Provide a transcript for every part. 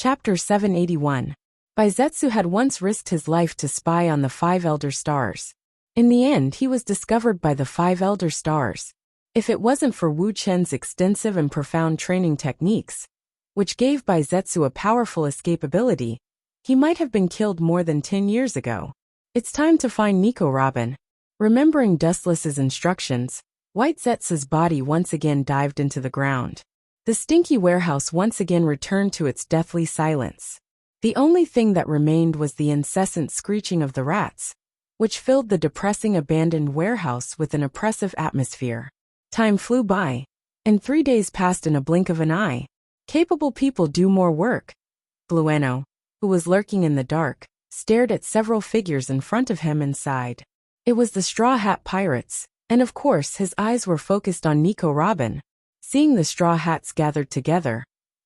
Chapter 781. Baizetsu had once risked his life to spy on the 5 Elder Stars. In the end, he was discovered by the 5 Elder Stars. If it wasn't for Wu Chen's extensive and profound training techniques, which gave Baizetsu a powerful escapability, he might have been killed more than 10 years ago. It's time to find Nico Robin. Remembering Dustless's instructions, White Zetsu's body once again dived into the ground. The stinky warehouse once again returned to its deathly silence. The only thing that remained was the incessant screeching of the rats, which filled the depressing abandoned warehouse with an oppressive atmosphere. Time flew by, and 3 days passed in a blink of an eye. Capable people do more work. Blueno, who was lurking in the dark, stared at several figures in front of him and sighed. It was the Straw Hat Pirates, and of course his eyes were focused on Nico Robin. Seeing the Straw Hats gathered together,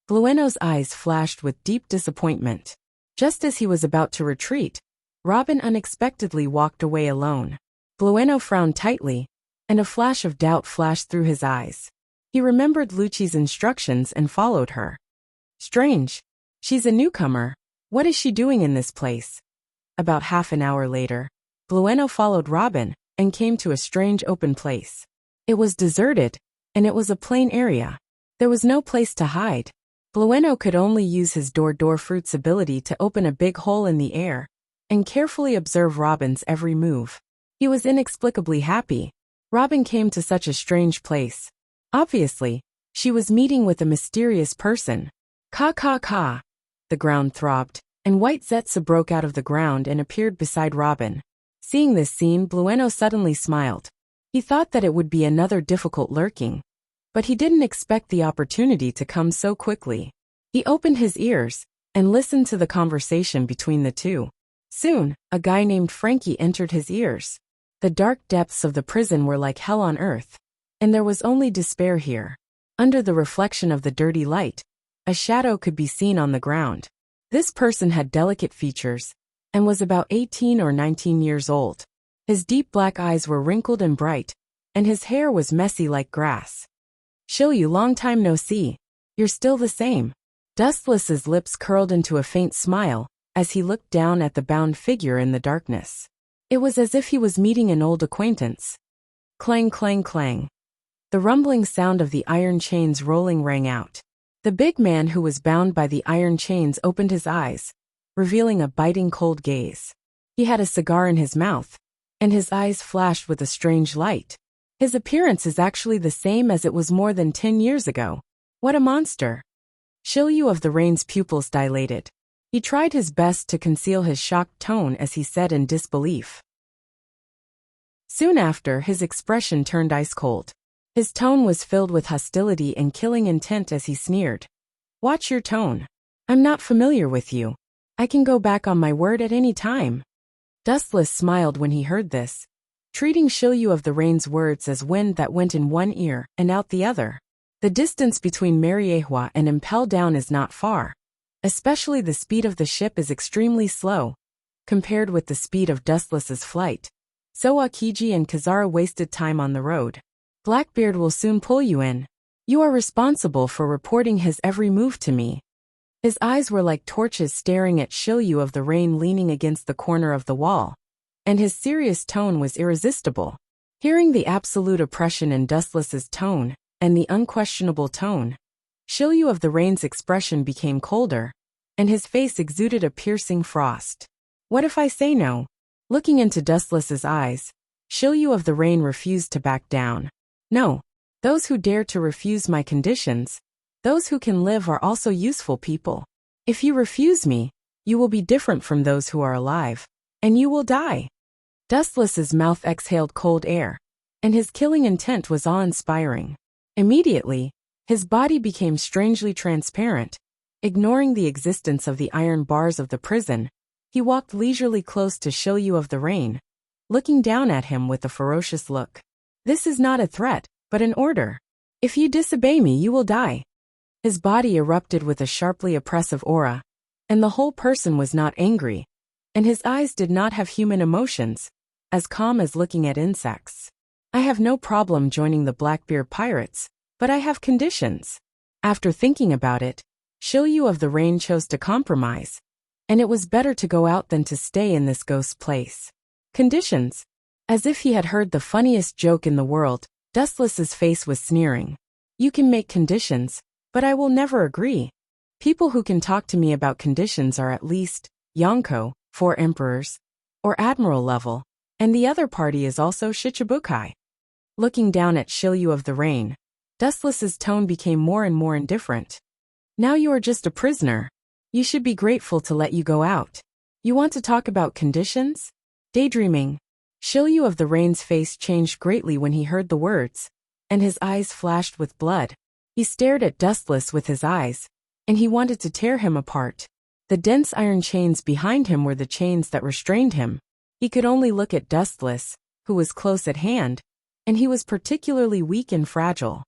Blueno's eyes flashed with deep disappointment. Just as he was about to retreat, Robin unexpectedly walked away alone. Blueno frowned tightly, and a flash of doubt flashed through his eyes. He remembered Lucci's instructions and followed her. Strange. She's a newcomer. What is she doing in this place? About half an hour later, Blueno followed Robin and came to a strange open place. It was deserted, and it was a plain area. There was no place to hide. Blueno could only use his door fruit's ability to open a big hole in the air and carefully observe Robin's every move. He was inexplicably happy. Robin came to such a strange place. Obviously, she was meeting with a mysterious person. Ka ka ka. The ground throbbed, and White Zetsu broke out of the ground and appeared beside Robin. Seeing this scene, Blueno suddenly smiled. He thought that it would be another difficult lurking, but he didn't expect the opportunity to come so quickly. He opened his ears and listened to the conversation between the two. Soon, a guy named Frankie entered his ears. The dark depths of the prison were like hell on earth, and there was only despair here. Under the reflection of the dirty light, a shadow could be seen on the ground. This person had delicate features and was about 18 or 19 years old. His deep black eyes were wrinkled and bright, and his hair was messy like grass. Shilyu, long time no see. You're still the same. Dustless's lips curled into a faint smile as he looked down at the bound figure in the darkness. It was as if he was meeting an old acquaintance. Clang, clang, clang. The rumbling sound of the iron chains rolling rang out. The big man who was bound by the iron chains opened his eyes, revealing a biting cold gaze. He had a cigar in his mouth, and his eyes flashed with a strange light. His appearance is actually the same as it was more than 10 years ago. What a monster! Shilyu of the Rain's pupils dilated. He tried his best to conceal his shocked tone as he said in disbelief. Soon after, his expression turned ice-cold. His tone was filled with hostility and killing intent as he sneered. Watch your tone. I'm not familiar with you. I can go back on my word at any time. Dustless smiled when he heard this, treating Shilyu of the Rain's words as wind that went in one ear and out the other. The distance between Mariehua and Impel Down is not far. Especially the speed of the ship is extremely slow, compared with the speed of Dustless's flight. So Akiji and Kazara wasted time on the road. Blackbeard will soon pull you in. You are responsible for reporting his every move to me. His eyes were like torches staring at Shilyu of the Rain leaning against the corner of the wall, and his serious tone was irresistible. Hearing the absolute oppression in Dustless's tone, and the unquestionable tone, Shilyu of the Rain's expression became colder, and his face exuded a piercing frost. What if I say no? Looking into Dustless's eyes, Shilyu of the Rain refused to back down. No. Those who dare to refuse my conditions, those who can live are also useful people. If you refuse me, you will be different from those who are alive, and you will die. Dustless's mouth exhaled cold air, and his killing intent was awe-inspiring. Immediately, his body became strangely transparent. Ignoring the existence of the iron bars of the prison, he walked leisurely close to Shilyu of the Rain, looking down at him with a ferocious look. This is not a threat, but an order. If you disobey me, you will die. His body erupted with a sharply oppressive aura, and the whole person was not angry, and his eyes did not have human emotions, as calm as looking at insects. I have no problem joining the Blackbeard pirates, but I have conditions. After thinking about it, Shilyu of the Rain chose to compromise. And it was better to go out than to stay in this ghost place. Conditions. As if he had heard the funniest joke in the world, Dustless's face was sneering. You can make conditions, but I will never agree. People who can talk to me about conditions are at least Yonko, 4 emperors, or admiral level, and the other party is also Shichibukai. Looking down at Shilyu of the Rain, Dustless's tone became more and more indifferent. Now you are just a prisoner. You should be grateful to let you go out. You want to talk about conditions? Daydreaming. Shilyu of the Rain's face changed greatly when he heard the words, and his eyes flashed with blood. He stared at Dustless with his eyes, and he wanted to tear him apart. The dense iron chains behind him were the chains that restrained him. He could only look at Dustless, who was close at hand, and he was particularly weak and fragile.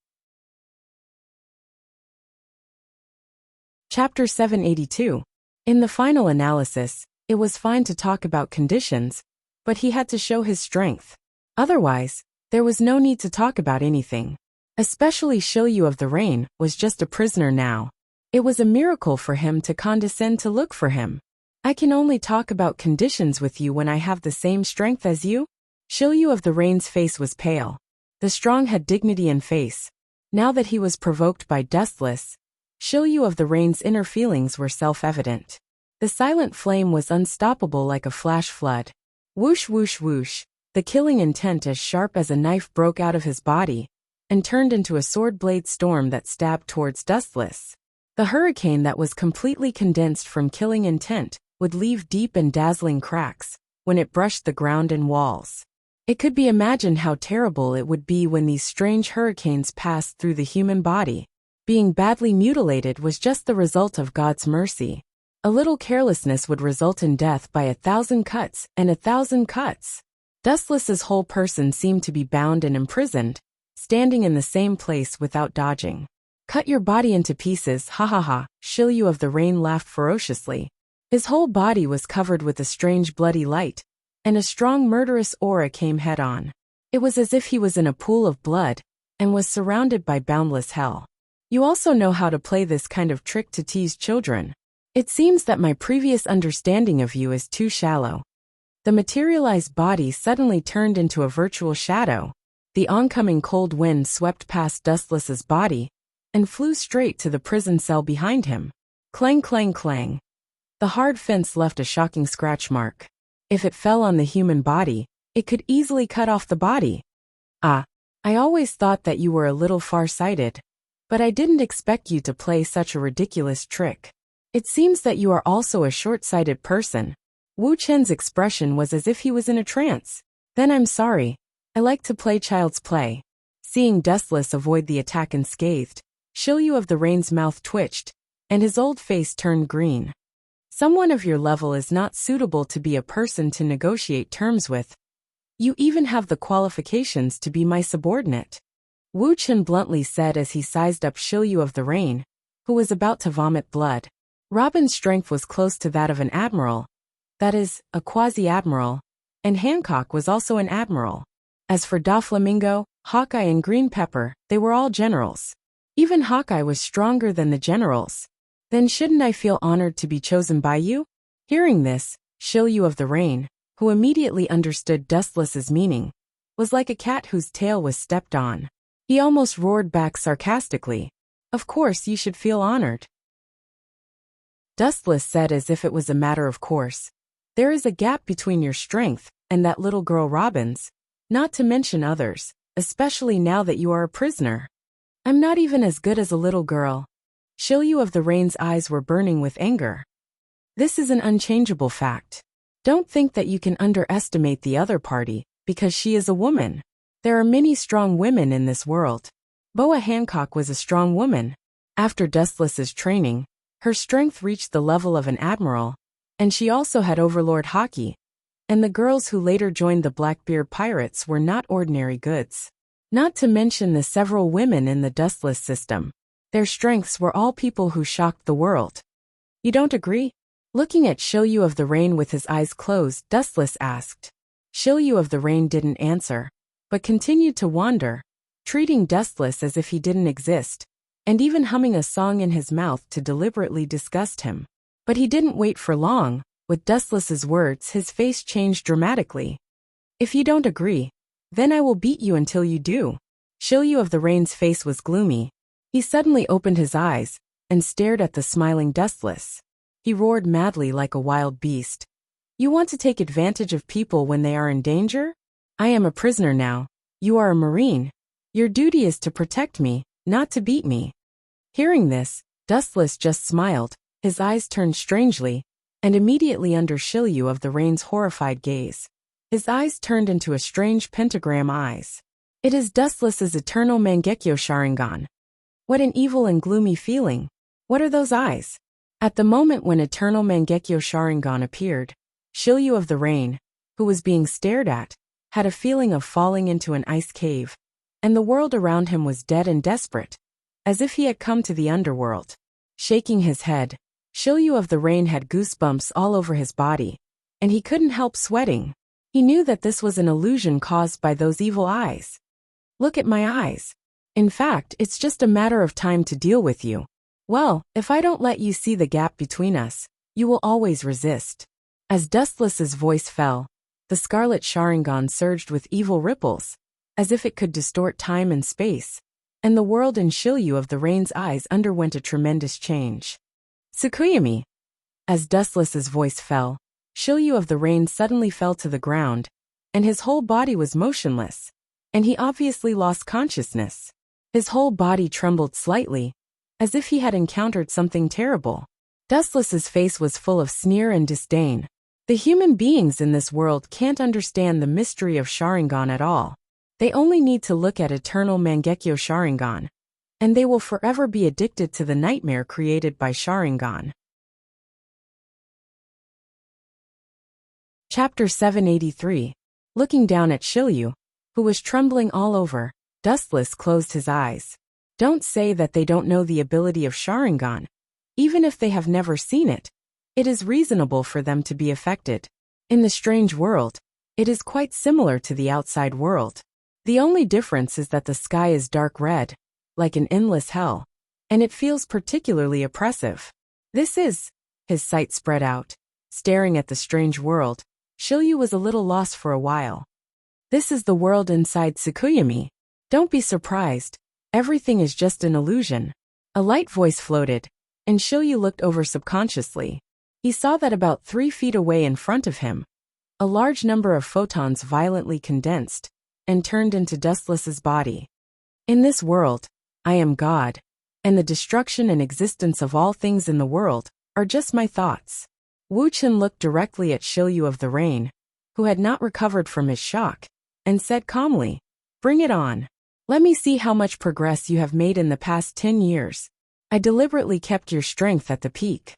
Chapter 782. In the final analysis, it was fine to talk about conditions, but he had to show his strength. Otherwise, there was no need to talk about anything. Especially Shilyu of the Rain was just a prisoner now. It was a miracle for him to condescend to look for him. I can only talk about conditions with you when I have the same strength as you? Shilyu of the Rain's face was pale. The strong had dignity in face. Now that he was provoked by Dustless, Shilyu of the Rain's inner feelings were self-evident. The silent flame was unstoppable like a flash flood. Whoosh whoosh whoosh, the killing intent as sharp as a knife broke out of his body, and turned into a sword blade storm that stabbed towards Dustless. The hurricane that was completely condensed from killing intent would leave deep and dazzling cracks when it brushed the ground and walls. It could be imagined how terrible it would be when these strange hurricanes passed through the human body. Being badly mutilated was just the result of God's mercy. A little carelessness would result in death by 1,000 cuts and 1,000 cuts. Dustless's whole person seemed to be bound and imprisoned, standing in the same place without dodging. Cut your body into pieces, ha ha ha, Shilyu of the Rain laughed ferociously. His whole body was covered with a strange bloody light, and a strong murderous aura came head-on. It was as if he was in a pool of blood, and was surrounded by boundless hell. You also know how to play this kind of trick to tease children. It seems that my previous understanding of you is too shallow. The materialized body suddenly turned into a virtual shadow. The oncoming cold wind swept past Dustless's body, and flew straight to the prison cell behind him. Clang clang clang. The hard fence left a shocking scratch mark. If it fell on the human body, it could easily cut off the body. Ah, I always thought that you were a little far-sighted, but I didn't expect you to play such a ridiculous trick. It seems that you are also a short-sighted person. Wu Chen's expression was as if he was in a trance. Then I'm sorry. I like to play child's play. Seeing Dustless avoid the attack unscathed, Shilyu of the Rain's mouth twitched, and his old face turned green. Someone of your level is not suitable to be a person to negotiate terms with. You even have the qualifications to be my subordinate. Wu Chen bluntly said as he sized up Shilyu of the Rain, who was about to vomit blood. Robin's strength was close to that of an admiral, that is, a quasi-admiral, and Hancock was also an admiral. As for Doflamingo, Hawkeye and Green Pepper, they were all generals. Even Hawkeye was stronger than the generals. Then shouldn't I feel honored to be chosen by you? Hearing this, Shilyu of the Rain, who immediately understood Dustless's meaning, was like a cat whose tail was stepped on. He almost roared back sarcastically. Of course you should feel honored. Dustless said as if it was a matter of course. There is a gap between your strength and that little girl Robin's, not to mention others, especially now that you are a prisoner. I'm not even as good as a little girl. Shilyu of the Rain's eyes were burning with anger. This is an unchangeable fact. Don't think that you can underestimate the other party, because she is a woman. There are many strong women in this world. Boa Hancock was a strong woman. After Dustless's training, her strength reached the level of an admiral, and she also had Overlord Hockey. And the girls who later joined the Blackbeard Pirates were not ordinary goods. Not to mention the several women in the Dustless system. Their strengths were all people who shocked the world. You don't agree? Looking at Shilyu of the Rain with his eyes closed, Dustless asked. Shilyu of the Rain didn't answer, but continued to wander, treating Dustless as if he didn't exist. and even humming a song in his mouth to deliberately disgust him. But he didn't wait for long. With Dustless's words, his face changed dramatically. "If you don't agree, then I will beat you until you do." Shilyu of the Rain's face was gloomy. He suddenly opened his eyes and stared at the smiling Dustless. He roared madly like a wild beast. "You want to take advantage of people when they are in danger? I am a prisoner now. You are a Marine. Your duty is to protect me, not to beat me." Hearing this, Dustless just smiled. His eyes turned strangely, and immediately under Shilyu of the Rain's horrified gaze, his eyes turned into a strange pentagram eyes. It is Dustless's eternal Mangekyo Sharingan. What an evil and gloomy feeling. What are those eyes? At the moment when Eternal Mangekyo Sharingan appeared, Shilyu of the Rain, who was being stared at, had a feeling of falling into an ice cave, and the world around him was dead and desperate, as if he had come to the underworld. Shaking his head, Shilyu of the Rain had goosebumps all over his body, and he couldn't help sweating. He knew that this was an illusion caused by those evil eyes. "Look at my eyes. In fact, it's just a matter of time to deal with you. Well, if I don't let you see the gap between us, you will always resist." As Dustless's voice fell, the scarlet Sharingan surged with evil ripples, as if it could distort time and space, and the world in Shilyu of the Rain's eyes underwent a tremendous change. "Tsukuyami!" As Dustless's voice fell, Shilyu of the Rain suddenly fell to the ground, and his whole body was motionless, and he obviously lost consciousness. His whole body trembled slightly, as if he had encountered something terrible. Dustless's face was full of sneer and disdain. The human beings in this world can't understand the mystery of Sharingan at all. They only need to look at Eternal Mangekyo Sharingan, and they will forever be addicted to the nightmare created by Sharingan. Chapter 783. Looking down at Shilyu, who was trembling all over, Dustless closed his eyes. Don't say that they don't know the ability of Sharingan. Even if they have never seen it, it is reasonable for them to be affected. In the strange world, it is quite similar to the outside world. The only difference is that the sky is dark red, like an endless hell, and it feels particularly oppressive. This is, his sight spread out. Staring at the strange world, Shilyu was a little lost for a while. This is the world inside Tsukuyami. Don't be surprised. Everything is just an illusion. A light voice floated, and Shilyu looked over subconsciously. He saw that about 3 feet away in front of him, a large number of photons violently condensed and turned into Dustless's body. "In this world, I am God, and the destruction and existence of all things in the world are just my thoughts." Wu Chen looked directly at Shilyu of the Rain, who had not recovered from his shock, and said calmly, "Bring it on. Let me see how much progress you have made in the past 10 years. I deliberately kept your strength at the peak."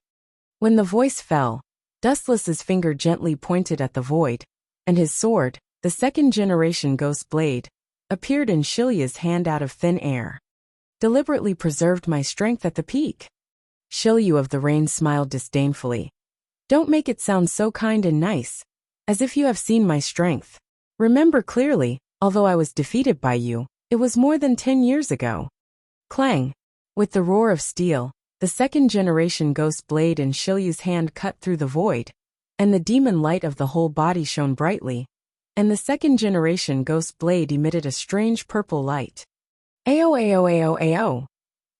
When the voice fell, Dustless's finger gently pointed at the void, and his sword, the second-generation Ghost Blade, appeared in Shilyu's hand out of thin air. "Deliberately preserved my strength at the peak." Shilyu of the Rain smiled disdainfully. "Don't make it sound so kind and nice, as if you have seen my strength. Remember clearly, although I was defeated by you, it was more than 10 years ago." Clang! With the roar of steel, the second-generation Ghost Blade in Shilyu's hand cut through the void, and the demon light of the whole body shone brightly, and the second-generation Ghost Blade emitted a strange purple light. Ao ao ao ao!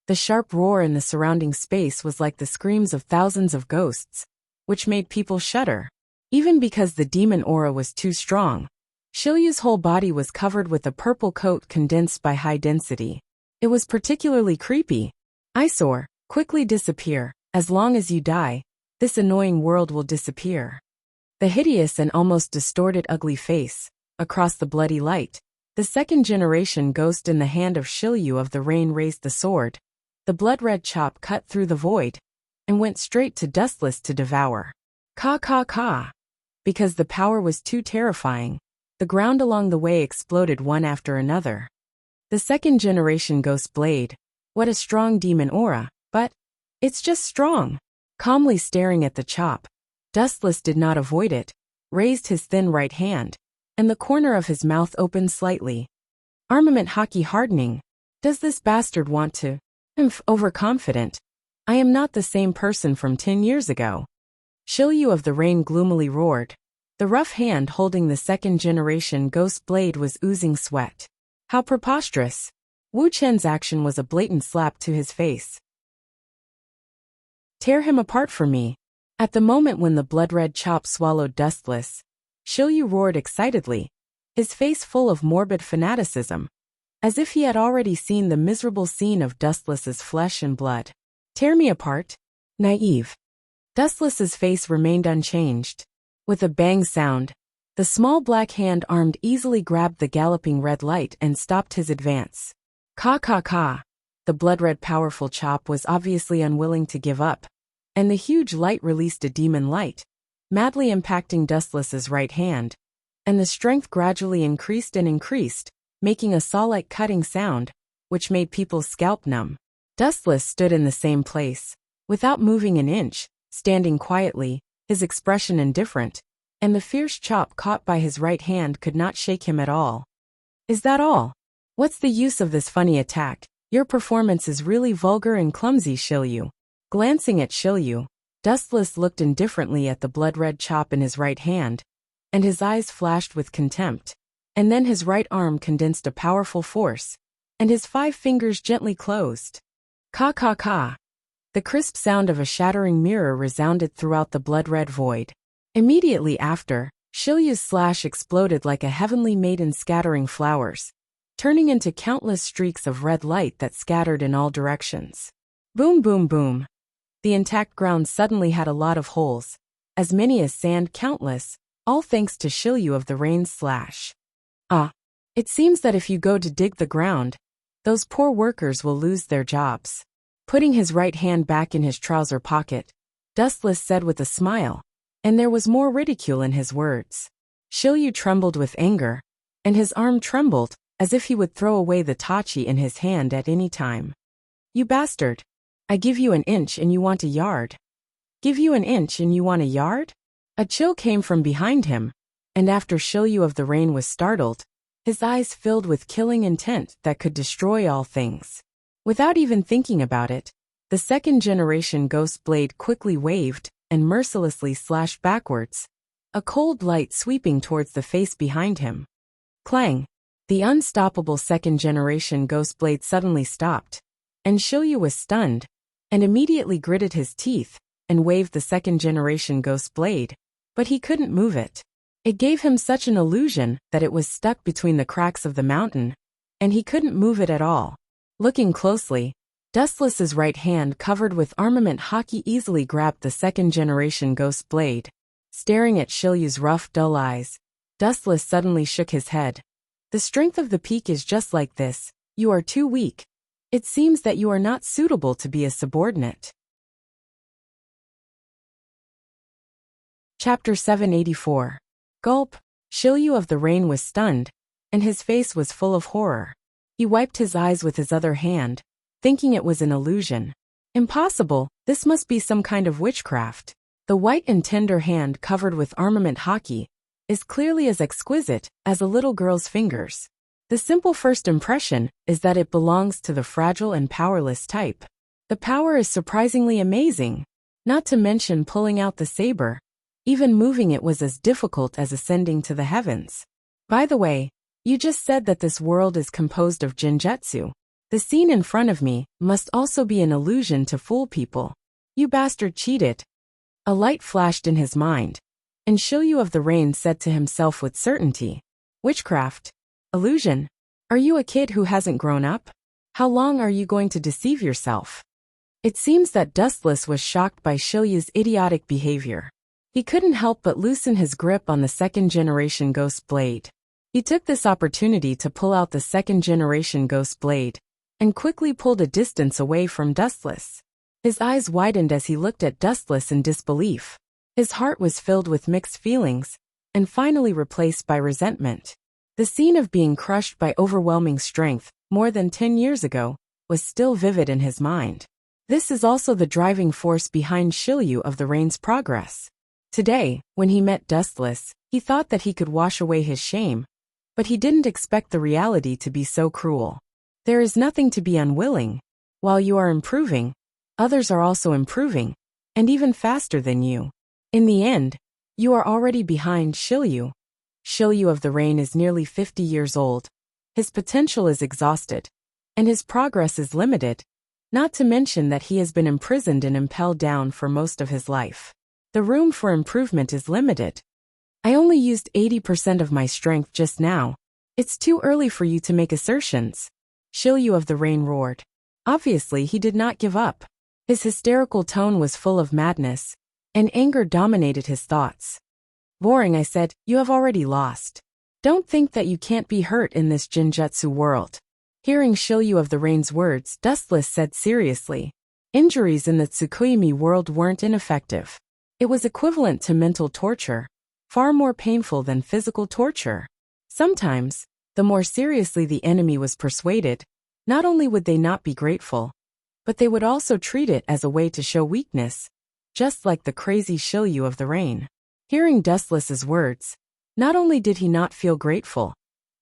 The sharp roar in the surrounding space was like the screams of thousands of ghosts, which made people shudder. Even because the demon aura was too strong, Shilyu's whole body was covered with a purple coat condensed by high density. It was particularly creepy. "Eyesore, quickly disappear. As long as you die, this annoying world will disappear." The hideous and almost distorted ugly face, across the bloody light, the second-generation ghost in the hand of Shilyu of the Rain raised the sword. The blood-red chop cut through the void, and went straight to Dustless to devour. Ka ka ka! Because the power was too terrifying, the ground along the way exploded one after another. The second-generation Ghost Blade, what a strong demon aura, but it's just strong. Calmly staring at the chop, Dustless did not avoid it, raised his thin right hand, and the corner of his mouth opened slightly. Armament hockey hardening. Does this bastard want to Overconfident. I am not the same person from 10 years ago. Shilyu of the Rain gloomily roared. The rough hand holding the second-generation ghost blade was oozing sweat. How preposterous! Wu Chen's action was a blatant slap to his face. Tear him apart for me. At the moment when the blood-red chop swallowed Dustless, Shilyu roared excitedly, his face full of morbid fanaticism, as if he had already seen the miserable scene of Dustless's flesh and blood. Tear me apart? Naive. Dustless's face remained unchanged. With a bang sound, the small black hand armed easily grabbed the galloping red light and stopped his advance. Ka. The blood-red powerful chop was obviously unwilling to give up, and the huge light released a demon light, madly impacting Dustless's right hand, and the strength gradually increased and increased, making a saw-like cutting sound, which made people's scalp numb. Dustless stood in the same place, without moving an inch, standing quietly, his expression indifferent, and the fierce chop caught by his right hand could not shake him at all. Is that all? What's the use of this funny attack? Your performance is really vulgar and clumsy, Shilyu. Glancing at Shilyu, Dustless looked indifferently at the blood-red chop in his right hand, and his eyes flashed with contempt. And then his right arm condensed a powerful force, and his 5 fingers gently closed. Ka. The crisp sound of a shattering mirror resounded throughout the blood-red void. Immediately after, Shilyu's slash exploded like a heavenly maiden scattering flowers, turning into countless streaks of red light that scattered in all directions. Boom, boom, boom. The intact ground suddenly had a lot of holes, as many as sand, countless, all thanks to Shilyu of the Rain's slash. It seems that if you go to dig the ground, those poor workers will lose their jobs. Putting his right hand back in his trouser pocket, Dustless said with a smile, and there was more ridicule in his words. Shilyu trembled with anger, and his arm trembled, as if he would throw away the tachi in his hand at any time. You bastard! I give you an inch and you want a yard. Give you an inch and you want a yard? A chill came from behind him, and after Shilyu of the Rain was startled, his eyes filled with killing intent that could destroy all things. Without even thinking about it, the second-generation ghost blade quickly waved and mercilessly slashed backwards, a cold light sweeping towards the face behind him. Clang! The unstoppable second-generation ghost blade suddenly stopped, and Shilyu was stunned, and immediately gritted his teeth and waved the second-generation ghost blade, but he couldn't move it. It gave him such an illusion that it was stuck between the cracks of the mountain, and he couldn't move it at all. Looking closely, Dustless's right hand covered with armament haki easily grabbed the second-generation ghost blade. Staring at Shilyu's rough, dull eyes, Dustless suddenly shook his head. The strength of the peak is just like this. You are too weak. It seems that you are not suitable to be a subordinate. Chapter 784. Gulp. Shilyu of the Rain was stunned, and his face was full of horror. He wiped his eyes with his other hand, thinking it was an illusion. Impossible, this must be some kind of witchcraft. The white and tender hand covered with armament haki is clearly as exquisite as a little girl's fingers. The simple first impression is that it belongs to the fragile and powerless type. The power is surprisingly amazing, not to mention pulling out the saber. Even moving it was as difficult as ascending to the heavens. By the way, you just said that this world is composed of jinjutsu. The scene in front of me must also be an illusion to fool people. You bastard cheated. A light flashed in his mind, and Shilyu of the Rain said to himself with certainty, witchcraft? Illusion? Are you a kid who hasn't grown up? How long are you going to deceive yourself? It seems that Dustless was shocked by Shilyu's idiotic behavior. He couldn't help but loosen his grip on the second-generation ghost blade. He took this opportunity to pull out the second-generation ghost blade, and quickly pulled a distance away from Dustless. His eyes widened as he looked at Dustless in disbelief. His heart was filled with mixed feelings, and finally replaced by resentment. The scene of being crushed by overwhelming strength, more than 10 years ago, was still vivid in his mind. This is also the driving force behind Shilyu of the Rain's progress. Today, when he met Dustless, he thought that he could wash away his shame, but he didn't expect the reality to be so cruel. There is nothing to be unwilling. While you are improving, others are also improving, and even faster than you. In the end, you are already behind Shilyu. Shilyu of the Rain is nearly 50 years old. His potential is exhausted, and his progress is limited, not to mention that he has been imprisoned and impelled down for most of his life. The room for improvement is limited. I only used 80% of my strength just now. It's too early for you to make assertions. Shilyu of the Rain roared. Obviously, he did not give up. His hysterical tone was full of madness, and anger dominated his thoughts. Boring, I said, you have already lost. Don't think that you can't be hurt in this Jinjutsu world. Hearing Shilyu of the Rain's words, Dustless said seriously. Injuries in the Tsukuyomi world weren't ineffective. It was equivalent to mental torture, far more painful than physical torture. Sometimes, the more seriously the enemy was persuaded, not only would they not be grateful, but they would also treat it as a way to show weakness, just like the crazy Shilyu of the Rain. Hearing Dustless's words, not only did he not feel grateful,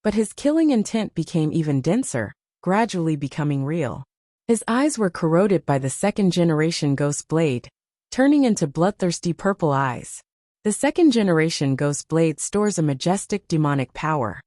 but his killing intent became even denser, gradually becoming real. His eyes were corroded by the second-generation Ghost Blade, turning into bloodthirsty purple eyes. The second-generation Ghost Blade stores a majestic demonic power.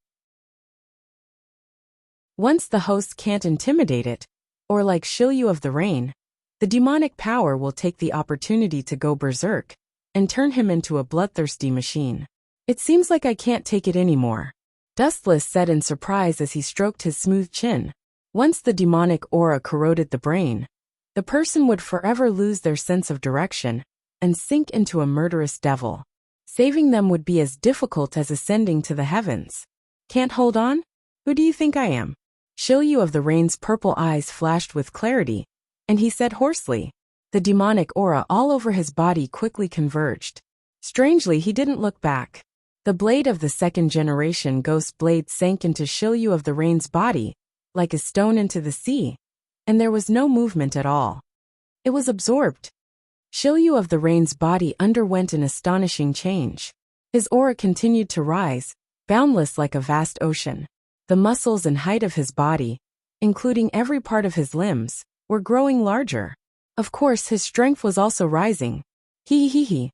Once the host can't intimidate it, or like Shilyu of the Rain, the demonic power will take the opportunity to go berserk and turn him into a bloodthirsty machine. It seems like I can't take it anymore, Dustless said in surprise as he stroked his smooth chin. Once the demonic aura corroded the brain, the person would forever lose their sense of direction and sink into a murderous devil. Saving them would be as difficult as ascending to the heavens. Can't hold on? Who do you think I am? Shilyu of the Rain's purple eyes flashed with clarity, and he said hoarsely. The demonic aura all over his body quickly converged. Strangely, he didn't look back. The blade of the second-generation Ghost Blade sank into Shilyu of the Rain's body, like a stone into the sea, and there was no movement at all. It was absorbed. Shilyu of the Rain's body underwent an astonishing change. His aura continued to rise, boundless like a vast ocean. The muscles and height of his body, including every part of his limbs, were growing larger. Of course, his strength was also rising. He.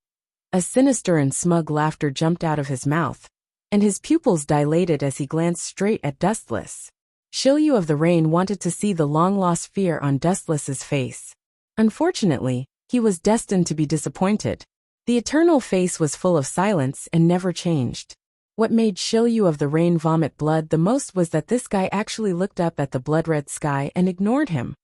A sinister and smug laughter jumped out of his mouth, and his pupils dilated as he glanced straight at Dustless. Shilyu of the Rain wanted to see the long-lost fear on Dustless's face. Unfortunately, he was destined to be disappointed. The eternal face was full of silence and never changed. What made Shilyu of the Rain vomit blood the most was that this guy actually looked up at the blood-red sky and ignored him.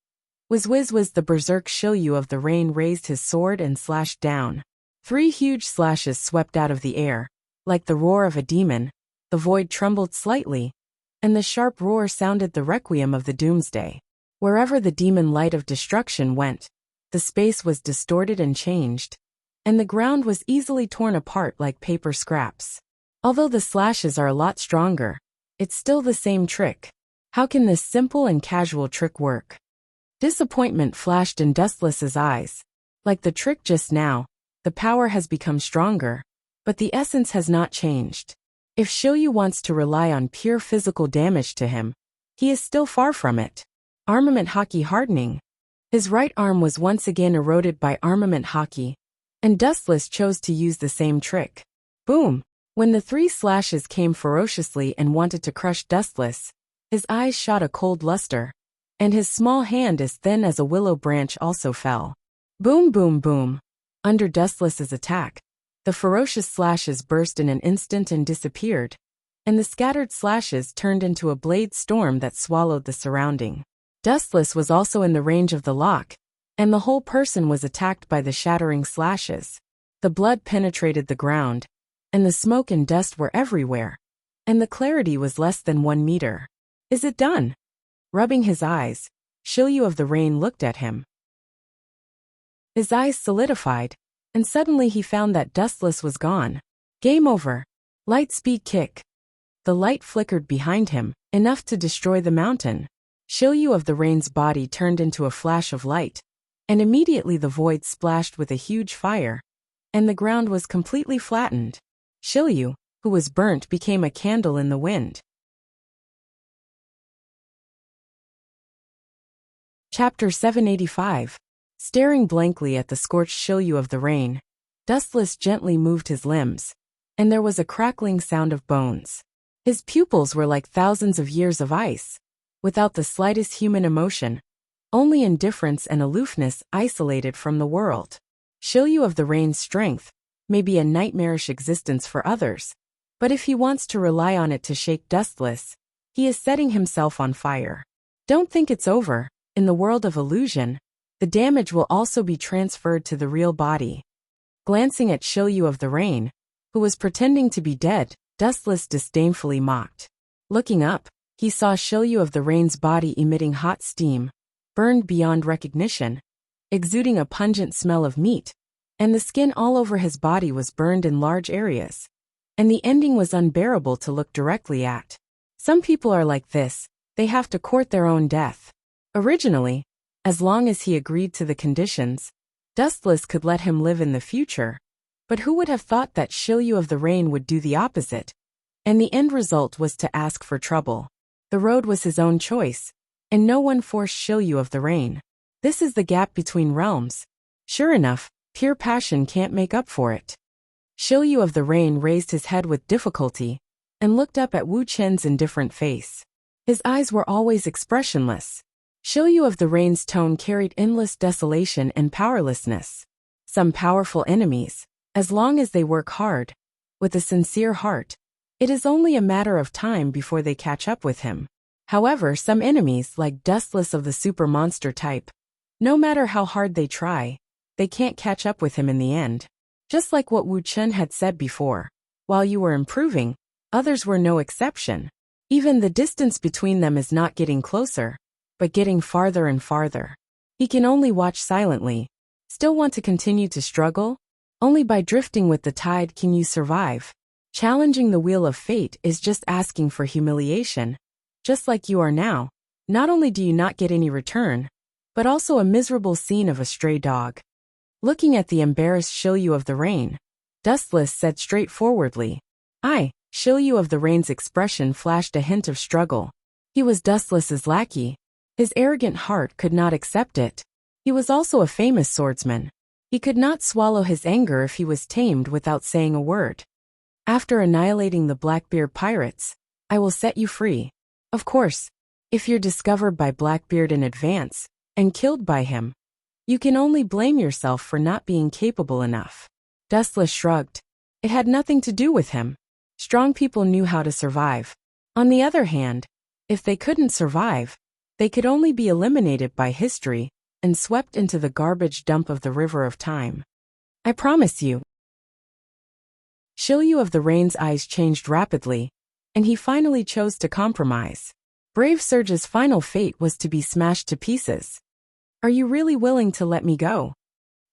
Whiz, the berserk Shilyu of the Rain raised his sword and slashed down. 3 huge slashes swept out of the air. Like the roar of a demon, the void trembled slightly, and the sharp roar sounded the requiem of the doomsday. Wherever the demon light of destruction went, the space was distorted and changed, and the ground was easily torn apart like paper scraps. Although the slashes are a lot stronger, it's still the same trick. How can this simple and casual trick work? Disappointment flashed in Dustless's eyes. Like the trick just now, the power has become stronger, but the essence has not changed. If Shilyu wants to rely on pure physical damage to him, he is still far from it. Armament Haki hardening. His right arm was once again eroded by armament Haki, and Dustless chose to use the same trick. Boom! When the 3 slashes came ferociously and wanted to crush Dustless, his eyes shot a cold luster, and his small hand as thin as a willow branch also fell. Boom, boom, boom. Under Dustless's attack, the ferocious slashes burst in an instant and disappeared, and the scattered slashes turned into a blade storm that swallowed the surrounding. Dustless was also in the range of the lock, and the whole person was attacked by the shattering slashes. The blood penetrated the ground, and the smoke and dust were everywhere, and the clarity was less than 1 meter. Is it done? Rubbing his eyes, Shilyu of the Rain looked at him. His eyes solidified, and suddenly he found that Dustless was gone. Game over. Light speed kick. The light flickered behind him, enough to destroy the mountain. Shilyu of the Rain's body turned into a flash of light, and immediately the void splashed with a huge fire, and the ground was completely flattened. Shilyu, who was burnt, became a candle in the wind. Chapter 785. Staring blankly at the scorched Shilyu of the rain, Dustless gently moved his limbs, and there was a crackling sound of bones. His pupils were like thousands of years of ice, without the slightest human emotion, only indifference and aloofness isolated from the world. Shilyu of the rain's strength may be a nightmarish existence for others, but if he wants to rely on it to shake Dustless, he is setting himself on fire. Don't think it's over. In the world of illusion, the damage will also be transferred to the real body. Glancing at Shilyu of the rain, who was pretending to be dead, Dustless disdainfully mocked. Looking up, he saw Shilyu of the rain's body emitting hot steam, burned beyond recognition, exuding a pungent smell of meat, and the skin all over his body was burned in large areas. And the ending was unbearable to look directly at. Some people are like this, they have to court their own death. Originally, as long as he agreed to the conditions, Dustless could let him live in the future. But who would have thought that Shilyu of the rain would do the opposite? And the end result was to ask for trouble. The road was his own choice, and no one forced Shilyu of the rain. This is the gap between realms. Sure enough, pure passion can't make up for it. Shilyu of the rain raised his head with difficulty, and looked up at Wu Chen's indifferent face. His eyes were always expressionless. Shilyu of the rain's tone carried endless desolation and powerlessness. Some powerful enemies, as long as they work hard, with a sincere heart, it is only a matter of time before they catch up with him. However, some enemies, like Dustless of the super monster type, no matter how hard they try, they can't catch up with him in the end. Just like what Wu Chen had said before, while you were improving, others were no exception. Even the distance between them is not getting closer, but getting farther and farther. He can only watch silently. Still want to continue to struggle? Only by drifting with the tide can you survive. Challenging the wheel of fate is just asking for humiliation. Just like you are now, not only do you not get any return, but also a miserable scene of a stray dog. Looking at the embarrassed Shilyu of the rain, Dustless said straightforwardly, Shilyu of the rain's expression flashed a hint of struggle. He was Dustless's lackey. His arrogant heart could not accept it. He was also a famous swordsman. He could not swallow his anger if he was tamed without saying a word. After annihilating the Blackbeard pirates, I will set you free. Of course, if you're discovered by Blackbeard in advance, and killed by him, you can only blame yourself for not being capable enough. Dustless shrugged. It had nothing to do with him. Strong people knew how to survive. On the other hand, if they couldn't survive, they could only be eliminated by history and swept into the garbage dump of the river of time. I promise you. Shilyu of the rain's eyes changed rapidly, and he finally chose to compromise. Brave Surge's final fate was to be smashed to pieces. Are you really willing to let me go?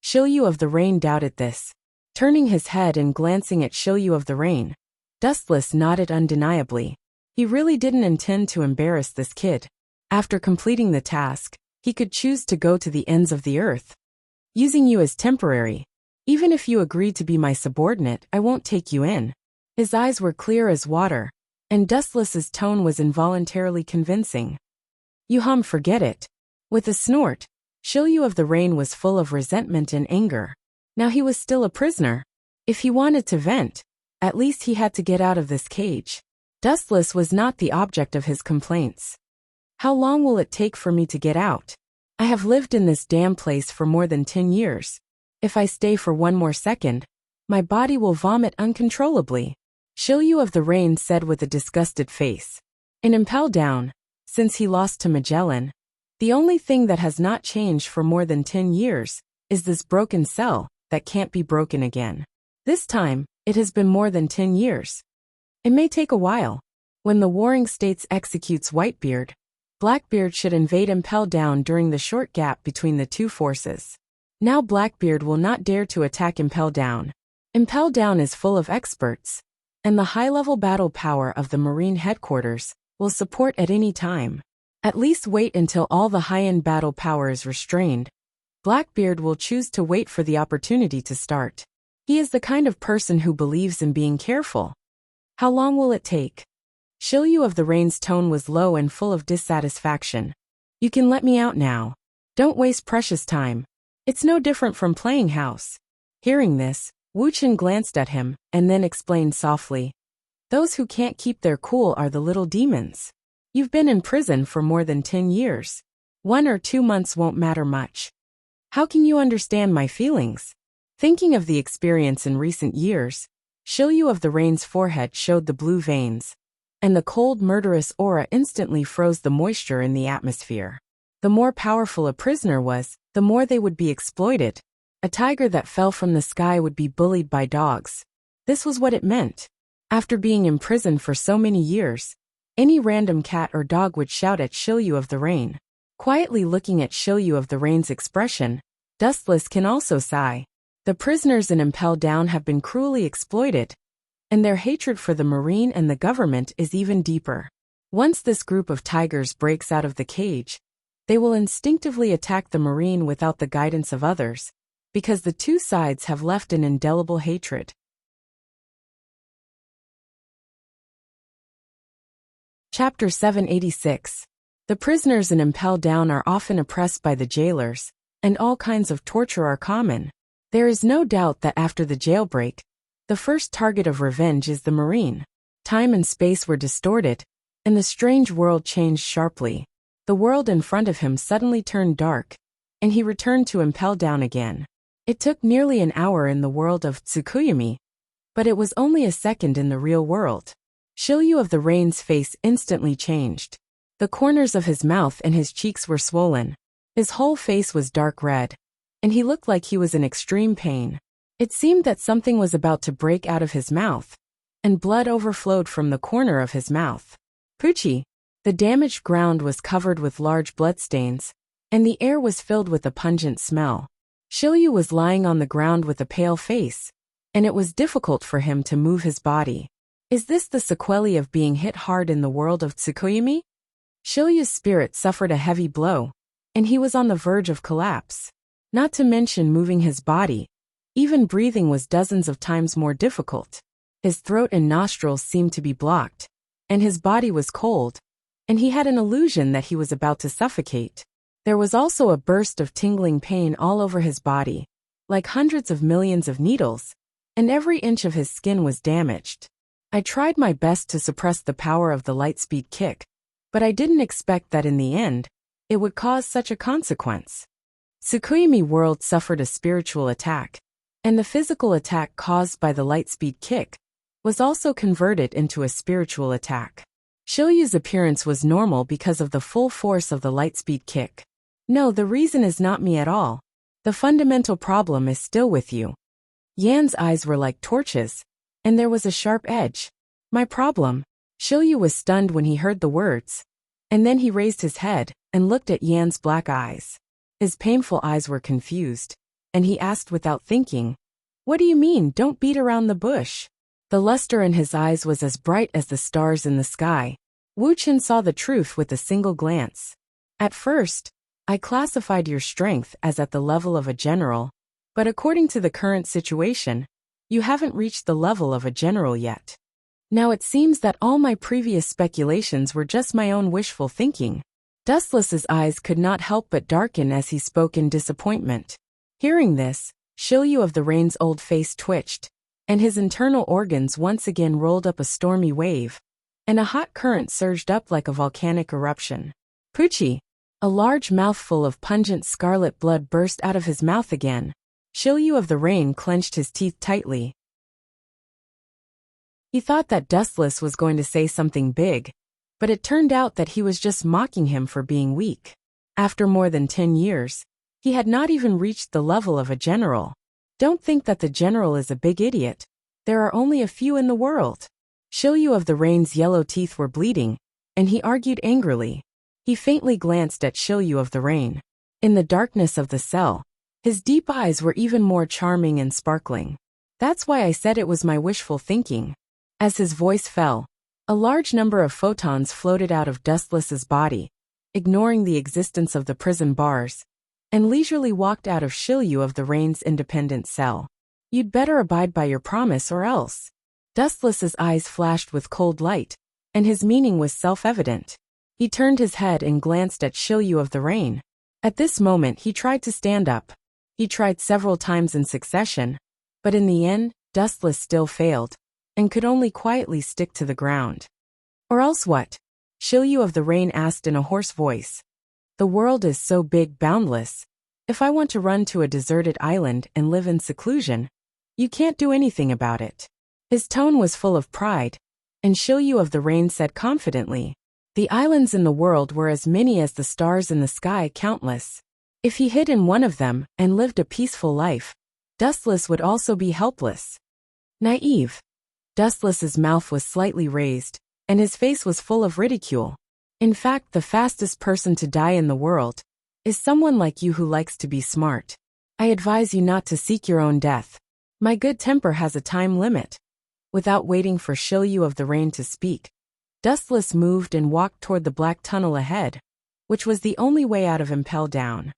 Shilyu of the rain doubted this. Turning his head and glancing at Shilyu of the rain, Dustless nodded undeniably. He really didn't intend to embarrass this kid. After completing the task, he could choose to go to the ends of the earth. Using you as temporary. Even if you agree to be my subordinate, I won't take you in. His eyes were clear as water, and Dustless's tone was involuntarily convincing. Forget it. With a snort, Shilyu of the rain was full of resentment and anger. Now he was still a prisoner. If he wanted to vent, at least he had to get out of this cage. Dustless was not the object of his complaints. How long will it take for me to get out? I have lived in this damn place for more than 10 years. If I stay for one more second, my body will vomit uncontrollably. Shilyu of the rain said with a disgusted face. In Impel Down, since he lost to Magellan, the only thing that has not changed for more than 10 years is this broken cell that can't be broken again. This time, it has been more than 10 years. It may take a while. When the Warring States executes Whitebeard, Blackbeard should invade Impel Down during the short gap between the two forces. Now Blackbeard will not dare to attack Impel Down. Impel Down is full of experts, and the high-level battle power of the Marine headquarters will support at any time. At least wait until all the high-end battle power is restrained. Blackbeard will choose to wait for the opportunity to start. He is the kind of person who believes in being careful. How long will it take? Shilyu of the rain's tone was low and full of dissatisfaction. You can let me out now. Don't waste precious time. It's no different from playing house. Hearing this, Wu Chen glanced at him, and then explained softly. Those who can't keep their cool are the little demons. You've been in prison for more than 10 years. 1 or 2 months won't matter much. How can you understand my feelings? Thinking of the experience in recent years, Shilyu of the Rain's forehead showed the blue veins, and the cold, murderous aura instantly froze the moisture in the atmosphere. The more powerful a prisoner was, the more they would be exploited. A tiger that fell from the sky would be bullied by dogs. This was what it meant. After being imprisoned for so many years, any random cat or dog would shout at Shilyu of the Rain. Quietly looking at Shilyu of the Rain's expression, Dustless can also sigh. The prisoners in Impel Down have been cruelly exploited, and their hatred for the Marine and the government is even deeper. Once this group of tigers breaks out of the cage, they will instinctively attack the Marine without the guidance of others, because the two sides have left an indelible hatred. Chapter 786. The prisoners in Impel Down are often oppressed by the jailers, and all kinds of torture are common. There is no doubt that after the jailbreak, the first target of revenge is the Marine. Time and space were distorted, and the strange world changed sharply. The world in front of him suddenly turned dark, and he returned to Impel Down again. It took nearly an hour in the world of Tsukuyami, but it was only a second in the real world. Shilyu of the Rain's face instantly changed. The corners of his mouth and his cheeks were swollen. His whole face was dark red, and he looked like he was in extreme pain. It seemed that something was about to break out of his mouth, and blood overflowed from the corner of his mouth. Pucci. The damaged ground was covered with large bloodstains, and the air was filled with a pungent smell. Shilyu was lying on the ground with a pale face, and it was difficult for him to move his body. Is this the sequelae of being hit hard in the world of Tsukuyomi? Shilyu's spirit suffered a heavy blow, and he was on the verge of collapse. Not to mention moving his body, even breathing was dozens of times more difficult. His throat and nostrils seemed to be blocked, and his body was cold, and he had an illusion that he was about to suffocate. There was also a burst of tingling pain all over his body, like hundreds of millions of needles, and every inch of his skin was damaged. I tried my best to suppress the power of the lightspeed kick, but I didn't expect that in the end, it would cause such a consequence. Tsukuyomi world suffered a spiritual attack, and the physical attack caused by the lightspeed kick was also converted into a spiritual attack. Shilyu's appearance was normal because of the full force of the lightspeed kick. No, the reason is not me at all. The fundamental problem is still with you. Yan's eyes were like torches, and there was a sharp edge. My problem? Shilyu was stunned when he heard the words, and then he raised his head and looked at Yan's black eyes. His painful eyes were confused, and he asked without thinking, "What do you mean, don't beat around the bush?" The luster in his eyes was as bright as the stars in the sky. Wu Chen saw the truth with a single glance. At first, I classified your strength as at the level of a general, but according to the current situation, you haven't reached the level of a general yet. Now it seems that all my previous speculations were just my own wishful thinking. Dustless's eyes could not help but darken as he spoke in disappointment. Hearing this, Shilyu of the Rain's old face twitched, and his internal organs once again rolled up a stormy wave, and a hot current surged up like a volcanic eruption. Pucci. A large mouthful of pungent scarlet blood burst out of his mouth again. Shilyu of the Rain clenched his teeth tightly. He thought that Dustless was going to say something big, but it turned out that he was just mocking him for being weak. After more than 10 years, he had not even reached the level of a general. Don't think that the general is a big idiot. There are only a few in the world. Shilyu of the Rain's yellow teeth were bleeding, and he argued angrily. He faintly glanced at Shilyu of the Rain. In the darkness of the cell, his deep eyes were even more charming and sparkling. That's why I said it was my wishful thinking. As his voice fell, a large number of photons floated out of Dustless's body, ignoring the existence of the prison bars, and leisurely walked out of Shilyu of the Rain's independent cell. You'd better abide by your promise or else. Dustless's eyes flashed with cold light, and his meaning was self-evident. He turned his head and glanced at Shilyu of the Rain. At this moment he tried to stand up. He tried several times in succession, but in the end, Dustless still failed, and could only quietly stick to the ground. Or else what? Shilyu of the Rain asked in a hoarse voice. The world is so big, boundless. If I want to run to a deserted island and live in seclusion, you can't do anything about it. His tone was full of pride, and Shilyu of the Rain said confidently, the islands in the world were as many as the stars in the sky, countless. If he hid in one of them and lived a peaceful life, Dustless would also be helpless. Naive. Dustless's mouth was slightly raised, and his face was full of ridicule. In fact, the fastest person to die in the world is someone like you who likes to be smart. I advise you not to seek your own death. My good temper has a time limit. Without waiting for Shilyu of the Rain to speak, Dustless moved and walked toward the black tunnel ahead, which was the only way out of Impel Down.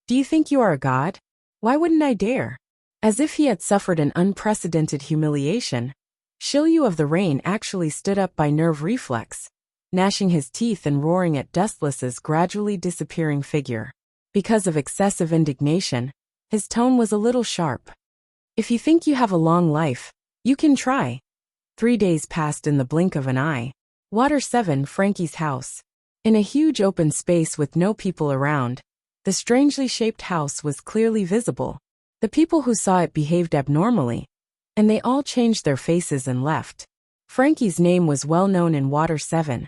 Do you think you are a god? Why wouldn't I dare? As if he had suffered an unprecedented humiliation, Shilyu of the Rain actually stood up by nerve reflex, gnashing his teeth and roaring at Dustless's gradually disappearing figure. Because of excessive indignation, his tone was a little sharp. If you think you have a long life, you can try. 3 days passed in the blink of an eye. Water 7, Frankie's house. In a huge open space with no people around, the strangely shaped house was clearly visible. The people who saw it behaved abnormally, and they all changed their faces and left. Frankie's name was well known in Water 7,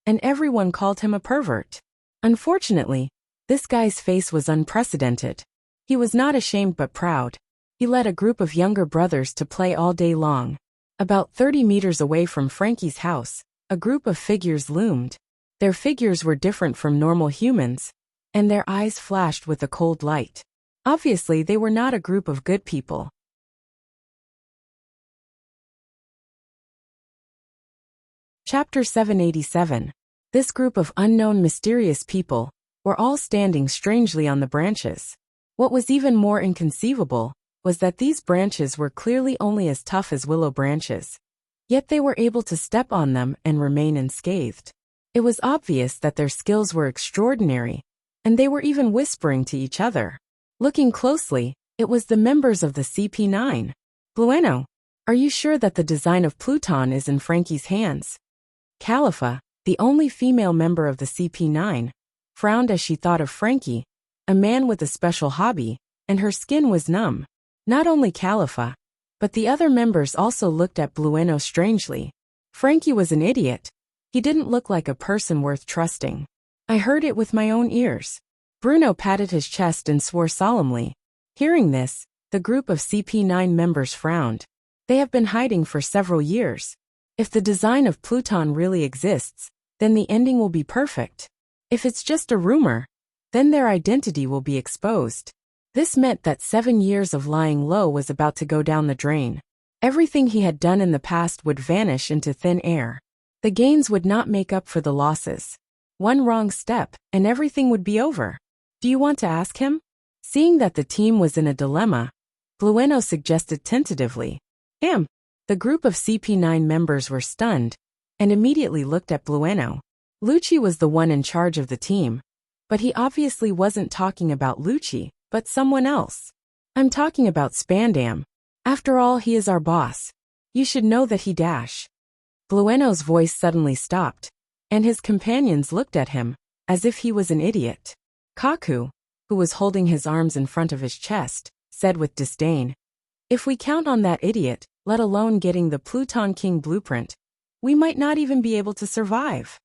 and everyone called him a pervert. Unfortunately, this guy's face was unprecedented. He was not ashamed but proud. He led a group of younger brothers to play all day long. About 30 meters away from Frankie's house, a group of figures loomed. Their figures were different from normal humans, and their eyes flashed with a cold light. Obviously, they were not a group of good people. Chapter 787. This group of unknown mysterious people were all standing strangely on the branches. What was even more inconceivable was that these branches were clearly only as tough as willow branches, yet they were able to step on them and remain unscathed. It was obvious that their skills were extraordinary, and they were even whispering to each other. Looking closely, it was the members of the CP9. Blueno, are you sure that the design of Pluton is in Frankie's hands? Califa, the only female member of the CP9, frowned as she thought of Frankie, a man with a special hobby, and her skin was numb. Not only Califa, but the other members also looked at Blueno strangely. Frankie was an idiot. He didn't look like a person worth trusting. I heard it with my own ears. Bruno patted his chest and swore solemnly. Hearing this, the group of CP9 members frowned. They have been hiding for several years. If the design of Pluton really exists, then the ending will be perfect. If it's just a rumor, then their identity will be exposed. This meant that 7 years of lying low was about to go down the drain. Everything he had done in the past would vanish into thin air. The gains would not make up for the losses. One wrong step, and everything would be over. Do you want to ask him? Seeing that the team was in a dilemma, Blueno suggested tentatively. The group of CP9 members were stunned, and immediately looked at Blueno. Lucci was the one in charge of the team, but he obviously wasn't talking about Lucci, but someone else. I'm talking about Spandam. After all, he is our boss. You should know that he dash. Blueno's voice suddenly stopped, and his companions looked at him, as if he was an idiot. Kaku, who was holding his arms in front of his chest, said with disdain, if we count on that idiot, let alone getting the Pluton King blueprint, we might not even be able to survive.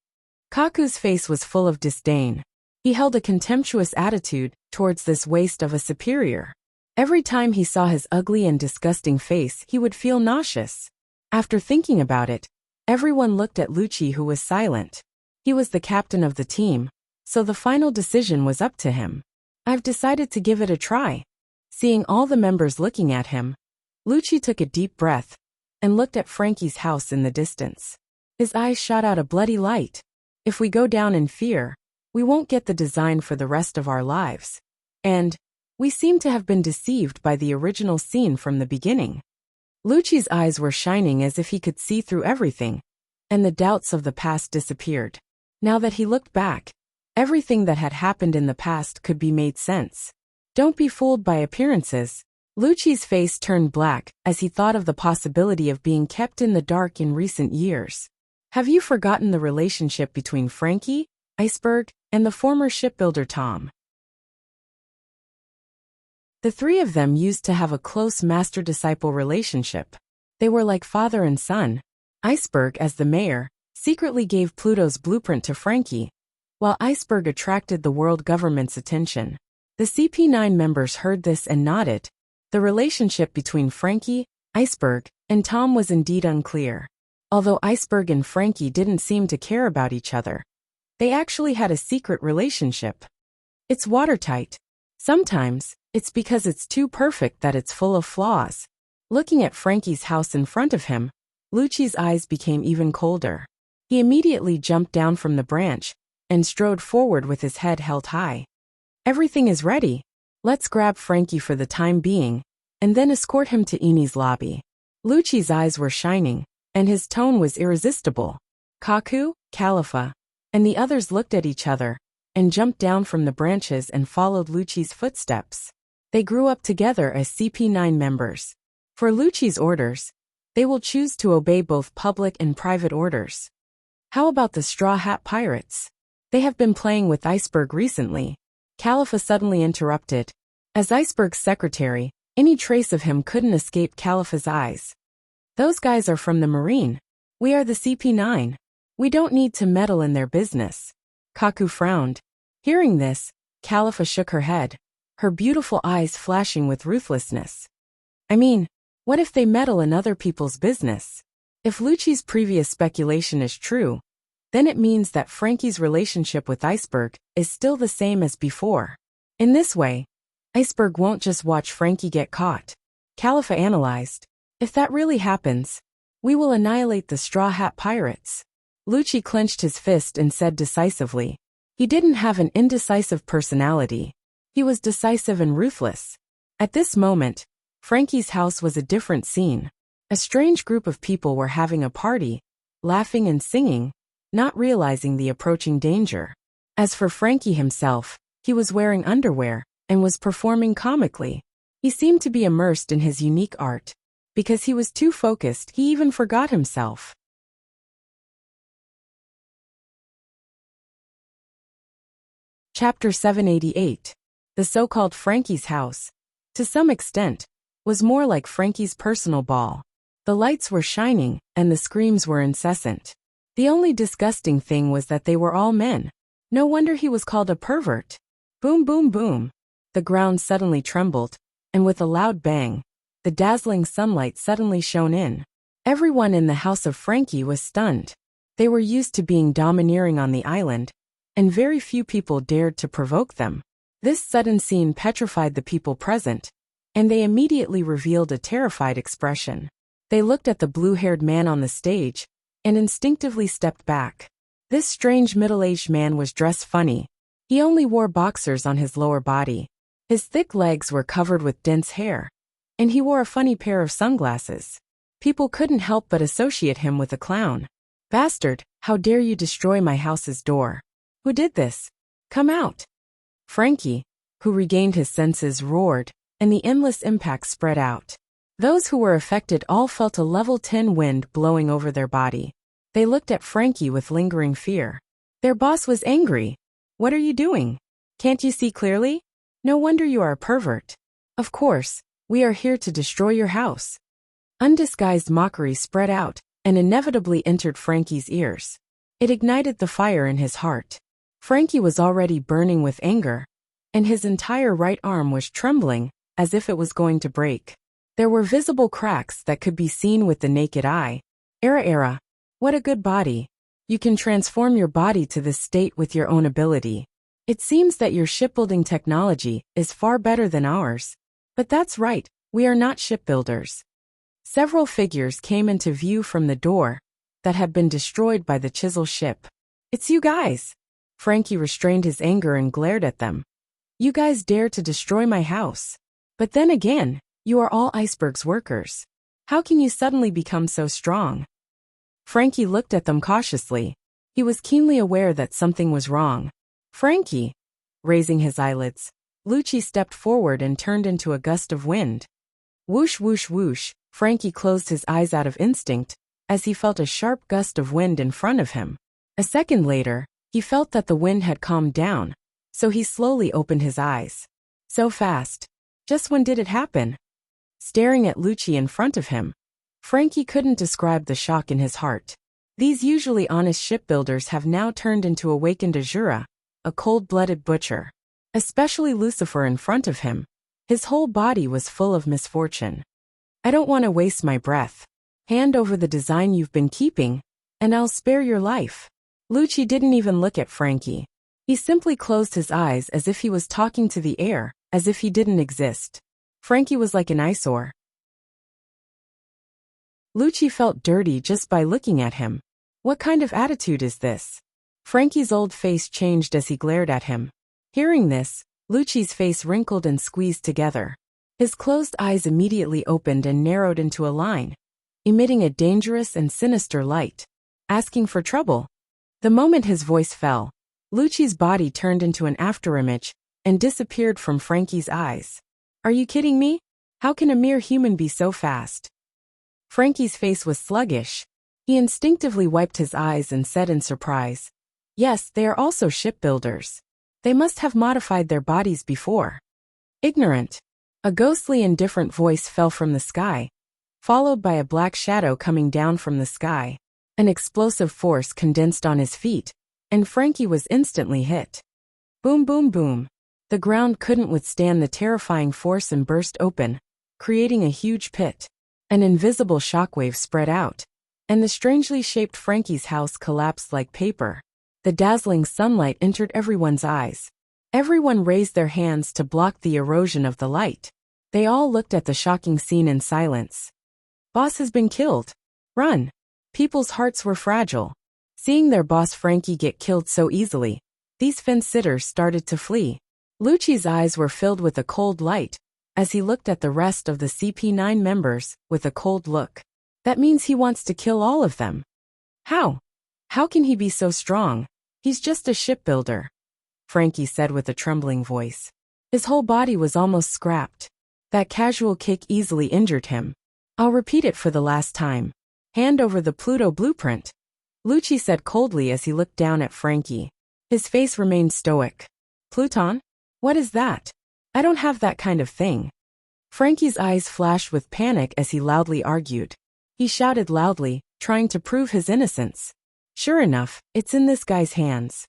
Kaku's face was full of disdain. He held a contemptuous attitude towards this waste of a superior. Every time he saw his ugly and disgusting face, he would feel nauseous. After thinking about it, everyone looked at Lucci, who was silent. He was the captain of the team, so the final decision was up to him. I've decided to give it a try. Seeing all the members looking at him, Lucci took a deep breath and looked at Frankie's house in the distance. His eyes shot out a bloody light. If we go down in fear, we won't get the design for the rest of our lives. And we seem to have been deceived by the original scene from the beginning. Lucci's eyes were shining as if he could see through everything, and the doubts of the past disappeared. Now that he looked back, Everything that had happened in the past could be made sense. Don't be fooled by appearances. Lucci's face turned black as he thought of the possibility of being kept in the dark in recent years. Have you forgotten the relationship between Frankie, Iceberg, and the former shipbuilder Tom? The three of them used to have a close master-disciple relationship. They were like father and son. Iceberg, as the mayor, secretly gave Pluto's blueprint to Frankie, while Iceberg attracted the world government's attention. The CP9 members heard this and nodded. The relationship between Frankie, Iceberg, and Tom was indeed unclear. Although Iceberg and Frankie didn't seem to care about each other, they actually had a secret relationship. It's watertight. Sometimes, it's because it's too perfect that it's full of flaws. Looking at Frankie's house in front of him, Lucci's eyes became even colder. He immediately jumped down from the branch and strode forward with his head held high. Everything is ready. Let's grab Frankie for the time being, and then escort him to Eni's lobby. Lucci's eyes were shining, and his tone was irresistible. Kaku, Khalifa, and the others looked at each other and jumped down from the branches and followed Lucci's footsteps. They grew up together as CP9 members. For Lucci's orders, they will choose to obey both public and private orders. How about the Straw Hat Pirates? They have been playing with Iceberg recently. Khalifa suddenly interrupted. As Iceberg's secretary, any trace of him couldn't escape Khalifa's eyes. Those guys are from the Marine. We are the CP9. We don't need to meddle in their business. Kaku frowned. Hearing this, Khalifa shook her head, her beautiful eyes flashing with ruthlessness. I mean, what if they meddle in other people's business? If Lucci's previous speculation is true, then it means that Frankie's relationship with Iceberg is still the same as before. In this way, Iceberg won't just watch Frankie get caught. Khalifa analyzed. If that really happens, we will annihilate the Straw Hat Pirates. Lucci clenched his fist and said decisively. He didn't have an indecisive personality. He was decisive and ruthless. At this moment, Frankie's house was a different scene. A strange group of people were having a party, laughing and singing, not realizing the approaching danger. As for Frankie himself, he was wearing underwear and was performing comically. He seemed to be immersed in his unique art. Because he was too focused, he even forgot himself. Chapter 788. The so-called Frankie's house, to some extent, was more like Frankie's personal ball. The lights were shining, and the screams were incessant. The only disgusting thing was that they were all men. No wonder he was called a pervert. Boom, boom, boom. The ground suddenly trembled, and with a loud bang, the dazzling sunlight suddenly shone in. Everyone in the house of Frankie was stunned. They were used to being domineering on the island, and very few people dared to provoke them. This sudden scene petrified the people present, and they immediately revealed a terrified expression. They looked at the blue-haired man on the stage, and instinctively stepped back. This strange middle-aged man was dressed funny. He only wore boxers on his lower body. His thick legs were covered with dense hair, and he wore a funny pair of sunglasses. People couldn't help but associate him with a clown. Bastard, how dare you destroy my house's door? Who did this? Come out. Frankie, who regained his senses, roared, and the endless impact spread out. Those who were affected all felt a level 10 wind blowing over their body. They looked at Frankie with lingering fear. Their boss was angry. What are you doing? Can't you see clearly? No wonder you are a pervert. Of course, we are here to destroy your house. Undisguised mockery spread out and inevitably entered Frankie's ears. It ignited the fire in his heart. Frankie was already burning with anger, and his entire right arm was trembling as if it was going to break. There were visible cracks that could be seen with the naked eye. Era, what a good body. You can transform your body to this state with your own ability. It seems that your shipbuilding technology is far better than ours. But that's right, we are not shipbuilders. Several figures came into view from the door that had been destroyed by the chisel ship. It's you guys. Frankie restrained his anger and glared at them. You guys dare to destroy my house. But then again, you are all Iceberg's workers. How can you suddenly become so strong? Frankie looked at them cautiously. He was keenly aware that something was wrong. Frankie! Raising his eyelids, Lucci stepped forward and turned into a gust of wind. Whoosh whoosh whoosh, Frankie closed his eyes out of instinct, as he felt a sharp gust of wind in front of him. A second later, he felt that the wind had calmed down, so he slowly opened his eyes. So fast. Just when did it happen? Staring at Lucci in front of him, Frankie couldn't describe the shock in his heart. These usually honest shipbuilders have now turned into awakened Azura, a cold-blooded butcher. Especially Lucifer in front of him. His whole body was full of misfortune. I don't want to waste my breath. Hand over the design you've been keeping, and I'll spare your life. Lucci didn't even look at Frankie. He simply closed his eyes as if he was talking to the air, as if he didn't exist. Frankie was like an eyesore. Lucci felt dirty just by looking at him. What kind of attitude is this? Frankie's old face changed as he glared at him. Hearing this, Lucci's face wrinkled and squeezed together. His closed eyes immediately opened and narrowed into a line, emitting a dangerous and sinister light. Asking for trouble. The moment his voice fell, Lucci's body turned into an afterimage and disappeared from Frankie's eyes. Are you kidding me? How can a mere human be so fast? Frankie's face was sluggish. He instinctively wiped his eyes and said in surprise, yes, they are also shipbuilders. They must have modified their bodies before. Ignorant. A ghostly indifferent voice fell from the sky, followed by a black shadow coming down from the sky. An explosive force condensed on his feet, and Frankie was instantly hit. Boom boom boom. The ground couldn't withstand the terrifying force and burst open, creating a huge pit. An invisible shockwave spread out, and the strangely shaped Frankie's house collapsed like paper. The dazzling sunlight entered everyone's eyes. Everyone raised their hands to block the erosion of the light. They all looked at the shocking scene in silence. Boss has been killed. Run. People's hearts were fragile. Seeing their boss Frankie get killed so easily, these fence-sitters started to flee. Lucci's eyes were filled with a cold light, as he looked at the rest of the CP9 members with a cold look. That means he wants to kill all of them. How? How can he be so strong? He's just a shipbuilder, Frankie said with a trembling voice. His whole body was almost scrapped. That casual kick easily injured him. I'll repeat it for the last time. Hand over the Pluto blueprint, Lucci said coldly as he looked down at Frankie. His face remained stoic. Pluton? What is that? I don't have that kind of thing. Frankie's eyes flashed with panic as he loudly argued. He shouted loudly, trying to prove his innocence. Sure enough, it's in this guy's hands.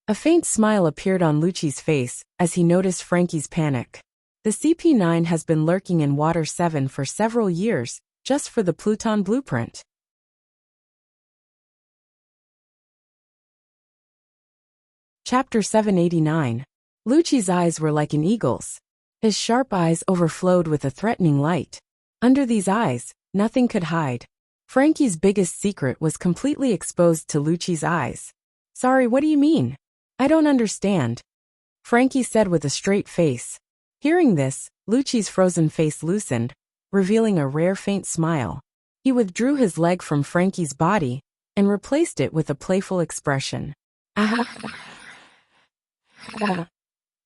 A faint smile appeared on Lucci's face as he noticed Frankie's panic. The CP9 has been lurking in Water 7 for several years, just for the Pluton blueprint. Chapter 789. Lucci's eyes were like an eagle's. His sharp eyes overflowed with a threatening light. Under these eyes, nothing could hide. Frankie's biggest secret was completely exposed to Lucci's eyes. Sorry, what do you mean? I don't understand, Frankie said with a straight face. Hearing this, Lucci's frozen face loosened, revealing a rare faint smile. He withdrew his leg from Frankie's body and replaced it with a playful expression.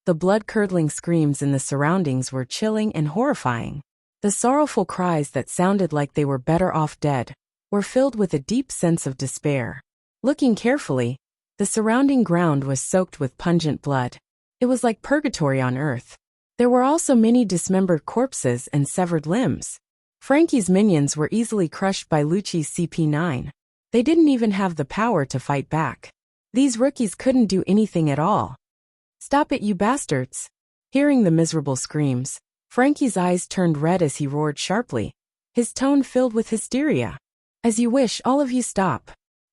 The blood-curdling screams in the surroundings were chilling and horrifying. The sorrowful cries that sounded like they were better off dead were filled with a deep sense of despair. Looking carefully, the surrounding ground was soaked with pungent blood. It was like purgatory on earth. There were also many dismembered corpses and severed limbs. Frankie's minions were easily crushed by Lucci's CP9. They didn't even have the power to fight back. These rookies couldn't do anything at all. Stop it, you bastards! Hearing the miserable screams, Frankie's eyes turned red as he roared sharply, his tone filled with hysteria. As you wish, all of you stop.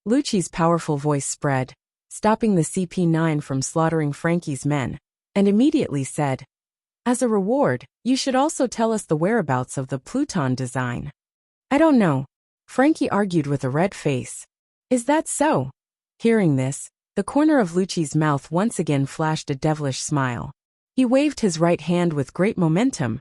Lucci's powerful voice spread, stopping the CP9 from slaughtering Frankie's men, and immediately said, as a reward, you should also tell us the whereabouts of the Pluton design. I don't know, Frankie argued with a red face. Is that so? Hearing this, the corner of Lucci's mouth once again flashed a devilish smile. He waved his right hand with great momentum,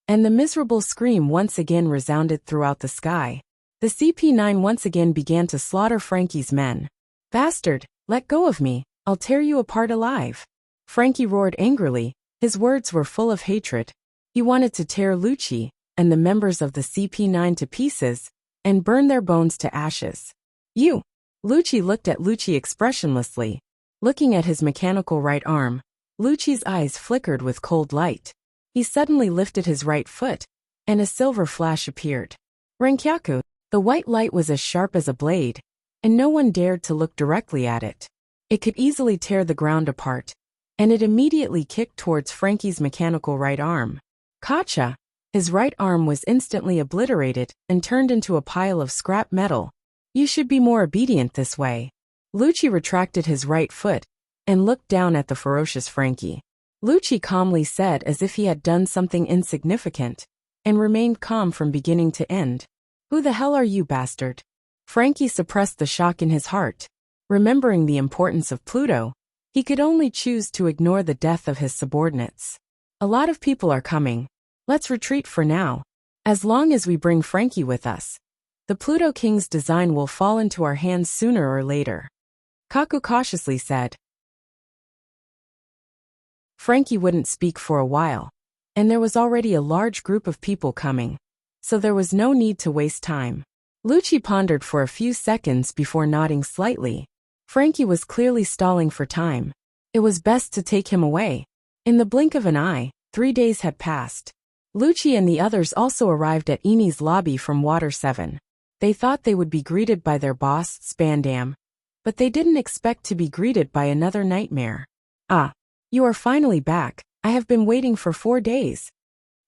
and the miserable scream once again resounded throughout the sky. The CP9 once again began to slaughter Frankie's men. Bastard, let go of me, I'll tear you apart alive. Frankie roared angrily. His words were full of hatred. He wanted to tear Lucci and the members of the CP9 to pieces and burn their bones to ashes. You! Lucci looked at Lucci expressionlessly. Looking at his mechanical right arm, Lucci's eyes flickered with cold light. He suddenly lifted his right foot, and a silver flash appeared. Renkyaku! The white light was as sharp as a blade, and no one dared to look directly at it. It could easily tear the ground apart, and it immediately kicked towards Frankie's mechanical right arm. Kacha! His right arm was instantly obliterated and turned into a pile of scrap metal. You should be more obedient this way. Lucci retracted his right foot and looked down at the ferocious Frankie. Lucci calmly said as if he had done something insignificant, and remained calm from beginning to end. Who the hell are you, bastard? Frankie suppressed the shock in his heart. Remembering the importance of Pluto, he could only choose to ignore the death of his subordinates. A lot of people are coming. Let's retreat for now. As long as we bring Frankie with us, the Pluto King's design will fall into our hands sooner or later. Kaku cautiously said. Frankie wouldn't speak for a while, and there was already a large group of people coming, so there was no need to waste time. Lucci pondered for a few seconds before nodding slightly. Frankie was clearly stalling for time. It was best to take him away. In the blink of an eye, 3 days had passed. Lucci and the others also arrived at Eni's lobby from Water 7. They thought they would be greeted by their boss, Spandam, but they didn't expect to be greeted by another nightmare. Ah, you are finally back. I have been waiting for 4 days.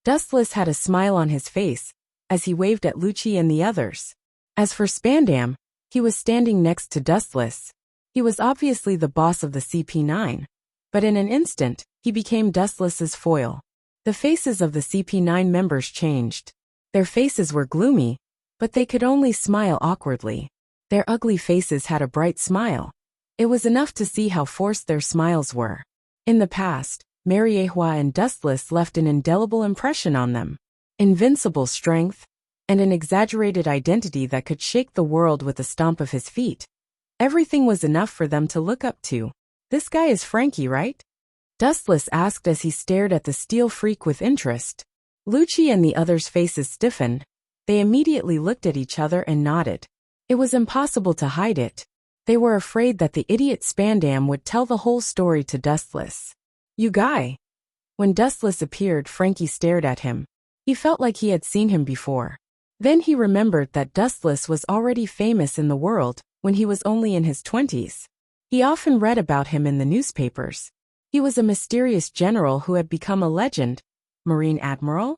Dustless had a smile on his face as he waved at Lucci and the others. As for Spandam, he was standing next to Dustless. He was obviously the boss of the CP9, but in an instant, he became Dustless's foil. The faces of the CP9 members changed. Their faces were gloomy, but they could only smile awkwardly. Their ugly faces had a bright smile. It was enough to see how forced their smiles were. In the past, Mariehua and Dustless left an indelible impression on them. Invincible strength, and an exaggerated identity that could shake the world with a stomp of his feet. Everything was enough for them to look up to. This guy is Frankie, right? Dustless asked as he stared at the steel freak with interest. Lucci and the others' faces stiffened. They immediately looked at each other and nodded. It was impossible to hide it. They were afraid that the idiot Spandam would tell the whole story to Dustless. You guy. When Dustless appeared, Frankie stared at him. He felt like he had seen him before. Then he remembered that Dustless was already famous in the world when he was only in his 20s. He often read about him in the newspapers. He was a mysterious general who had become a legend. Marine Admiral?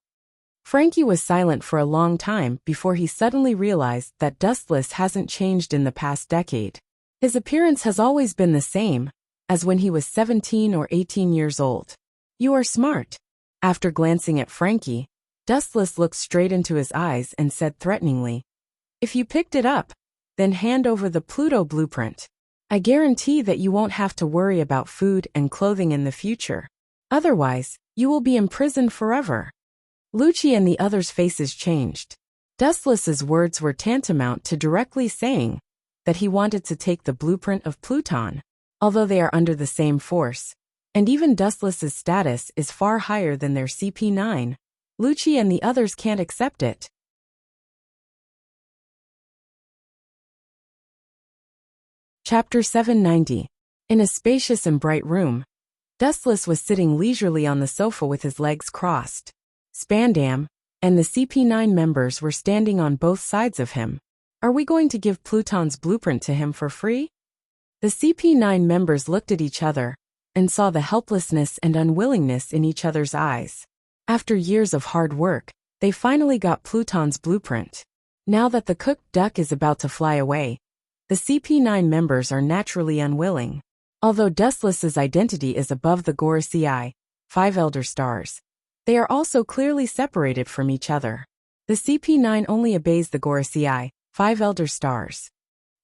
Frankie was silent for a long time before he suddenly realized that Dustless hasn't changed in the past decade. His appearance has always been the same, as when he was 17 or 18 years old. You are smart. After glancing at Frankie, Dustless looked straight into his eyes and said threateningly, If you picked it up, then hand over the Pluto blueprint. I guarantee that you won't have to worry about food and clothing in the future. Otherwise, you will be imprisoned forever. Lucci and the others' faces changed. Dustless's words were tantamount to directly saying that he wanted to take the blueprint of Pluton, although they are under the same force, and even Dustless's status is far higher than their CP9. Lucci and the others can't accept it. Chapter 790. In a spacious and bright room, Dustless was sitting leisurely on the sofa with his legs crossed. Spandam and the CP9 members were standing on both sides of him. Are we going to give Pluton's blueprint to him for free? The CP9 members looked at each other and saw the helplessness and unwillingness in each other's eyes. After years of hard work, they finally got Pluton's blueprint. Now that the cooked duck is about to fly away, the CP9 members are naturally unwilling. Although Dustless's identity is above the Gorosei, 5 elder stars, they are also clearly separated from each other. The CP9 only obeys the Gorosei, 5 elder stars.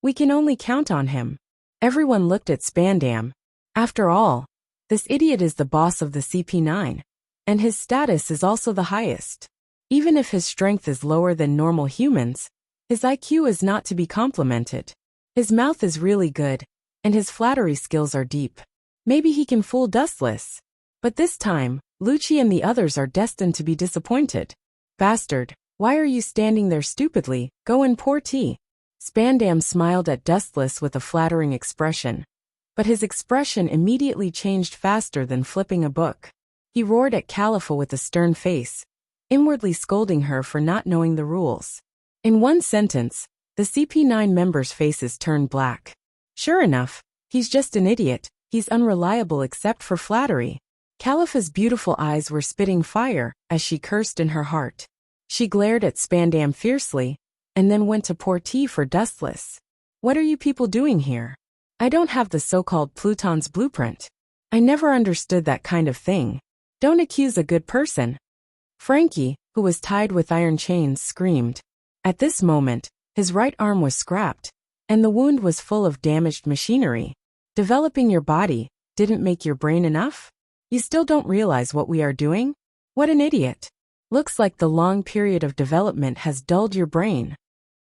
We can only count on him. Everyone looked at Spandam. After all, this idiot is the boss of the CP9, and his status is also the highest. Even if his strength is lower than normal humans, his IQ is not to be complimented. His mouth is really good, and his flattery skills are deep. Maybe he can fool Dustless. But this time, Lucci and the others are destined to be disappointed. Bastard, why are you standing there stupidly? Go and pour tea. Spandam smiled at Dustless with a flattering expression. But his expression immediately changed faster than flipping a book. He roared at Califa with a stern face, inwardly scolding her for not knowing the rules. In one sentence, the CP9 members' faces turned black. Sure enough, he's just an idiot, he's unreliable except for flattery. Califa's beautiful eyes were spitting fire as she cursed in her heart. She glared at Spandam fiercely, and then went to pour tea for Dustless. What are you people doing here? I don't have the so-called Pluton's blueprint. I never understood that kind of thing. Don't accuse a good person. Frankie, who was tied with iron chains, screamed. At this moment, his right arm was scrapped, and the wound was full of damaged machinery. Developing your body didn't make your brain enough? You still don't realize what we are doing? What an idiot. Looks like the long period of development has dulled your brain.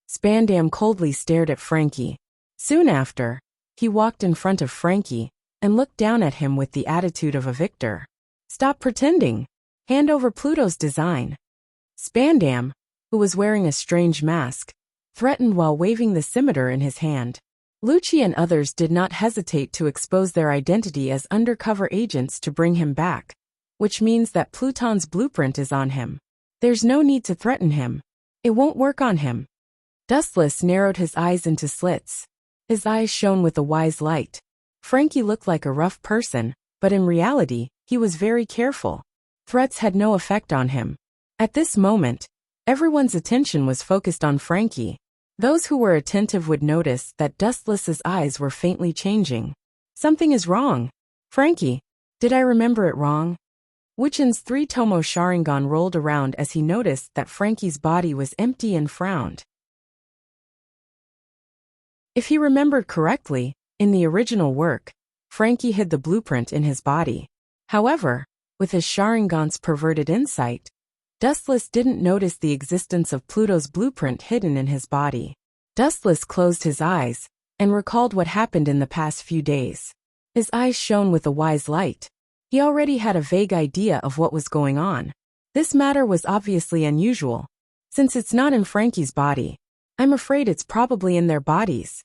Spandam coldly stared at Frankie. Soon after, he walked in front of Frankie and looked down at him with the attitude of a victor. Stop pretending. Hand over Pluto's design. Spandam, who was wearing a strange mask, threatened while waving the scimitar in his hand. Lucci and others did not hesitate to expose their identity as undercover agents to bring him back, which means that Pluton's blueprint is on him. There's no need to threaten him. It won't work on him. Dustless narrowed his eyes into slits. His eyes shone with a wise light. Frankie looked like a rough person, but in reality, he was very careful. Threats had no effect on him. At this moment, everyone's attention was focused on Frankie. Those who were attentive would notice that Dustless's eyes were faintly changing. Something is wrong. Frankie, did I remember it wrong? Wuchen's three-tomo Sharingan rolled around as he noticed that Frankie's body was empty and frowned. If he remembered correctly, in the original work, Frankie hid the blueprint in his body. However, with his Sharingan's perverted insight, Dustless didn't notice the existence of Pluto's blueprint hidden in his body. Dustless closed his eyes and recalled what happened in the past few days. His eyes shone with a wise light. He already had a vague idea of what was going on. This matter was obviously unusual. Since it's not in Frankie's body, I'm afraid it's probably in their bodies.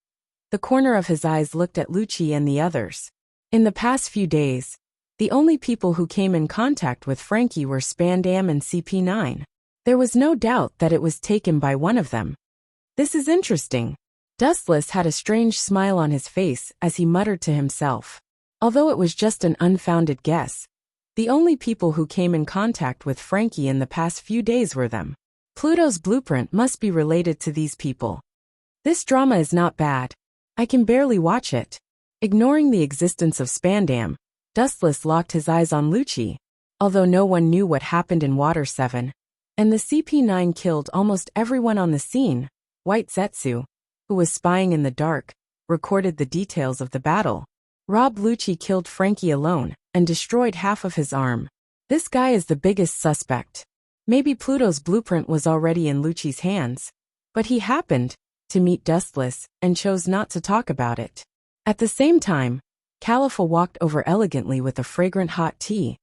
The corner of his eyes looked at Lucci and the others. In the past few days, the only people who came in contact with Frankie were Spandam and CP9. There was no doubt that it was taken by one of them. This is interesting. Dustless had a strange smile on his face as he muttered to himself. Although it was just an unfounded guess, the only people who came in contact with Frankie in the past few days were them. Pluto's blueprint must be related to these people. This drama is not bad. I can barely watch it. Ignoring the existence of Spandam, Dustless locked his eyes on Lucci. Although no one knew what happened in Water 7, and the CP9 killed almost everyone on the scene, White Zetsu, who was spying in the dark, recorded the details of the battle. Rob Lucci killed Frankie alone and destroyed half of his arm. This guy is the biggest suspect. Maybe Pluto's blueprint was already in Lucci's hands, but he happened to meet Dustless and chose not to talk about it. At the same time, Califa walked over elegantly with a fragrant hot tea.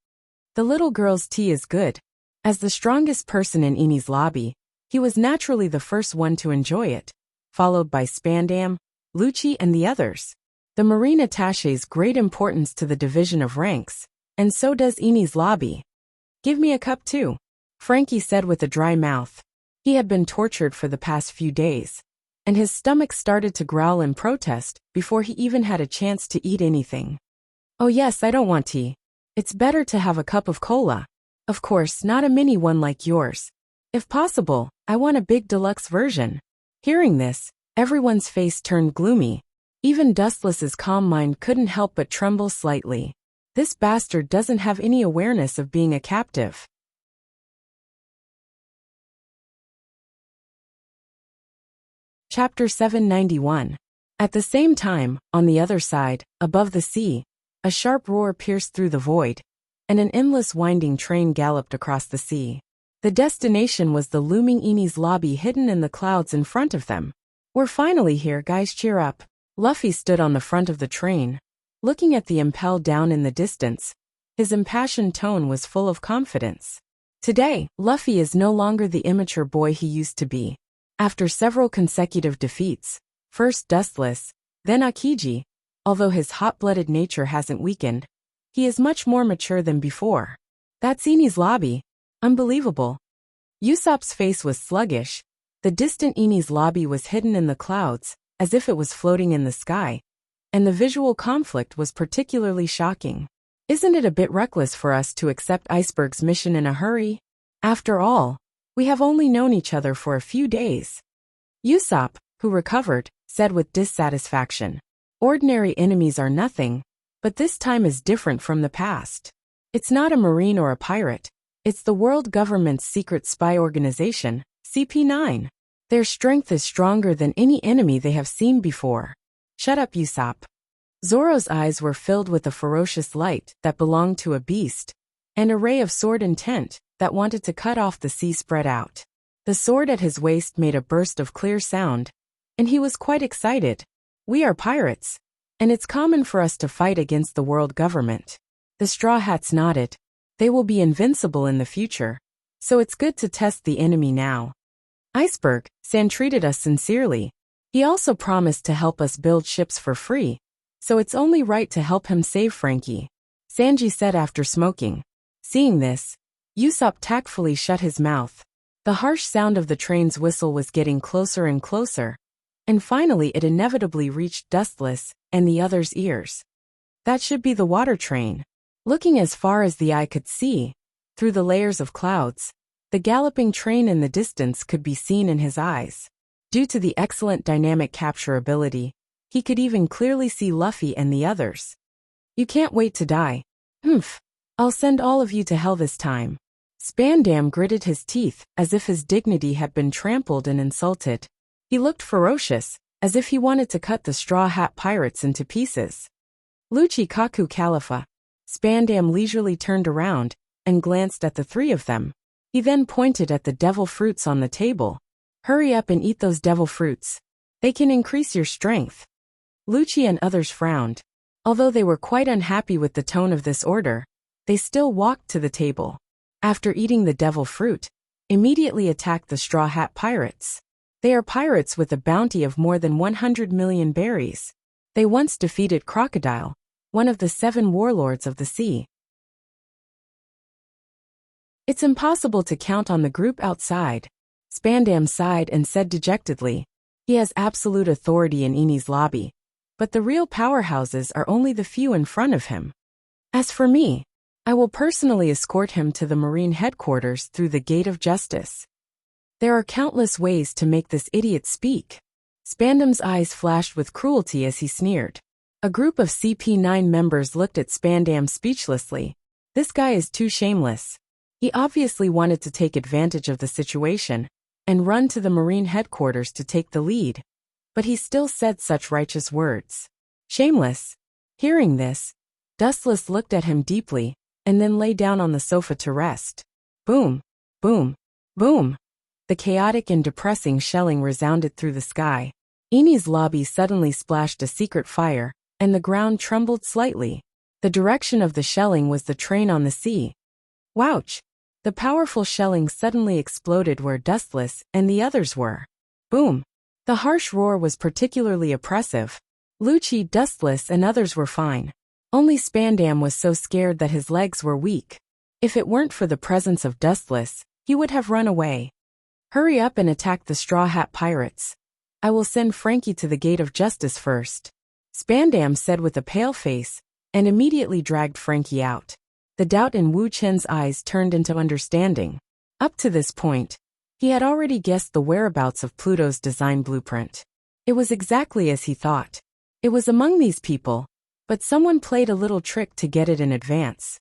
The little girl's tea is good. As the strongest person in Ini's lobby, he was naturally the first one to enjoy it, followed by Spandam, Lucci and the others. The Marine attaches great importance to the division of ranks, and so does Ini's lobby. Give me a cup too, Frankie said with a dry mouth. He had been tortured for the past few days, and his stomach started to growl in protest before he even had a chance to eat anything. Oh yes, I don't want tea. It's better to have a cup of cola. Of course, not a mini one like yours. If possible, I want a big deluxe version. Hearing this, everyone's face turned gloomy. Even Dustless's calm mind couldn't help but tremble slightly. This bastard doesn't have any awareness of being a captive. Chapter 791. At the same time, on the other side, above the sea, a sharp roar pierced through the void, and an endless winding train galloped across the sea. The destination was the looming Ini's lobby hidden in the clouds in front of them. We're finally here, guys, cheer up. Luffy stood on the front of the train, looking at the impel down in the distance. His impassioned tone was full of confidence. Today, Luffy is no longer the immature boy he used to be. After several consecutive defeats, first Dustless, then Akiji, although his hot-blooded nature hasn't weakened, he is much more mature than before. That's Enies lobby. Unbelievable. Usopp's face was sluggish. The distant Enies lobby was hidden in the clouds, as if it was floating in the sky, and the visual conflict was particularly shocking. Isn't it a bit reckless for us to accept Iceberg's mission in a hurry? After all, we have only known each other for a few days. Usopp, who recovered, said with dissatisfaction. Ordinary enemies are nothing, but this time is different from the past. It's not a marine or a pirate. It's the world government's secret spy organization, CP9. Their strength is stronger than any enemy they have seen before. Shut up, Usopp. Zoro's eyes were filled with a ferocious light that belonged to a beast, an array of sword intent that wanted to cut off the sea spread out. The sword at his waist made a burst of clear sound, and he was quite excited. We are pirates, and it's common for us to fight against the world government. The Straw Hats nodded. They will be invincible in the future, so it's good to test the enemy now. Iceberg, San treated us sincerely. He also promised to help us build ships for free, so it's only right to help him save Frankie, Sanji said after smoking. Seeing this, Usopp tactfully shut his mouth. The harsh sound of the train's whistle was getting closer and closer, and finally it inevitably reached Dustless and the others' ears. That should be the water train. Looking as far as the eye could see, through the layers of clouds, the galloping train in the distance could be seen in his eyes. Due to the excellent dynamic capture ability, he could even clearly see Luffy and the others. You can't wait to die. Humph. I'll send all of you to hell this time. Spandam gritted his teeth as if his dignity had been trampled and insulted. He looked ferocious, as if he wanted to cut the Straw Hat Pirates into pieces. Lucci Kaku Khalifa. Spandam leisurely turned around and glanced at the three of them. He then pointed at the devil fruits on the table. Hurry up and eat those devil fruits. They can increase your strength. Lucci and others frowned. Although they were quite unhappy with the tone of this order, they still walked to the table. After eating the devil fruit, immediately attacked the Straw Hat Pirates. They are pirates with a bounty of more than 100 million berries. They once defeated Crocodile, one of the 7 warlords of the sea. It's impossible to count on the group outside. Spandam sighed and said dejectedly. He has absolute authority in Enies lobby, but the real powerhouses are only the few in front of him. As for me, I will personally escort him to the Marine headquarters through the Gate of Justice. There are countless ways to make this idiot speak. Spandam's eyes flashed with cruelty as he sneered. A group of CP9 members looked at Spandam speechlessly. This guy is too shameless. He obviously wanted to take advantage of the situation and run to the Marine headquarters to take the lead. But he still said such righteous words. Shameless. Hearing this, Dustless looked at him deeply and then lay down on the sofa to rest. Boom, boom, boom. The chaotic and depressing shelling resounded through the sky. Enies lobby suddenly splashed a secret fire, and the ground trembled slightly. The direction of the shelling was the train on the sea. Wouch! The powerful shelling suddenly exploded where Dustless and the others were. Boom! The harsh roar was particularly oppressive. Lucci, Dustless, and others were fine. Only Spandam was so scared that his legs were weak. If it weren't for the presence of Dustless, he would have run away. Hurry up and attack the Straw Hat Pirates. I will send Frankie to the Gate of Justice first. Spandam said with a pale face, and immediately dragged Frankie out. The doubt in Wu Chen's eyes turned into understanding. Up to this point, he had already guessed the whereabouts of Pluto's design blueprint. It was exactly as he thought. It was among these people, but someone played a little trick to get it in advance.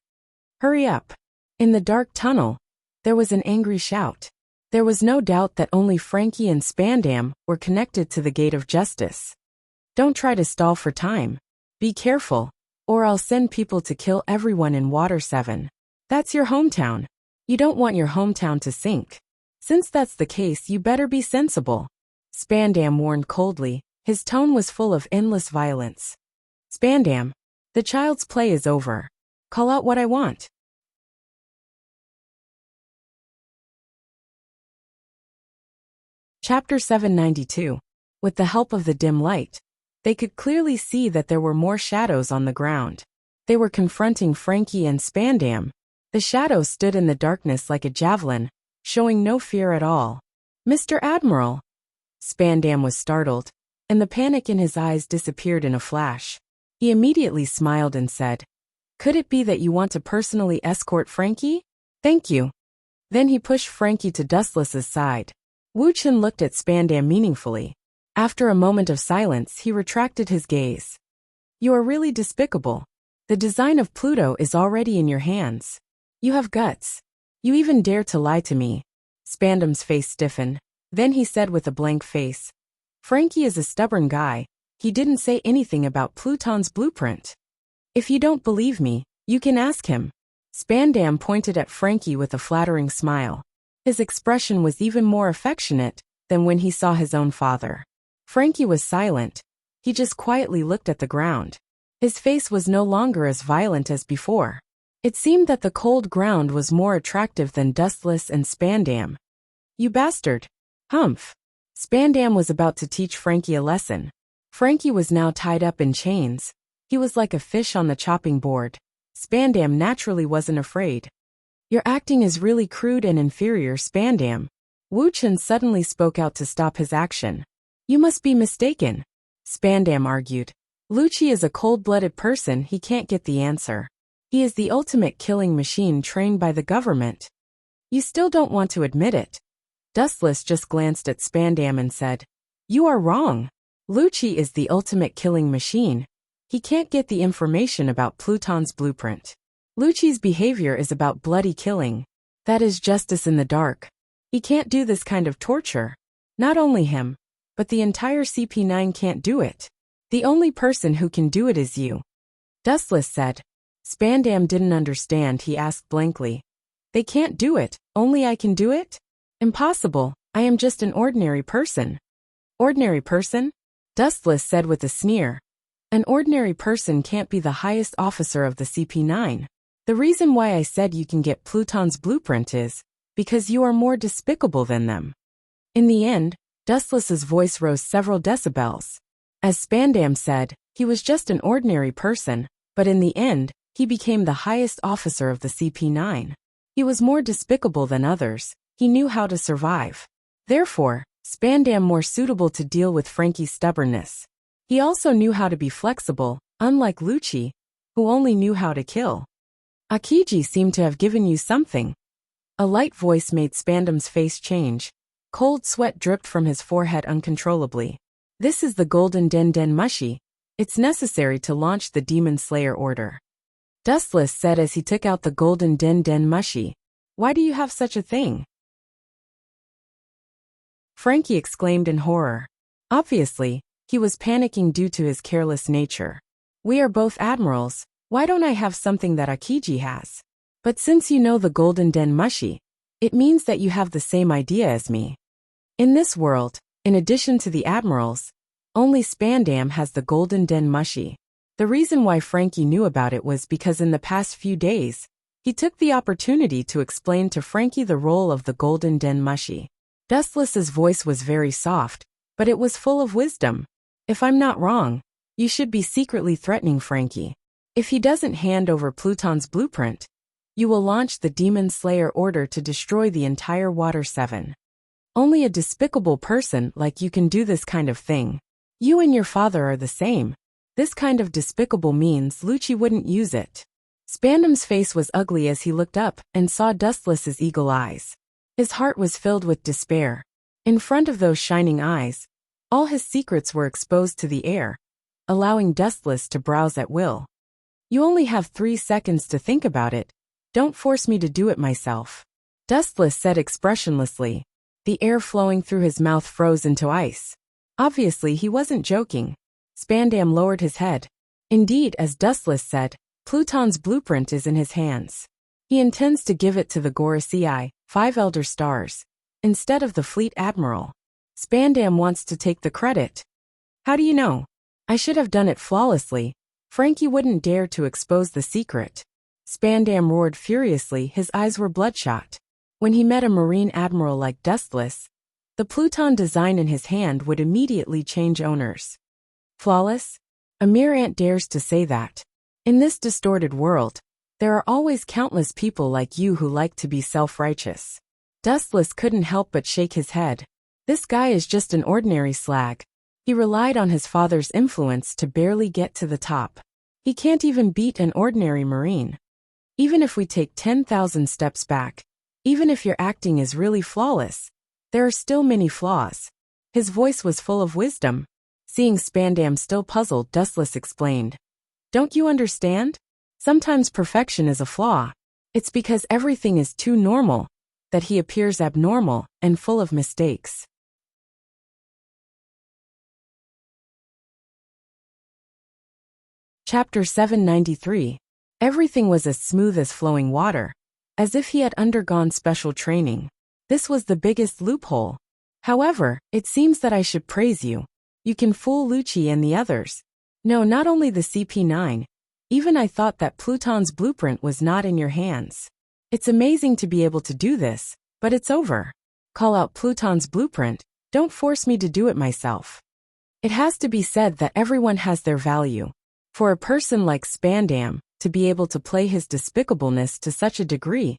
Hurry up. In the dark tunnel, there was an angry shout. There was no doubt that only Frankie and Spandam were connected to the Gate of Justice. Don't try to stall for time. Be careful, or I'll send people to kill everyone in Water 7. That's your hometown. You don't want your hometown to sink. Since that's the case, you better be sensible. Spandam warned coldly, His tone was full of endless violence. Spandam, the child's play is over. Call out what I want. Chapter 792. With the help of the dim light, they could clearly see that there were more shadows on the ground. They were confronting Frankie and Spandam. The shadow stood in the darkness like a javelin, showing no fear at all. Mr. Admiral! Spandam was startled, and the panic in his eyes disappeared in a flash. He immediately smiled and said, "Could it be that you want to personally escort Frankie? Thank you." Then he pushed Frankie to Dustless's side. Wu Chen looked at Spandam meaningfully. After a moment of silence, he retracted his gaze. "You are really despicable. The design of Pluto is already in your hands. You have guts. You even dare to lie to me." Spandam's face stiffened. Then he said with a blank face, "Frankie is a stubborn guy. He didn't say anything about Pluton's blueprint. If you don't believe me, you can ask him." Spandam pointed at Frankie with a flattering smile. His expression was even more affectionate than when he saw his own father. Frankie was silent. He just quietly looked at the ground. His face was no longer as violent as before. It seemed that the cold ground was more attractive than Dustless and Spandam. "You bastard!" Humph! Spandam was about to teach Frankie a lesson. Frankie was now tied up in chains. He was like a fish on the chopping board. Spandam naturally wasn't afraid. "Your acting is really crude and inferior, Spandam." Wu Chen suddenly spoke out to stop his action. "You must be mistaken," Spandam argued. "Lucci is a cold-blooded person, he can't get the answer. He is the ultimate killing machine trained by the government. You still don't want to admit it." Dustless just glanced at Spandam and said, "You are wrong. Lucci is the ultimate killing machine. He can't get the information about Pluton's blueprint. Lucci's behavior is about bloody killing. That is justice in the dark. He can't do this kind of torture. Not only him, but the entire CP9 can't do it. The only person who can do it is you." Dustless said. Spandam didn't understand. He asked blankly, "They can't do it, only I can do it? Impossible, I am just an ordinary person." "Ordinary person?" Dustless said with a sneer. "An ordinary person can't be the highest officer of the CP9. The reason why I said you can get Pluton's blueprint is because you are more despicable than them." In the end, Dustless's voice rose several decibels. As Spandam said, he was just an ordinary person, but in the end, he became the highest officer of the CP9. He was more despicable than others. He knew how to survive. Therefore, Spandam more suitable to deal with Frankie's stubbornness. He also knew how to be flexible, unlike Lucci, who only knew how to kill. "Akiji seemed to have given you something." A light voice made Spandam's face change. Cold sweat dripped from his forehead uncontrollably. "This is the Golden Den Den Mushi. It's necessary to launch the Demon Slayer order," Dustless said as he took out the Golden Den Den Mushi. "Why do you have such a thing?" Frankie exclaimed in horror. Obviously, he was panicking due to his careless nature. "We are both admirals. Why don't I have something that Akiji has? But since you know the Golden Den Mushi, it means that you have the same idea as me." In this world, in addition to the admirals, only Spandam has the Golden Den Mushi. The reason why Frankie knew about it was because in the past few days, he took the opportunity to explain to Frankie the role of the Golden Den Mushi. Dustless's voice was very soft, but it was full of wisdom. "If I'm not wrong, you should be secretly threatening Frankie. If he doesn't hand over Pluton's blueprint, you will launch the Demon Slayer order to destroy the entire Water 7. Only a despicable person like you can do this kind of thing. You and your father are the same. This kind of despicable means Lucci wouldn't use it." Spandam's face was ugly as he looked up and saw Dustless's eagle eyes. His heart was filled with despair. In front of those shining eyes, all his secrets were exposed to the air, allowing Dustless to browse at will. "You only have 3 seconds to think about it. Don't force me to do it myself," Dustless said expressionlessly. The air flowing through his mouth froze into ice. Obviously, he wasn't joking. Spandam lowered his head. Indeed, as Dustless said, Pluton's blueprint is in his hands. He intends to give it to the Gorosei, 5 Elder Stars, instead of the Fleet Admiral. Spandam wants to take the credit. How do you know? I should have done it flawlessly. Frankie wouldn't dare to expose the secret. Spandam roared furiously, his eyes were bloodshot. When he met a Marine admiral like Dustless, the Pluton design in his hand would immediately change owners. Flawless? A mere ant dares to say that. In this distorted world, there are always countless people like you who like to be self-righteous. Dustless couldn't help but shake his head. This guy is just an ordinary slag. He relied on his father's influence to barely get to the top. He can't even beat an ordinary Marine. Even if we take 10,000 steps back, even if your acting is really flawless, there are still many flaws. His voice was full of wisdom. Seeing Spandam still puzzled, Dustless explained. Don't you understand? Sometimes perfection is a flaw. It's because everything is too normal that he appears abnormal and full of mistakes. Chapter 793. Everything was as smooth as flowing water, as if he had undergone special training. This was the biggest loophole. However, it seems that I should praise you. You can fool Lucci and the others. No, not only the CP9. Even I thought that Pluton's blueprint was not in your hands. It's amazing to be able to do this, but it's over. Call out Pluton's blueprint. Don't force me to do it myself. It has to be said that everyone has their value. For a person like Spandam to be able to play his despicableness to such a degree,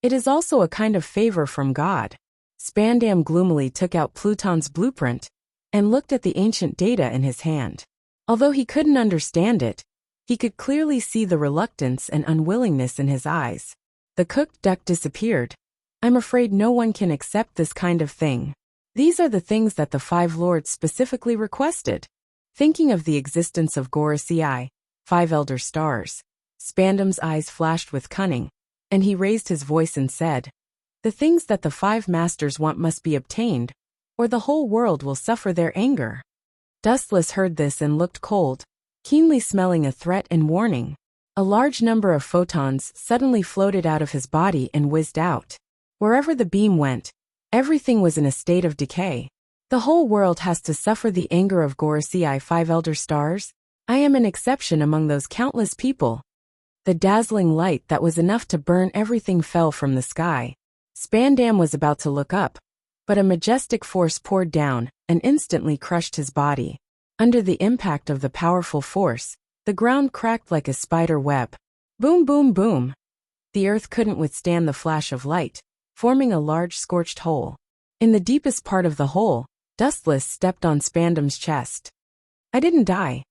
it is also a kind of favor from God. Spandam gloomily took out Pluton's blueprint and looked at the ancient data in his hand. Although he couldn't understand it, he could clearly see the reluctance and unwillingness in his eyes. The cooked duck disappeared. I'm afraid no one can accept this kind of thing. These are the things that the Five Lords specifically requested. Thinking of the existence of Gorosei, 5 elder stars, Spandam's eyes flashed with cunning, and he raised his voice and said, the things that the 5 masters want must be obtained, or the whole world will suffer their anger. Dustless heard this and looked cold, keenly smelling a threat and warning. A large number of photons suddenly floated out of his body and whizzed out. Wherever the beam went, everything was in a state of decay. The whole world has to suffer the anger of Gorosei, 5 elder stars. I am an exception among those countless people. The dazzling light that was enough to burn everything fell from the sky. Spandam was about to look up, but a majestic force poured down and instantly crushed his body. Under the impact of the powerful force, the ground cracked like a spider web. Boom, boom, boom. The earth couldn't withstand the flash of light, forming a large scorched hole. In the deepest part of the hole, Dustless stepped on Spandam's chest. I didn't die.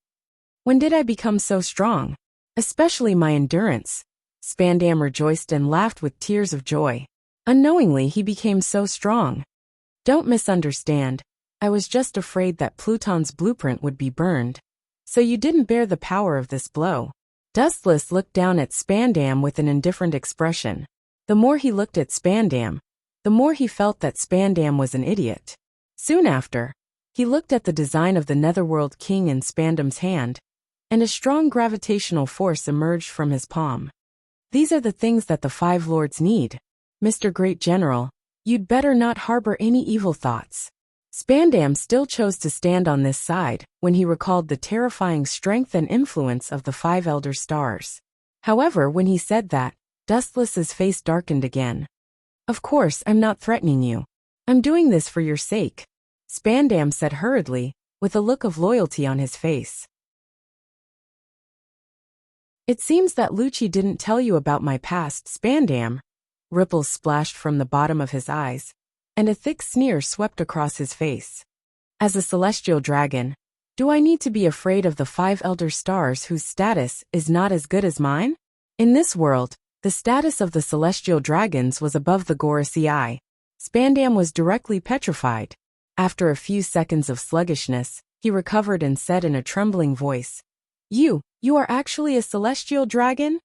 When did I become so strong? Especially my endurance. Spandam rejoiced and laughed with tears of joy. Unknowingly, he became so strong. Don't misunderstand. I was just afraid that Pluton's blueprint would be burned. So you didn't bear the power of this blow. Dustless looked down at Spandam with an indifferent expression. The more he looked at Spandam, the more he felt that Spandam was an idiot. Soon after, he looked at the design of the Netherworld King in Spandam's hand, and a strong gravitational force emerged from his palm. These are the things that the 5 Lords need. Mr. Great General, you'd better not harbor any evil thoughts. Spandam still chose to stand on this side when he recalled the terrifying strength and influence of the 5 elder stars. However, when he said that, Dustless's face darkened again. Of course, I'm not threatening you. I'm doing this for your sake, Spandam said hurriedly, with a look of loyalty on his face. It seems that Lucci didn't tell you about my past, Spandam. Ripples splashed from the bottom of his eyes, and a thick sneer swept across his face. As a celestial dragon, do I need to be afraid of the 5 elder stars whose status is not as good as mine? In this world, the status of the celestial dragons was above the Gorosei. Spandam was directly petrified. After a few seconds of sluggishness, he recovered and said in a trembling voice, You are actually a celestial dragon?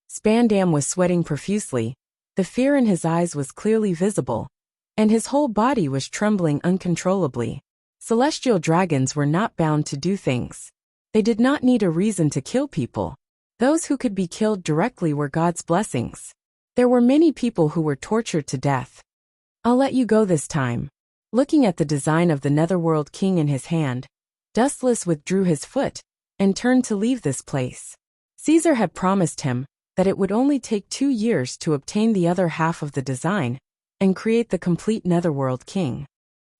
Spandam was sweating profusely. The fear in his eyes was clearly visible, and his whole body was trembling uncontrollably. Celestial dragons were not bound to do things. They did not need a reason to kill people. Those who could be killed directly were God's blessings. There were many people who were tortured to death. I'll let you go this time. Looking at the design of the Netherworld King in his hand, Dustless withdrew his foot and turned to leave this place. Caesar had promised him that it would only take 2 years to obtain the other half of the design and create the complete Netherworld king.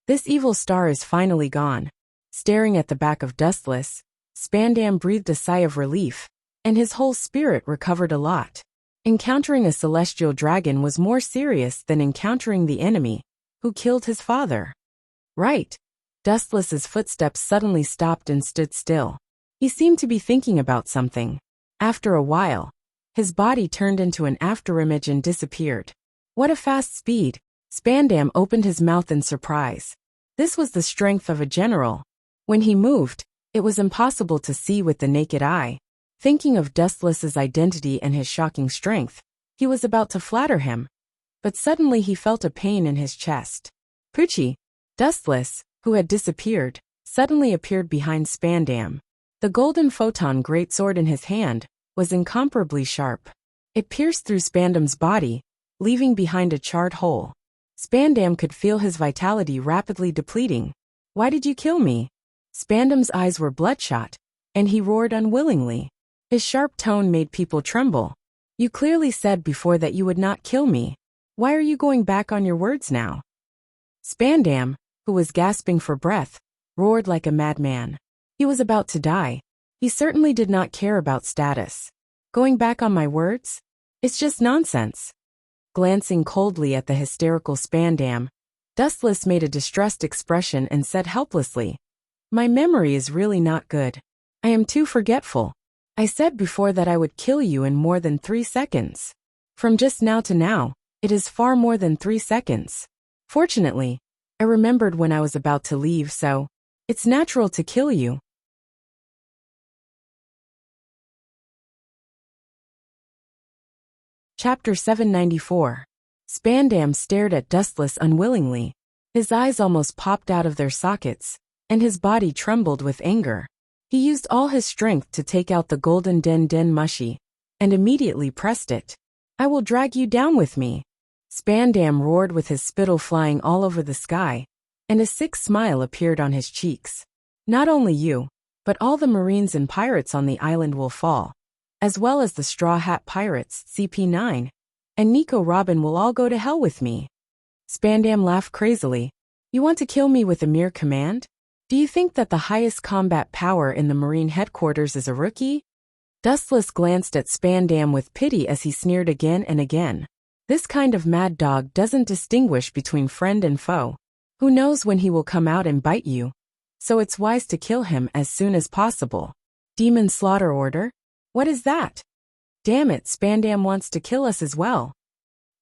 This evil star is finally gone. Staring at the back of Dustless, Spandam breathed a sigh of relief, and his whole spirit recovered a lot. Encountering a celestial dragon was more serious than encountering the enemy who killed his father. Right. Dustless's footsteps suddenly stopped and stood still. He seemed to be thinking about something. After a while, his body turned into an afterimage and disappeared. What a fast speed! Spandam opened his mouth in surprise. This was the strength of a general. When he moved, it was impossible to see with the naked eye. Thinking of Dustless's identity and his shocking strength, he was about to flatter him. But suddenly he felt a pain in his chest. Poochie! Dustless, who had disappeared, suddenly appeared behind Spandam. The golden photon greatsword in his hand was incomparably sharp. It pierced through Spandam's body, leaving behind a charred hole. Spandam could feel his vitality rapidly depleting. Why did you kill me? Spandam's eyes were bloodshot, and he roared unwillingly. His sharp tone made people tremble. You clearly said before that you would not kill me. Why are you going back on your words now? Spandam, who was gasping for breath, roared like a madman. He was about to die. He certainly did not care about status. Going back on my words? It's just nonsense. Glancing coldly at the hysterical Spandam, Dustless made a distressed expression and said helplessly, My memory is really not good. I am too forgetful. I said before that I would kill you in more than 3 seconds. From just now to now, it is far more than 3 seconds. Fortunately, I remembered when I was about to leave, so it's natural to kill you. Chapter 794. Spandam stared at Dustless unwillingly. His eyes almost popped out of their sockets, and his body trembled with anger. He used all his strength to take out the golden den mushy, and immediately pressed it. I will drag you down with me. Spandam roared with his spittle flying all over the sky, and a sick smile appeared on his cheeks. Not only you, but all the Marines and pirates on the island will fall, as well as the Straw Hat Pirates, CP9, and Nico Robin will all go to hell with me. Spandam laughed crazily. You want to kill me with a mere command? Do you think that the highest combat power in the Marine headquarters is a rookie? Dustless glanced at Spandam with pity as he sneered again and again. This kind of mad dog doesn't distinguish between friend and foe. Who knows when he will come out and bite you? So it's wise to kill him as soon as possible. Demon slaughter order? What is that? Damn it, Spandam wants to kill us as well.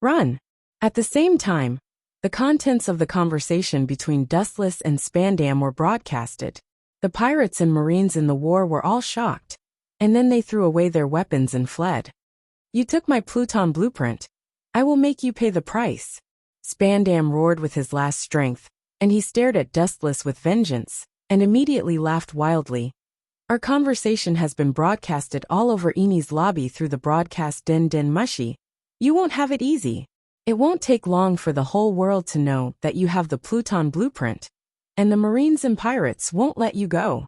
Run! At the same time, the contents of the conversation between Dustless and Spandam were broadcasted. The pirates and Marines in the war were all shocked, and then they threw away their weapons and fled. You took my Pluton blueprint. I will make you pay the price. Spandam roared with his last strength, and he stared at Dustless with vengeance, and immediately laughed wildly. Our conversation has been broadcasted all over Eni's lobby through the broadcast den mushy. You won't have it easy. It won't take long for the whole world to know that you have the Pluton blueprint, and the Marines and pirates won't let you go.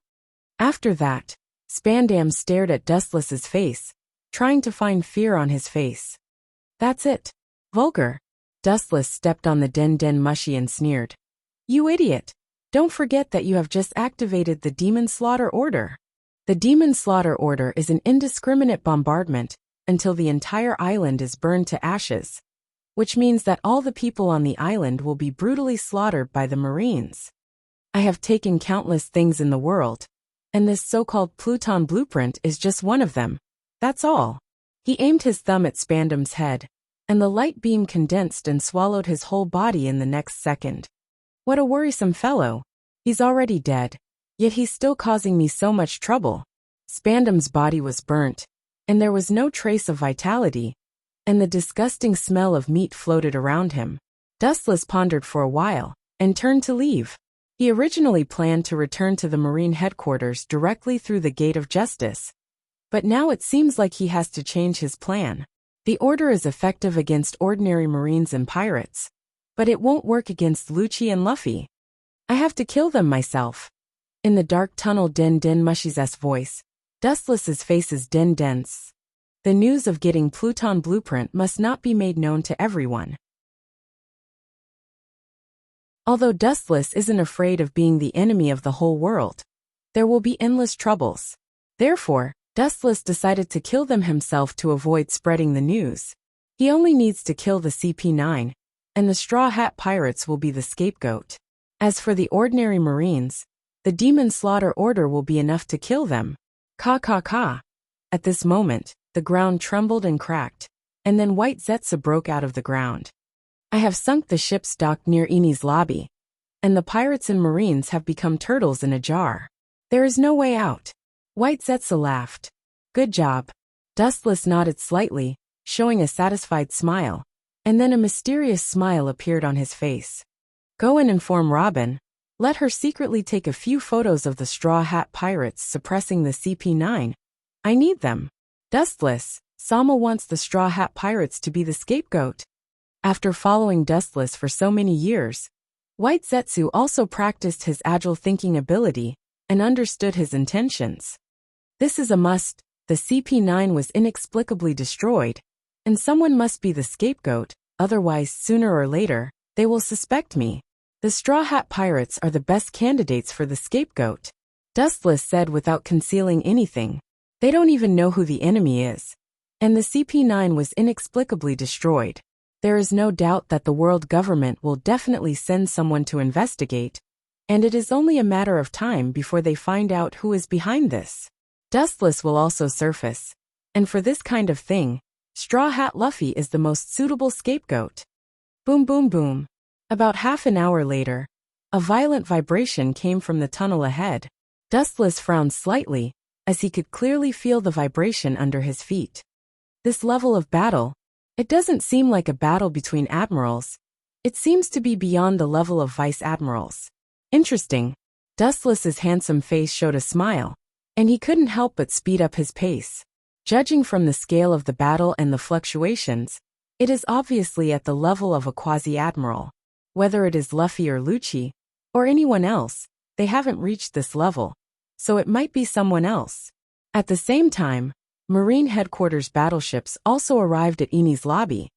After that, Spandam stared at Dustless's face, trying to find fear on his face. That's it. Vulgar. Dustless stepped on the den mushy and sneered. You idiot. Don't forget that you have just activated the Demon Slaughter Order. The Demon Slaughter Order is an indiscriminate bombardment until the entire island is burned to ashes, which means that all the people on the island will be brutally slaughtered by the Marines. I have taken countless things in the world, and this so-called Pluton blueprint is just one of them. That's all. He aimed his thumb at Spandam's head, and the light beam condensed and swallowed his whole body in the next second. What a worrisome fellow. He's already dead, yet he's still causing me so much trouble. Spandam's body was burnt, and there was no trace of vitality, and the disgusting smell of meat floated around him. Dustless pondered for a while, and turned to leave. He originally planned to return to the Marine headquarters directly through the Gate of Justice. But now it seems like he has to change his plan. The order is effective against ordinary Marines and pirates, but it won't work against Lucci and Luffy. I have to kill them myself. In the dark tunnel, Den Den Mushy's voice. Dustless's face is Den dense. The news of getting Pluton blueprint must not be made known to everyone. Although Dustless isn't afraid of being the enemy of the whole world, there will be endless troubles. Therefore, Dustless decided to kill them himself to avoid spreading the news. He only needs to kill the CP9, and the Straw Hat Pirates will be the scapegoat. As for the ordinary Marines, the Demon Slaughter Order will be enough to kill them. Ka ka ka. At this moment, the ground trembled and cracked, and then White Zetsu broke out of the ground. I have sunk the ship's dock near Eni's lobby, and the pirates and Marines have become turtles in a jar. There is no way out. White Zetsu laughed. Good job. Dustless nodded slightly, showing a satisfied smile, and then a mysterious smile appeared on his face. Go and inform Robin. Let her secretly take a few photos of the Straw Hat Pirates suppressing the CP9. I need them. Dustless, Sama wants the Straw Hat Pirates to be the scapegoat. After following Dustless for so many years, White Zetsu also practiced his agile thinking ability and understood his intentions. This is a must. The CP9 was inexplicably destroyed, and someone must be the scapegoat, otherwise sooner or later, they will suspect me. The Straw Hat Pirates are the best candidates for the scapegoat, Dustless said without concealing anything. They don't even know who the enemy is. And the CP9 was inexplicably destroyed. There is no doubt that the world government will definitely send someone to investigate, and it is only a matter of time before they find out who is behind this. Dustless will also surface, and for this kind of thing, Straw Hat Luffy is the most suitable scapegoat. Boom boom boom. About half an hour later, a violent vibration came from the tunnel ahead. Dustless frowned slightly, as he could clearly feel the vibration under his feet. This level of battle, it doesn't seem like a battle between admirals. It seems to be beyond the level of vice admirals. Interesting. Dustless's handsome face showed a smile, and he couldn't help but speed up his pace. Judging from the scale of the battle and the fluctuations, it is obviously at the level of a quasi-admiral. Whether it is Luffy or Lucci, or anyone else, they haven't reached this level, so it might be someone else. At the same time, Marine Headquarters battleships also arrived at Eni's lobby,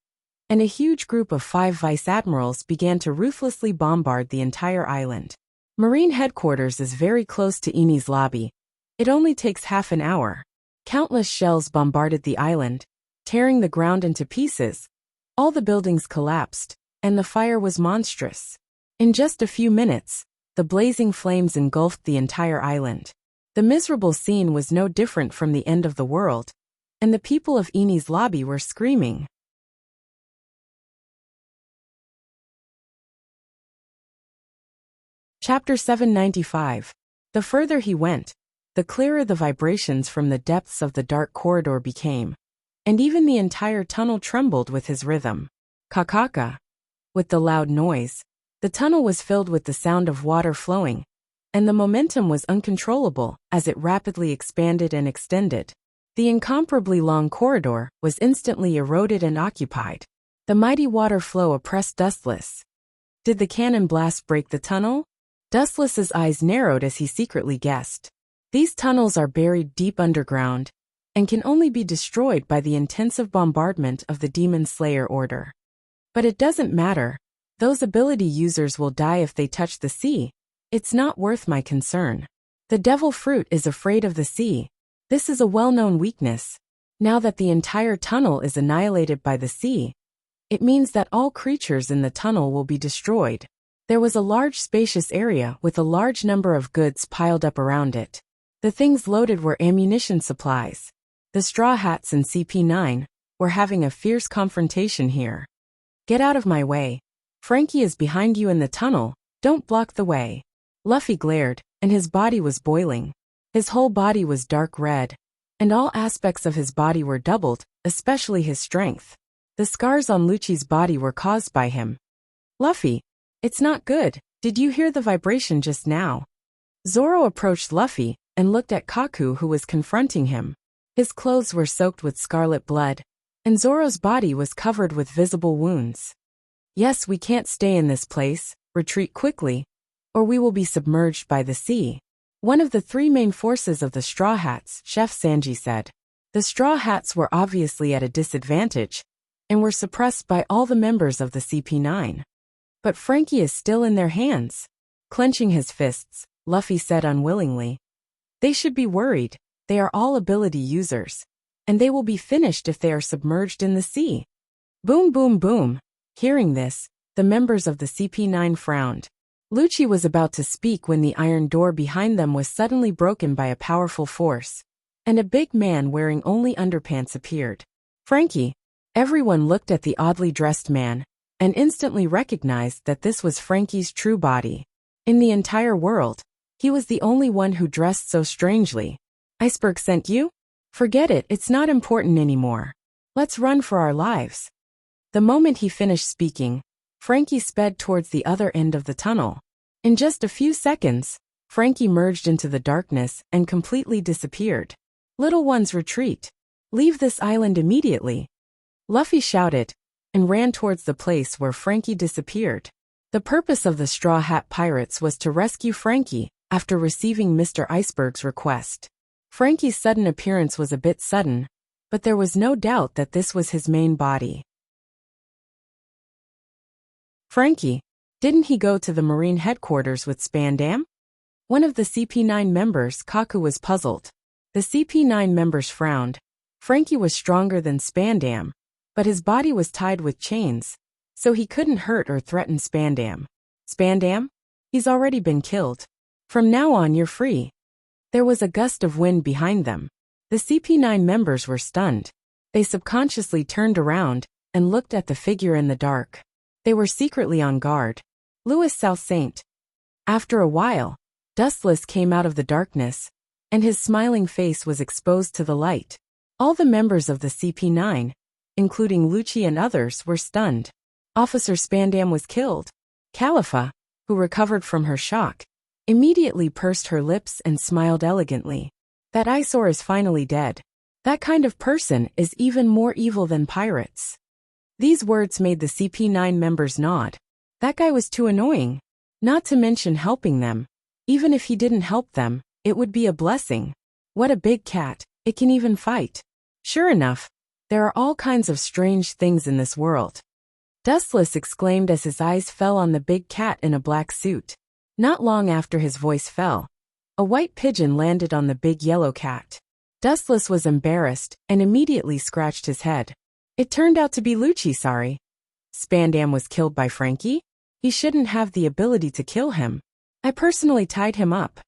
and a huge group of 5 vice admirals began to ruthlessly bombard the entire island. Marine Headquarters is very close to Eni's lobby. It only takes half an hour. Countless shells bombarded the island, tearing the ground into pieces. All the buildings collapsed, and the fire was monstrous. In just a few minutes, the blazing flames engulfed the entire island. The miserable scene was no different from the end of the world, and the people of Eni's lobby were screaming. Chapter 795. The further he went, the clearer the vibrations from the depths of the dark corridor became, and even the entire tunnel trembled with his rhythm. Kakaka. With the loud noise, the tunnel was filled with the sound of water flowing, and the momentum was uncontrollable as it rapidly expanded and extended. The incomparably long corridor was instantly eroded and occupied. The mighty water flow oppressed Dustless. Did the cannon blast break the tunnel? Dustless's eyes narrowed as he secretly guessed. These tunnels are buried deep underground, and can only be destroyed by the intensive bombardment of the Demon Slayer Order. But it doesn't matter. Those ability users will die if they touch the sea. It's not worth my concern. The devil fruit is afraid of the sea. This is a well-known weakness. Now that the entire tunnel is annihilated by the sea, it means that all creatures in the tunnel will be destroyed. There was a large spacious area with a large number of goods piled up around it. The things loaded were ammunition supplies. The Straw Hats and CP9 were having a fierce confrontation here. Get out of my way. Frankie is behind you in the tunnel. Don't block the way. Luffy glared, and his body was boiling. His whole body was dark red, and all aspects of his body were doubled, especially his strength. The scars on Lucci's body were caused by him. Luffy, it's not good. Did you hear the vibration just now? Zoro approached Luffy and looked at Kaku, who was confronting him. His clothes were soaked with scarlet blood, and Zoro's body was covered with visible wounds. Yes, we can't stay in this place. Retreat quickly, or we will be submerged by the sea. One of the three main forces of the Straw Hats, Chef Sanji said. The Straw Hats were obviously at a disadvantage, and were suppressed by all the members of the CP9. But Frankie is still in their hands. Clenching his fists, Luffy said unwillingly. They should be worried, they are all ability users. And they will be finished if they are submerged in the sea. Boom boom boom. Hearing this, the members of the CP9 frowned. Lucci was about to speak when the iron door behind them was suddenly broken by a powerful force, and a big man wearing only underpants appeared. Frankie. Everyone looked at the oddly dressed man, and instantly recognized that this was Frankie's true body. In the entire world, he was the only one who dressed so strangely. Iceberg sent you? Forget it, it's not important anymore. Let's run for our lives. The moment he finished speaking, Frankie sped towards the other end of the tunnel. In just a few seconds, Frankie merged into the darkness and completely disappeared. Little ones retreat. Leave this island immediately. Luffy shouted, and ran towards the place where Frankie disappeared. The purpose of the Straw Hat Pirates was to rescue Frankie after receiving Mr. Iceberg's request. Frankie's sudden appearance was a bit sudden, but there was no doubt that this was his main body. Frankie, didn't he go to the Marine headquarters with Spandam? One of the CP9 members, Kaku, was puzzled. The CP9 members frowned. Frankie was stronger than Spandam, but his body was tied with chains, so he couldn't hurt or threaten Spandam. Spandam? He's already been killed. From now on you're free. There was a gust of wind behind them. The CP9 members were stunned. They subconsciously turned around and looked at the figure in the dark. They were secretly on guard. Louis South Saint. After a while, Dustless came out of the darkness, and his smiling face was exposed to the light. All the members of the CP9, including Lucci and others, were stunned. Officer Spandam was killed. Califa, who recovered from her shock, immediately pursed her lips and smiled elegantly. That eyesore is finally dead. That kind of person is even more evil than pirates. These words made the CP9 members nod. That guy was too annoying. Not to mention helping them. Even if he didn't help them, it would be a blessing. What a big cat, it can even fight. Sure enough, there are all kinds of strange things in this world. Dustless exclaimed as his eyes fell on the big cat in a black suit. Not long after his voice fell, a white pigeon landed on the big yellow cat. Dustless was embarrassed and immediately scratched his head. It turned out to be Lucci. Sorry. Spandam was killed by Frankie? He shouldn't have the ability to kill him. I personally tied him up.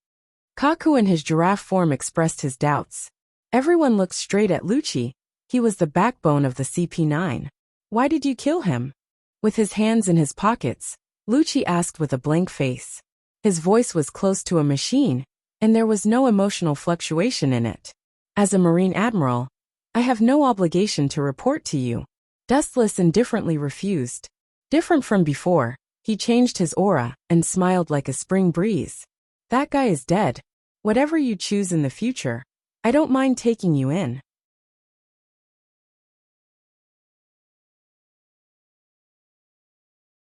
Kaku in his giraffe form expressed his doubts. Everyone looked straight at Lucci. He was the backbone of the CP9. Why did you kill him? With his hands in his pockets, Lucci asked with a blank face. His voice was close to a machine, and there was no emotional fluctuation in it. As a Marine Admiral, I have no obligation to report to you. Dustless indifferently refused. Different from before, he changed his aura and smiled like a spring breeze. That guy is dead. Whatever you choose in the future, I don't mind taking you in.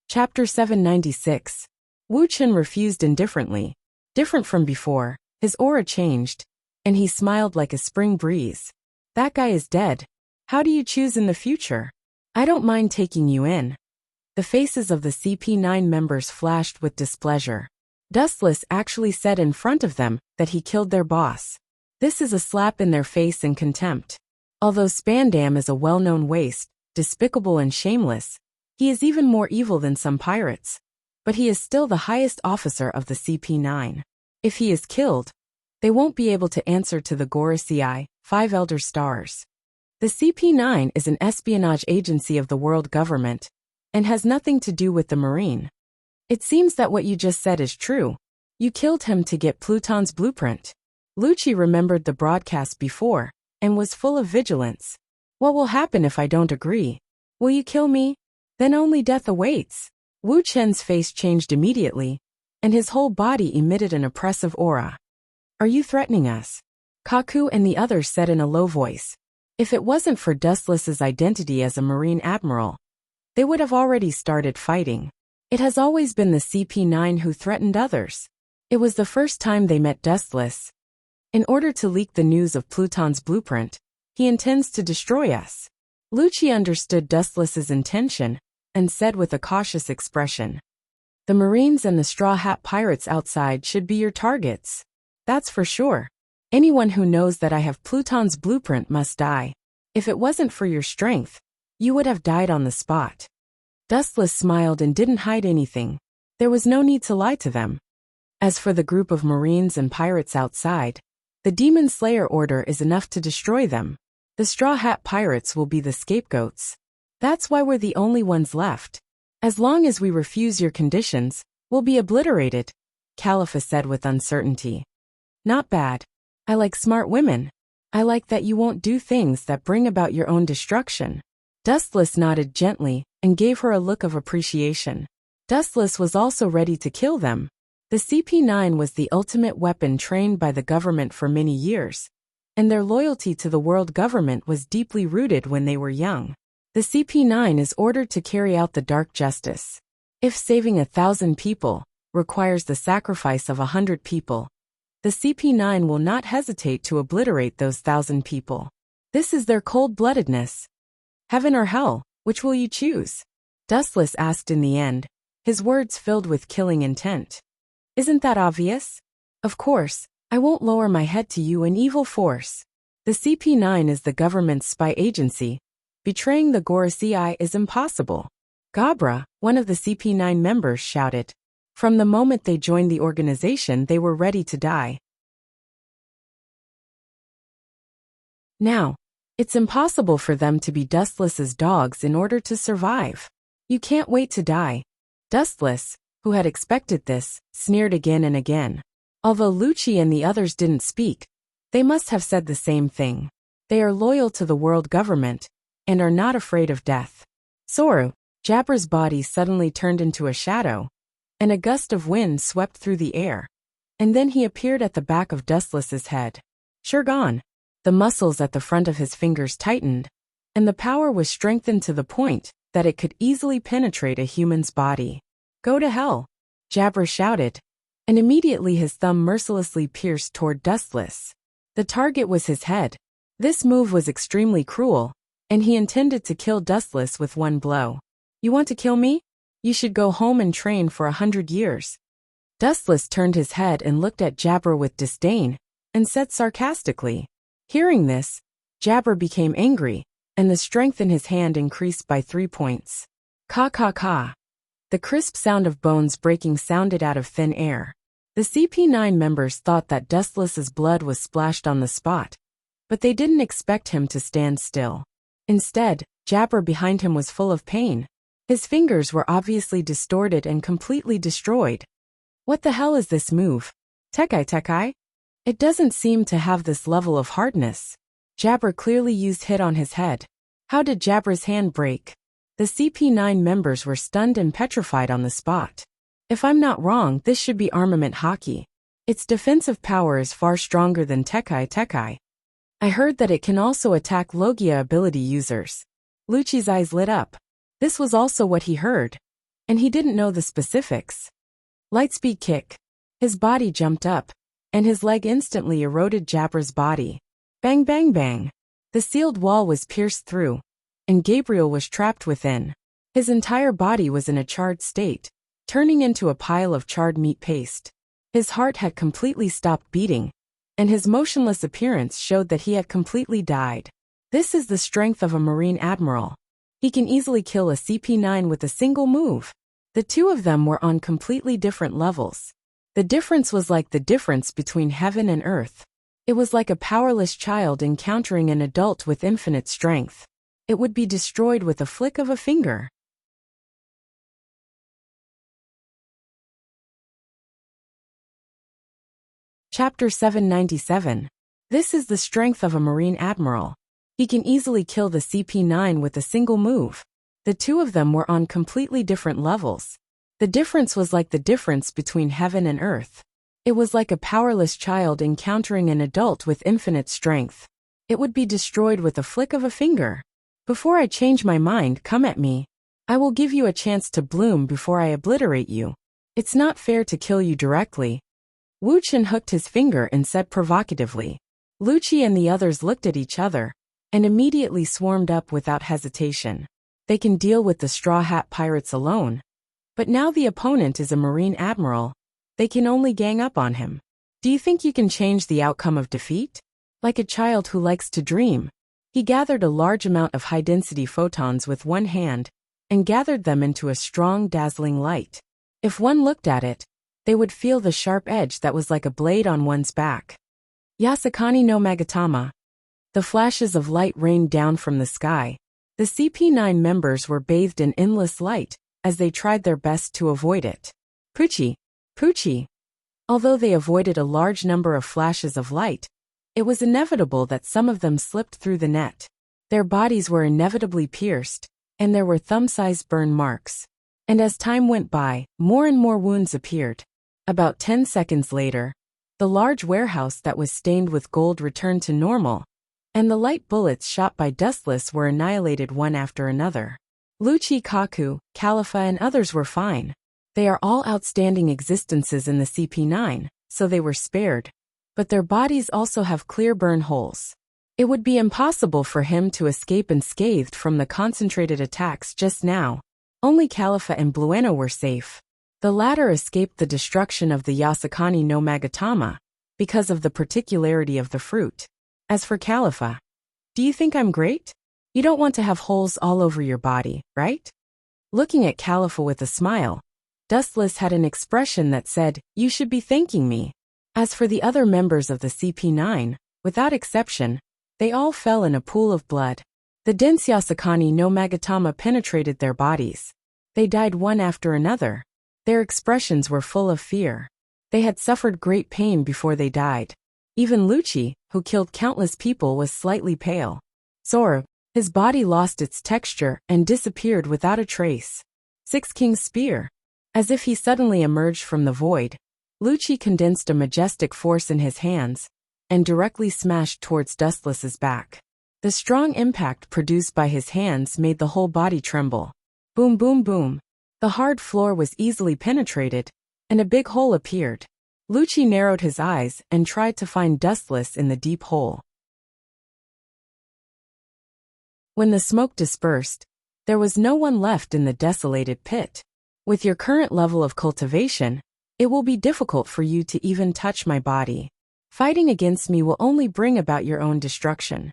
Chapter 796. Wu Chen refused indifferently. Different from before, his aura changed, and he smiled like a spring breeze. That guy is dead. How do you choose in the future? I don't mind taking you in. The faces of the CP9 members flashed with displeasure. Dustless actually said in front of them that he killed their boss. This is a slap in their face and contempt. Although Spandam is a well-known waste, despicable and shameless, he is even more evil than some pirates. But he is still the highest officer of the CP9. If he is killed, they won't be able to answer to the Gorosei, 5 Elder Stars. The CP9 is an espionage agency of the world government, and has nothing to do with the Marine. It seems that what you just said is true. You killed him to get Pluton's blueprint. Lucci remembered the broadcast before, and was full of vigilance. What will happen if I don't agree? Will you kill me? Then only death awaits. Wu Chen's face changed immediately, and his whole body emitted an oppressive aura. Are you threatening us? Kaku and the others said in a low voice. If it wasn't for Dustless's identity as a Marine Admiral, they would have already started fighting. It has always been the CP9 who threatened others. It was the first time they met Dustless. In order to leak the news of Pluton's blueprint, he intends to destroy us. Lucci understood Dustless's intention and said with a cautious expression, "The Marines and the Straw Hat Pirates outside should be your targets. That's for sure. Anyone who knows that I have Pluton's blueprint must die. If it wasn't for your strength, you would have died on the spot." Dustless smiled and didn't hide anything. There was no need to lie to them. As for the group of Marines and pirates outside, the Demon Slayer order is enough to destroy them. The Straw Hat Pirates will be the scapegoats. That's why we're the only ones left. As long as we refuse your conditions, we'll be obliterated, Khalifa said with uncertainty. Not bad. I like smart women. I like that you won't do things that bring about your own destruction. Dustless nodded gently and gave her a look of appreciation. Dustless was also ready to kill them. The CP9 was the ultimate weapon trained by the government for many years, and their loyalty to the world government was deeply rooted when they were young. The CP9 is ordered to carry out the dark justice. If saving 1,000 people requires the sacrifice of 100 people, the CP9 will not hesitate to obliterate those 1,000 people. This is their cold-bloodedness. Heaven or hell, which will you choose? Dustless asked in the end, his words filled with killing intent. Isn't that obvious? Of course, I won't lower my head to you, an evil force. The CP9 is the government's spy agency. Betraying the Gorosei is impossible. Gabra, one of the CP9 members, shouted. From the moment they joined the organization, they were ready to die. Now, it's impossible for them to be Dustless's dogs in order to survive. You can't wait to die. Dustless, who had expected this, sneered again and again. Although Lucci and the others didn't speak, they must have said the same thing. They are loyal to the world government and are not afraid of death. Soru, Jabber's body suddenly turned into a shadow, and a gust of wind swept through the air. And then he appeared at the back of Dustless's head. Sure gone. The muscles at the front of his fingers tightened, and the power was strengthened to the point that it could easily penetrate a human's body. Go to hell, Jabber shouted, and immediately his thumb mercilessly pierced toward Dustless. The target was his head. This move was extremely cruel, and he intended to kill Dustless with one blow. You want to kill me? You should go home and train for 100 years. Dustless turned his head and looked at Jabber with disdain, and said sarcastically. Hearing this, Jabber became angry, and the strength in his hand increased by 3 points. Ka ka ka. The crisp sound of bones breaking sounded out of thin air. The CP9 members thought that Dustless's blood was splashed on the spot, but they didn't expect him to stand still. Instead, Jabber behind him was full of pain. His fingers were obviously distorted and completely destroyed. What the hell is this move? Tekai? It doesn't seem to have this level of hardness. Jabber clearly used hit on his head. How did Jabber's hand break? The CP9 members were stunned and petrified on the spot. If I'm not wrong, this should be armament hockey. Its defensive power is far stronger than Tekai. I heard that it can also attack Logia ability users. Lucci's eyes lit up. This was also what he heard, and he didn't know the specifics. Lightspeed kick. His body jumped up, and his leg instantly eroded Jabber's body. Bang bang bang. The sealed wall was pierced through, and Gabriel was trapped within. His entire body was in a charred state, turning into a pile of charred meat paste. His heart had completely stopped beating, and his motionless appearance showed that he had completely died. This is the strength of a Marine Admiral. He can easily kill a CP9 with a single move. The two of them were on completely different levels. The difference was like the difference between heaven and earth. It was like a powerless child encountering an adult with infinite strength. It would be destroyed with a flick of a finger. Chapter 797. This is the strength of a Marine Admiral. He can easily kill the CP9 with a single move. The two of them were on completely different levels. The difference was like the difference between heaven and earth. It was like a powerless child encountering an adult with infinite strength. It would be destroyed with a flick of a finger. Before I change my mind, come at me. I will give you a chance to bloom before I obliterate you. It's not fair to kill you directly. Wu Chen hooked his finger and said provocatively. Lucci and the others looked at each other and immediately swarmed up without hesitation. They can deal with the Straw Hat Pirates alone, but now the opponent is a Marine Admiral. They can only gang up on him. Do you think you can change the outcome of defeat? Like a child who likes to dream, he gathered a large amount of high-density photons with one hand and gathered them into a strong, dazzling light. If one looked at it, they would feel the sharp edge that was like a blade on one's back. Yasakani no Magatama. The flashes of light rained down from the sky. The CP9 members were bathed in endless light as they tried their best to avoid it. Pucci. Although they avoided a large number of flashes of light, it was inevitable that some of them slipped through the net. Their bodies were inevitably pierced, and there were thumb-sized burn marks. And as time went by, more and more wounds appeared. About 10 seconds later, the large warehouse that was stained with gold returned to normal, and the light bullets shot by Dustless were annihilated one after another. Lucci, Kaku, Khalifa and others were fine. They are all outstanding existences in the CP9, so they were spared. But their bodies also have clear burn holes. It would be impossible for him to escape unscathed from the concentrated attacks just now. Only Khalifa and Blueno were safe. The latter escaped the destruction of the Yasakani no Magatama because of the particularity of the fruit. As for Khalifa, do you think I'm great? You don't want to have holes all over your body, right? Looking at Khalifa with a smile, Dustless had an expression that said, "You should be thanking me." As for the other members of the CP9, without exception, they all fell in a pool of blood. The dense Yasakani no Magatama penetrated their bodies. They died one after another. Their expressions were full of fear. They had suffered great pain before they died. Even Lucci, who killed countless people, was slightly pale. Sorb, his body lost its texture and disappeared without a trace. Six King's Spear. As if he suddenly emerged from the void, Lucci condensed a majestic force in his hands and directly smashed towards Dustless's back. The strong impact produced by his hands made the whole body tremble. Boom, boom, boom. The hard floor was easily penetrated, and a big hole appeared. Lucci narrowed his eyes and tried to find Dustless in the deep hole. When the smoke dispersed, there was no one left in the desolated pit. With your current level of cultivation, it will be difficult for you to even touch my body. Fighting against me will only bring about your own destruction.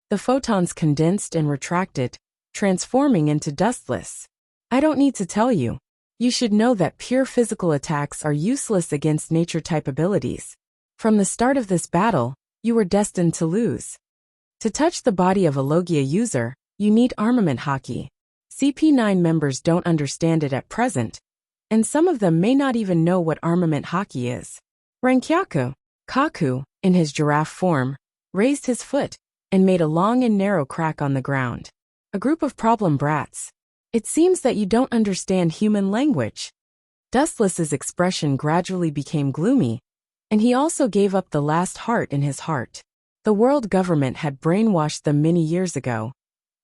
The photons condensed and retracted, transforming into Dustless. I don't need to tell you. You should know that pure physical attacks are useless against nature-type abilities. From the start of this battle, you were destined to lose. To touch the body of a Logia user, you need armament hockey. CP9 members don't understand it at present, and some of them may not even know what armament hockey is. Rankyaku, Kaku, in his giraffe form, raised his foot and made a long and narrow crack on the ground. A group of problem brats. It seems that you don't understand human language. Dustless's expression gradually became gloomy, and he also gave up the last heart in his heart. The world government had brainwashed them many years ago,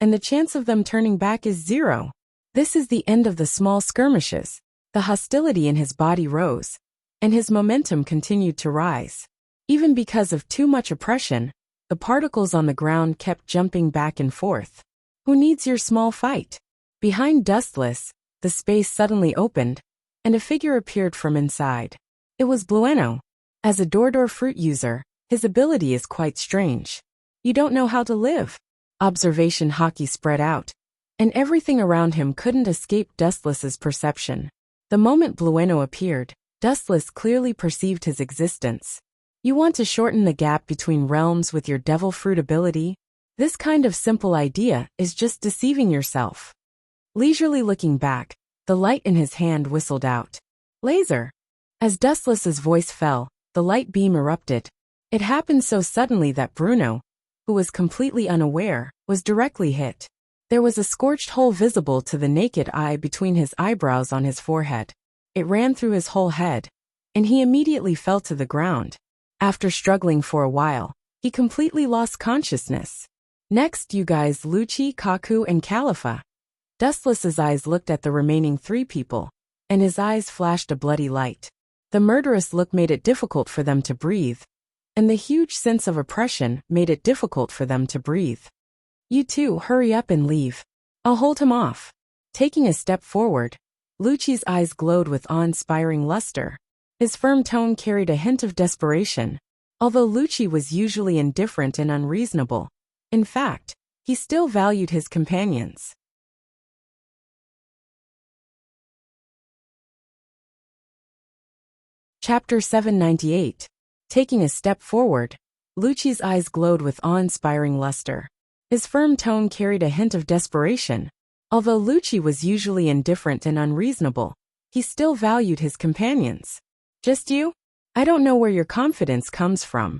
and the chance of them turning back is 0. This is the end of the small skirmishes. The hostility in his body rose, and his momentum continued to rise. Even because of too much oppression, the particles on the ground kept jumping back and forth. Who needs your small fight? Behind Dustless, the space suddenly opened, and a figure appeared from inside. It was Blueno. As a door fruit user, his ability is quite strange. You don't know how to live. Observation hockey spread out, and everything around him couldn't escape Dustless's perception. The moment Blueno appeared, Dustless clearly perceived his existence. You want to shorten the gap between realms with your devil fruit ability? This kind of simple idea is just deceiving yourself. Leisurely looking back, the light in his hand whistled out. Laser! As Dustless's voice fell, the light beam erupted. It happened so suddenly that Bruno, who was completely unaware, was directly hit. There was a scorched hole visible to the naked eye between his eyebrows on his forehead. It ran through his whole head, and he immediately fell to the ground. After struggling for a while, he completely lost consciousness. Next, you guys, Lucci, Kaku, and Khalifa. Dustless's eyes looked at the remaining 3 people, and his eyes flashed a bloody light. The murderous look made it difficult for them to breathe, and the huge sense of oppression made it difficult for them to breathe. You two, hurry up and leave. I'll hold him off. Taking a step forward, Lucci's eyes glowed with awe-inspiring luster. His firm tone carried a hint of desperation. Although Lucci was usually indifferent and unreasonable, in fact, he still valued his companions. Chapter 798. Taking a step forward, Lucci's eyes glowed with awe-inspiring luster. His firm tone carried a hint of desperation. Although Lucci was usually indifferent and unreasonable, he still valued his companions. Just you? I don't know where your confidence comes from.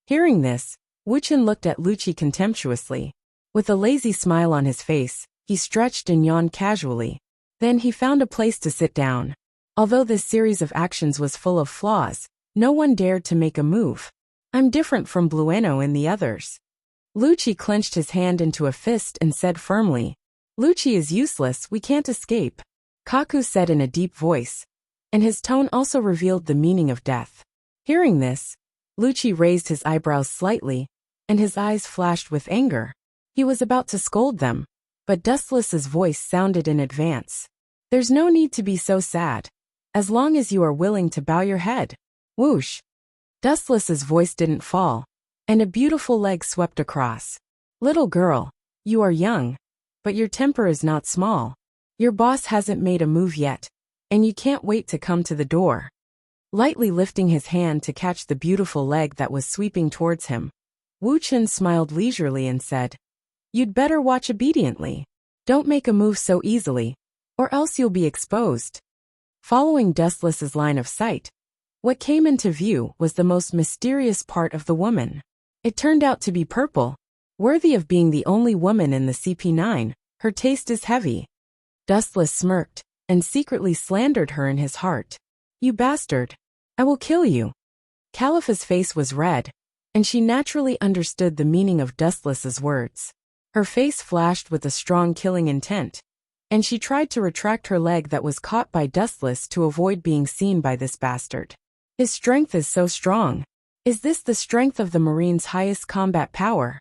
Hearing this, Wu Chen looked at Lucci contemptuously. With a lazy smile on his face, he stretched and yawned casually. Then he found a place to sit down. Although this series of actions was full of flaws, no one dared to make a move. I'm different from Blueno and the others. Lucci clenched his hand into a fist and said firmly, Lucci is useless, we can't escape. Kaku said in a deep voice, and his tone also revealed the meaning of death. Hearing this, Lucci raised his eyebrows slightly, and his eyes flashed with anger. He was about to scold them, but Dustless's voice sounded in advance. There's no need to be so sad, as long as you are willing to bow your head. Whoosh! Dustless's voice didn't fall, and a beautiful leg swept across. Little girl, you are young, but your temper is not small. Your boss hasn't made a move yet, and you can't wait to come to the door. Lightly lifting his hand to catch the beautiful leg that was sweeping towards him, Wu Chen smiled leisurely and said, You'd better watch obediently. Don't make a move so easily, or else you'll be exposed. Following Dustless's line of sight, what came into view was the most mysterious part of the woman. It turned out to be purple. Worthy of being the only woman in the CP9, her taste is heavy. Dustless smirked, and secretly slandered her in his heart. You bastard! I will kill you. Calipha's face was red, and she naturally understood the meaning of Dustless's words. Her face flashed with a strong killing intent, and she tried to retract her leg that was caught by Dustless to avoid being seen by this bastard. His strength is so strong. Is this the strength of the Marine's highest combat power?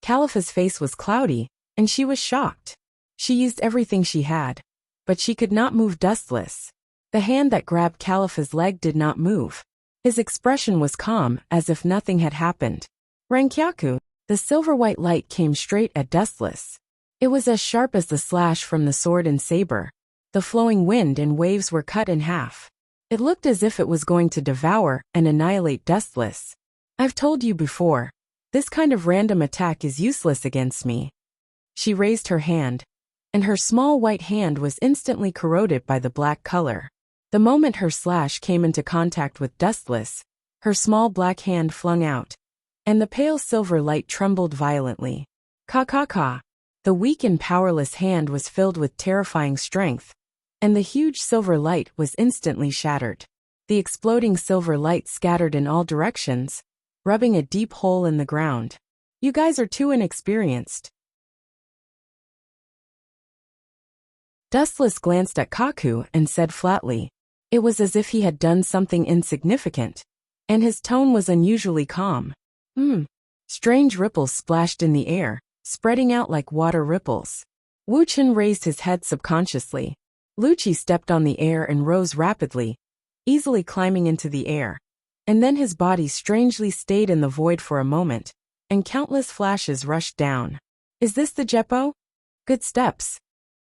Calipha's face was cloudy, and she was shocked. She used everything she had, but she could not move Dustless. The hand that grabbed Calipha's leg did not move. His expression was calm, as if nothing had happened. Rankyaku, the silver-white light came straight at Dustless. It was as sharp as the slash from the sword and saber. The flowing wind and waves were cut in half. It looked as if it was going to devour and annihilate Dustless. I've told you before, this kind of random attack is useless against me. She raised her hand, and her small white hand was instantly corroded by the black color. The moment her slash came into contact with Dustless, her small black hand flung out, and the pale silver light trembled violently. Ka. The weak and powerless hand was filled with terrifying strength, and the huge silver light was instantly shattered. The exploding silver light scattered in all directions, rubbing a deep hole in the ground. You guys are too inexperienced. Dustless glanced at Kaku and said flatly. It was as if he had done something insignificant, and his tone was unusually calm. Strange ripples splashed in the air, spreading out like water ripples. Wu Chen raised his head subconsciously. Lucci stepped on the air and rose rapidly, easily climbing into the air. And then his body strangely stayed in the void for a moment, and countless flashes rushed down. Is this the Jeppo? Good steps.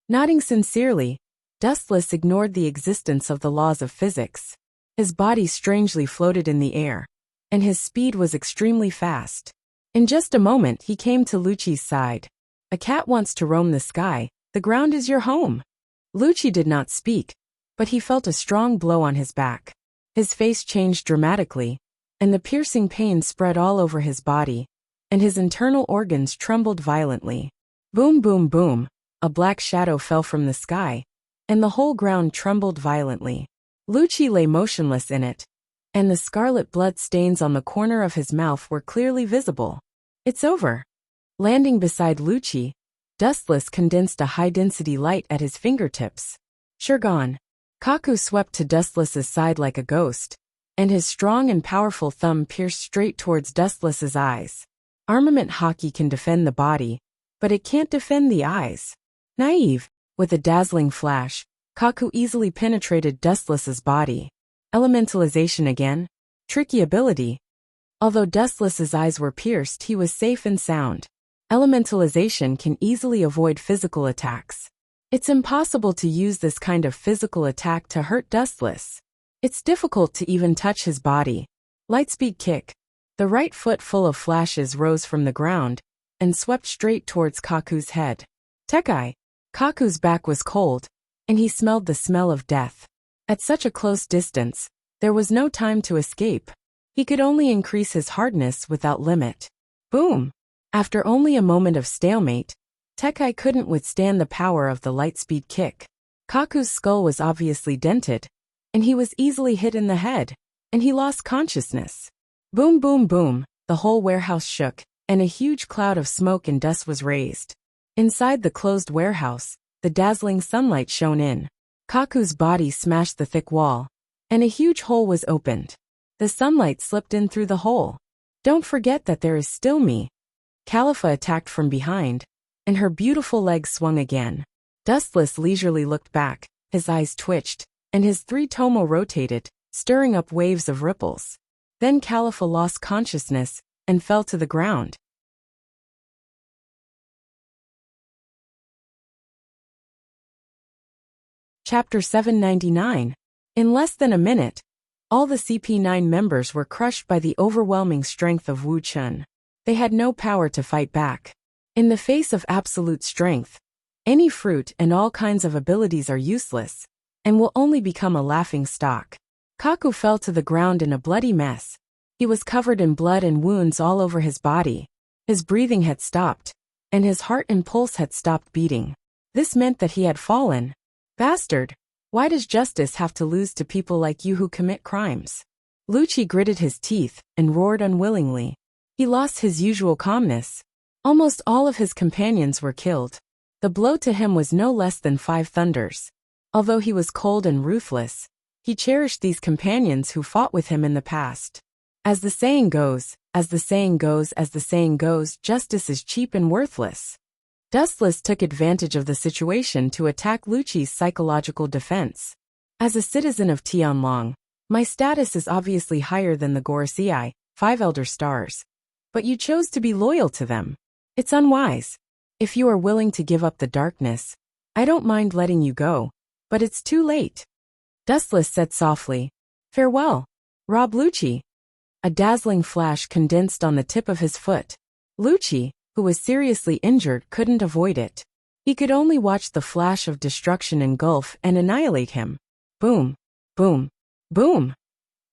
Nodding sincerely, Dustless ignored the existence of the laws of physics. His body strangely floated in the air, and his speed was extremely fast. In just a moment he came to Lucci's side. A cat wants to roam the sky, the ground is your home. Lucci did not speak, but he felt a strong blow on his back. His face changed dramatically, and the piercing pain spread all over his body, and his internal organs trembled violently. Boom, boom, boom, a black shadow fell from the sky, and the whole ground trembled violently. Lucci lay motionless in it, and the scarlet blood stains on the corner of his mouth were clearly visible. It's over. Landing beside Lucci, Dustless condensed a high-density light at his fingertips. Sure gone. Kaku swept to Dustless's side like a ghost, and his strong and powerful thumb pierced straight towards Dustless's eyes. Armament hockey can defend the body, but it can't defend the eyes. Naive. With a dazzling flash, Kaku easily penetrated Dustless's body. Elementalization again? Tricky ability. Although Dustless's eyes were pierced, he was safe and sound. Elementalization can easily avoid physical attacks. It's impossible to use this kind of physical attack to hurt Dustless. It's difficult to even touch his body. Lightspeed kick. The right foot full of flashes rose from the ground and swept straight towards Kaku's head. Tekai. Kaku's back was cold, and he smelled the smell of death. At such a close distance, there was no time to escape. He could only increase his hardness without limit. Boom! After only a moment of stalemate, Tekai couldn't withstand the power of the lightspeed kick. Kaku's skull was obviously dented, and he was easily hit in the head, and he lost consciousness. Boom boom boom, the whole warehouse shook, and a huge cloud of smoke and dust was raised. Inside the closed warehouse, the dazzling sunlight shone in. Kaku's body smashed the thick wall, and a huge hole was opened. The sunlight slipped in through the hole. Don't forget that there is still me. Califa attacked from behind, and her beautiful legs swung again. Dustless leisurely looked back, his eyes twitched, and his three tomo rotated, stirring up waves of ripples. Then Califa lost consciousness and fell to the ground. Chapter 799. In less than a minute, all the CP9 members were crushed by the overwhelming strength of Wu Chun. They had no power to fight back. In the face of absolute strength, any fruit and all kinds of abilities are useless, and will only become a laughing stock. Kaku fell to the ground in a bloody mess. He was covered in blood and wounds all over his body. His breathing had stopped, and his heart and pulse had stopped beating. This meant that he had fallen. Bastard! Why does justice have to lose to people like you who commit crimes? Lucci gritted his teeth and roared unwillingly. He lost his usual calmness. Almost all of his companions were killed. The blow to him was no less than 5 thunders. Although he was cold and ruthless, he cherished these companions who fought with him in the past. As the saying goes, justice is cheap and worthless. Dustless took advantage of the situation to attack Lucci's psychological defense. As a citizen of Tianlong, my status is obviously higher than the Gorosei, 5 elder stars. But you chose to be loyal to them. It's unwise. If you are willing to give up the darkness, I don't mind letting you go, but it's too late. Dustless said softly, "Farewell, Rob Lucci." A dazzling flash condensed on the tip of his foot. Lucci, who was seriously injured, couldn't avoid it. He could only watch the flash of destruction engulf and annihilate him. Boom, boom, boom.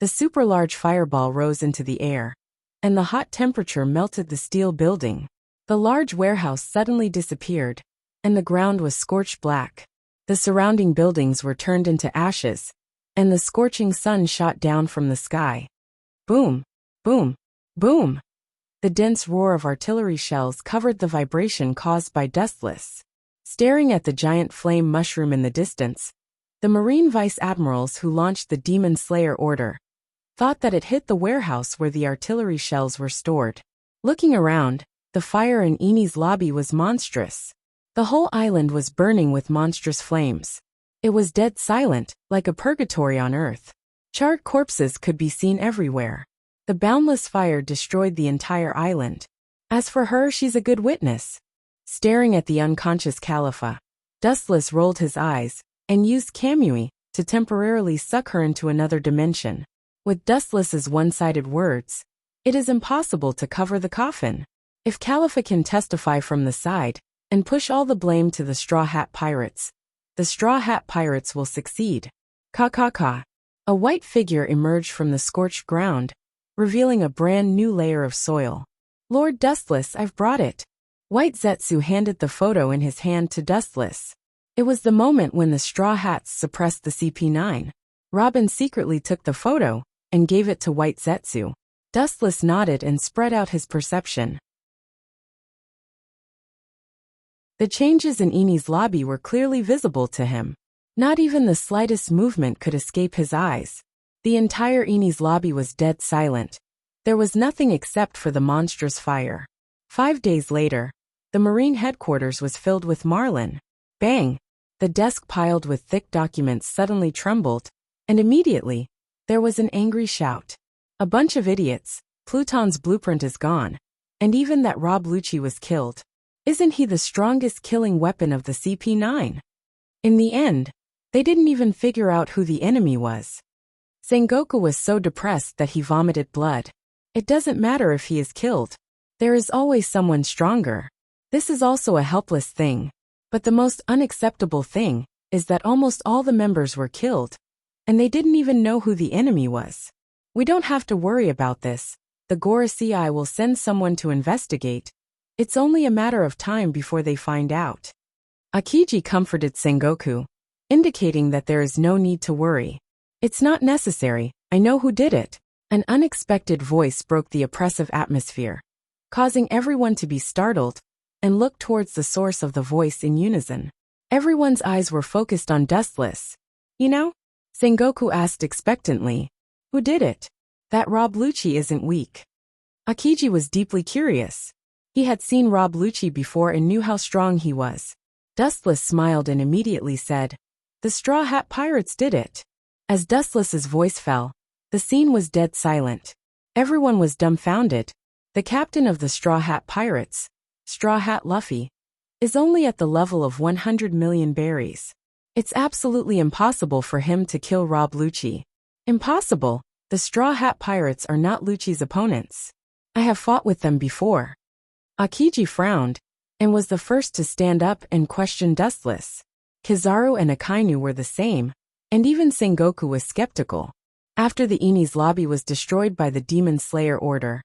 The super-large fireball rose into the air, and the hot temperature melted the steel building. The large warehouse suddenly disappeared, and the ground was scorched black. The surrounding buildings were turned into ashes, and the scorching sun shot down from the sky. Boom, boom, boom. The dense roar of artillery shells covered the vibration caused by Dustless. Staring at the giant flame mushroom in the distance, the Marine Vice Admirals who launched the Demon Slayer order thought that it hit the warehouse where the artillery shells were stored. Looking around, the fire in Eni's lobby was monstrous. The whole island was burning with monstrous flames. It was dead silent, like a purgatory on Earth. Charred corpses could be seen everywhere. The boundless fire destroyed the entire island. As for her, she's a good witness. Staring at the unconscious Califa, Dustless rolled his eyes and used Kamui to temporarily suck her into another dimension. With Dustless's one-sided words, it is impossible to cover the coffin. If Califa can testify from the side and push all the blame to the Straw Hat Pirates, the Straw Hat Pirates will succeed. Ka. A white figure emerged from the scorched ground, revealing a brand new layer of soil. Lord Dustless, I've brought it. White Zetsu handed the photo in his hand to Dustless. It was the moment when the Straw Hats suppressed the CP9. Robin secretly took the photo and gave it to White Zetsu. Dustless nodded and spread out his perception. The changes in Eni's lobby were clearly visible to him. Not even the slightest movement could escape his eyes. The entire Eni's lobby was dead silent. There was nothing except for the monstrous fire. 5 days later, the Marine headquarters was filled with marlin. Bang! The desk piled with thick documents suddenly trembled, and immediately, there was an angry shout. A bunch of idiots, Pluton's blueprint is gone. And even that Rob Lucci was killed. Isn't he the strongest killing weapon of the CP9? In the end, they didn't even figure out who the enemy was. Sengoku was so depressed that he vomited blood. It doesn't matter if he is killed. There is always someone stronger. This is also a helpless thing. But the most unacceptable thing is that almost all the members were killed, and they didn't even know who the enemy was. We don't have to worry about this. The Gorosei will send someone to investigate. It's only a matter of time before they find out. Akiji comforted Sengoku, indicating that there is no need to worry. It's not necessary, I know who did it. An unexpected voice broke the oppressive atmosphere, causing everyone to be startled and look towards the source of the voice in unison. Everyone's eyes were focused on Dustless. You know? Sengoku asked expectantly. Who did it? That Rob Lucci isn't weak. Akiji was deeply curious. He had seen Rob Lucci before and knew how strong he was. Dustless smiled and immediately said, The Straw Hat Pirates did it. As Dustless's voice fell, the scene was dead silent. Everyone was dumbfounded. The captain of the Straw Hat Pirates, Straw Hat Luffy, is only at the level of 100 million berries. It's absolutely impossible for him to kill Rob Lucci. Impossible. The Straw Hat Pirates are not Lucci's opponents. I have fought with them before. Akiji frowned, and was the first to stand up and question Dustless. Kizaru and Akainu were the same, and even Sengoku was skeptical. After the Eni's lobby was destroyed by the Demon Slayer Order,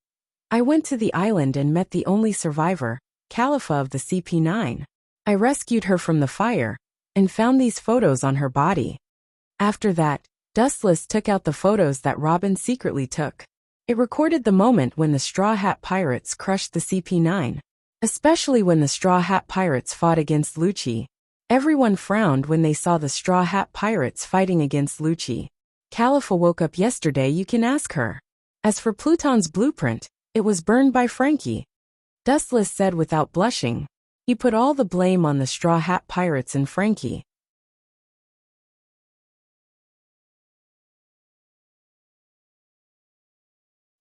I went to the island and met the only survivor, Khalifa of the CP9. I rescued her from the fire, and found these photos on her body. After that, Dustless took out the photos that Robin secretly took. It recorded the moment when the Straw Hat Pirates crushed the CP9. Especially when the Straw Hat Pirates fought against Lucci. Everyone frowned when they saw the Straw Hat Pirates fighting against Lucci. Khalifa woke up yesterday, you can ask her. As for Pluton's blueprint, it was burned by Frankie. Dustless said without blushing. He put all the blame on the Straw Hat Pirates and Frankie.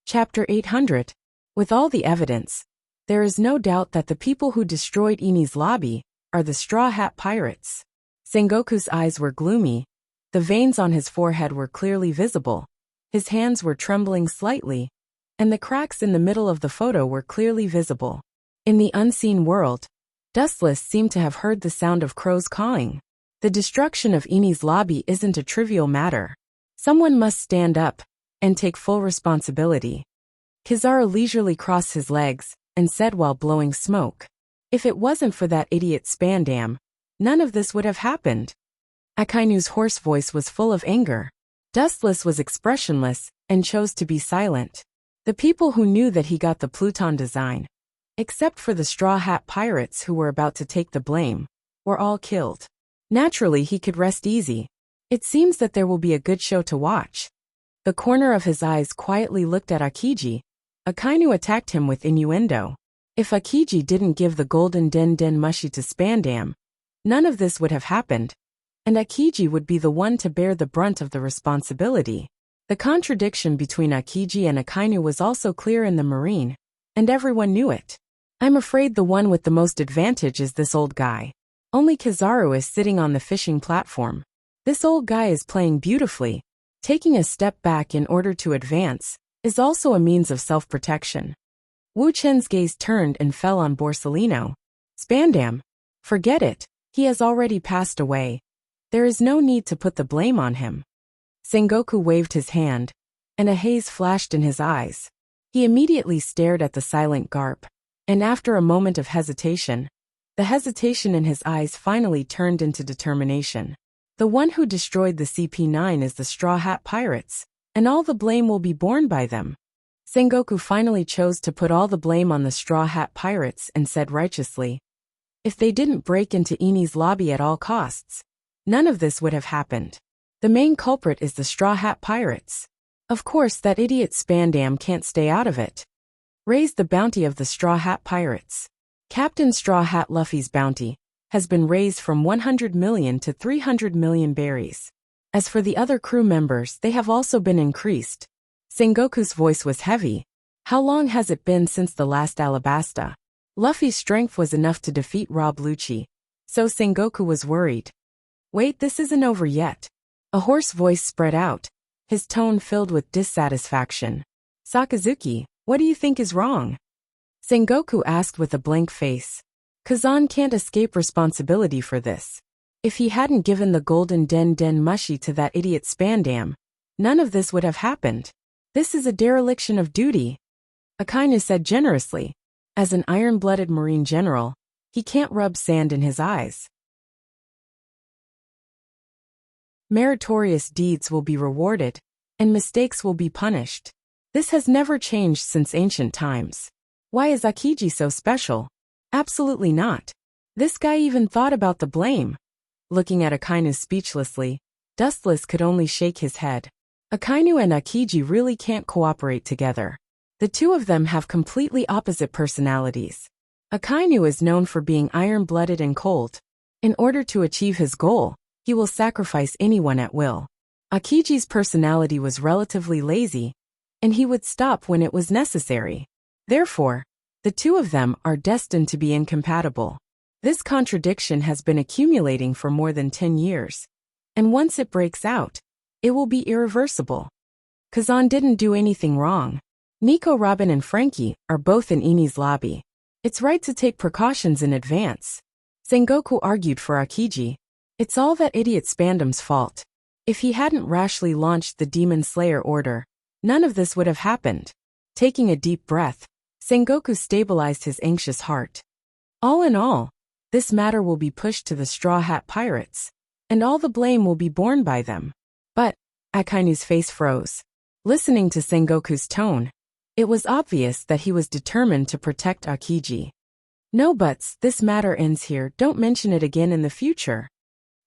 Chapter 800. With all the evidence, there is no doubt that the people who destroyed Eni's lobby are the Straw Hat Pirates. Sengoku's eyes were gloomy. The veins on his forehead were clearly visible. His hands were trembling slightly, and the cracks in the middle of the photo were clearly visible. In the unseen world, Dustless seemed to have heard the sound of crows cawing. The destruction of Eni's lobby isn't a trivial matter. Someone must stand up and take full responsibility. Kizaru leisurely crossed his legs and said while blowing smoke, If it wasn't for that idiot Spandam, none of this would have happened. Akainu's hoarse voice was full of anger. Dustless was expressionless and chose to be silent. The people who knew that he got the Pluton design, except for the Straw Hat Pirates who were about to take the blame, were all killed. Naturally, he could rest easy. It seems that there will be a good show to watch. The corner of his eyes quietly looked at Akiji. Akainu attacked him with innuendo. If Akiji didn't give the golden Den Den Mushi to Spandam, none of this would have happened, and Akiji would be the one to bear the brunt of the responsibility. The contradiction between Akiji and Akainu was also clear in the Marine, and everyone knew it. I'm afraid the one with the most advantage is this old guy. Only Kizaru is sitting on the fishing platform. This old guy is playing beautifully. Taking a step back in order to advance is also a means of self-protection. Wu Chen's gaze turned and fell on Borsellino. Spandam. Forget it. He has already passed away. There is no need to put the blame on him. Sengoku waved his hand, and a haze flashed in his eyes. He immediately stared at the silent Garp, and after a moment of hesitation, the hesitation in his eyes finally turned into determination. The one who destroyed the CP9 is the Straw Hat Pirates, and all the blame will be borne by them. Sengoku finally chose to put all the blame on the Straw Hat Pirates and said righteously, If they didn't break into Eni's lobby at all costs, none of this would have happened. The main culprit is the Straw Hat Pirates. Of course, that idiot Spandam can't stay out of it. Raise the bounty of the Straw Hat Pirates. Captain Straw Hat Luffy's bounty has been raised from 100 million to 300 million berries. As for the other crew members, they have also been increased. Sengoku's voice was heavy. How long has it been since the last Alabasta? Luffy's strength was enough to defeat Rob Lucci, so Sengoku was worried. Wait, this isn't over yet. A hoarse voice spread out, his tone filled with dissatisfaction. Sakazuki, what do you think is wrong? Sengoku asked with a blank face. Kazan can't escape responsibility for this. If he hadn't given the golden Den Mushi to that idiot Spandam, none of this would have happened. This is a dereliction of duty, Akainu said generously. As an iron-blooded marine general, he can't rub sand in his eyes. Meritorious deeds will be rewarded, and mistakes will be punished. This has never changed since ancient times. Why is Akiji so special? Absolutely not. This guy even thought about the blame. Looking at Akainu speechlessly, Dustless could only shake his head. Akainu and Akiji really can't cooperate together. The two of them have completely opposite personalities. Akainu is known for being iron-blooded and cold. In order to achieve his goal, he will sacrifice anyone at will. Akiji's personality was relatively lazy, and he would stop when it was necessary. Therefore, the two of them are destined to be incompatible. This contradiction has been accumulating for more than 10 years. And once it breaks out, it will be irreversible. Kazan didn't do anything wrong. Nico, Robin, and Frankie are both in Eni's lobby. It's right to take precautions in advance. Sengoku argued for Akiji. It's all that idiot Spandam's fault. If he hadn't rashly launched the Demon Slayer order, none of this would have happened. Taking a deep breath, Sengoku stabilized his anxious heart. All in all, this matter will be pushed to the Straw Hat Pirates, and all the blame will be borne by them. But, Akainu's face froze. Listening to Sengoku's tone, it was obvious that he was determined to protect Akiji. No buts, this matter ends here, don't mention it again in the future.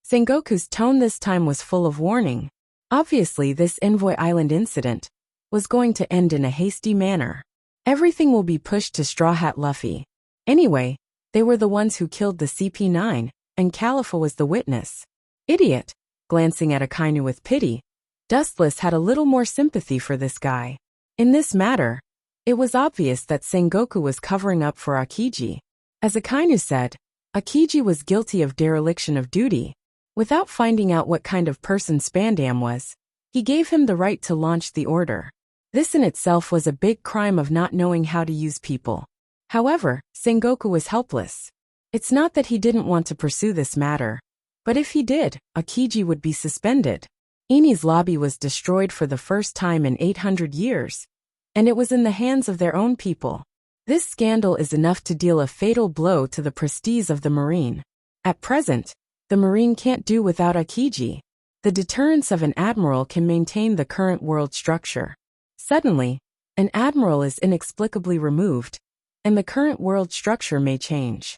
Sengoku's tone this time was full of warning. Obviously, this Envoy Island incident was going to end in a hasty manner. Everything will be pushed to Straw Hat Luffy. Anyway, they were the ones who killed the CP9, and Califa was the witness. Idiot. Glancing at Akainu with pity, Dustless had a little more sympathy for this guy. In this matter, it was obvious that Sengoku was covering up for Akiji. As Akainu said, Akiji was guilty of dereliction of duty. Without finding out what kind of person Spandam was, he gave him the right to launch the order. This in itself was a big crime of not knowing how to use people. However, Sengoku was helpless. It's not that he didn't want to pursue this matter, but if he did, Akiji would be suspended. Eni's lobby was destroyed for the first time in 800 years, and it was in the hands of their own people. This scandal is enough to deal a fatal blow to the prestige of the Marine. At present, the Marine can't do without Akiji. The deterrence of an admiral can maintain the current world structure. Suddenly, an admiral is inexplicably removed, and the current world structure may change.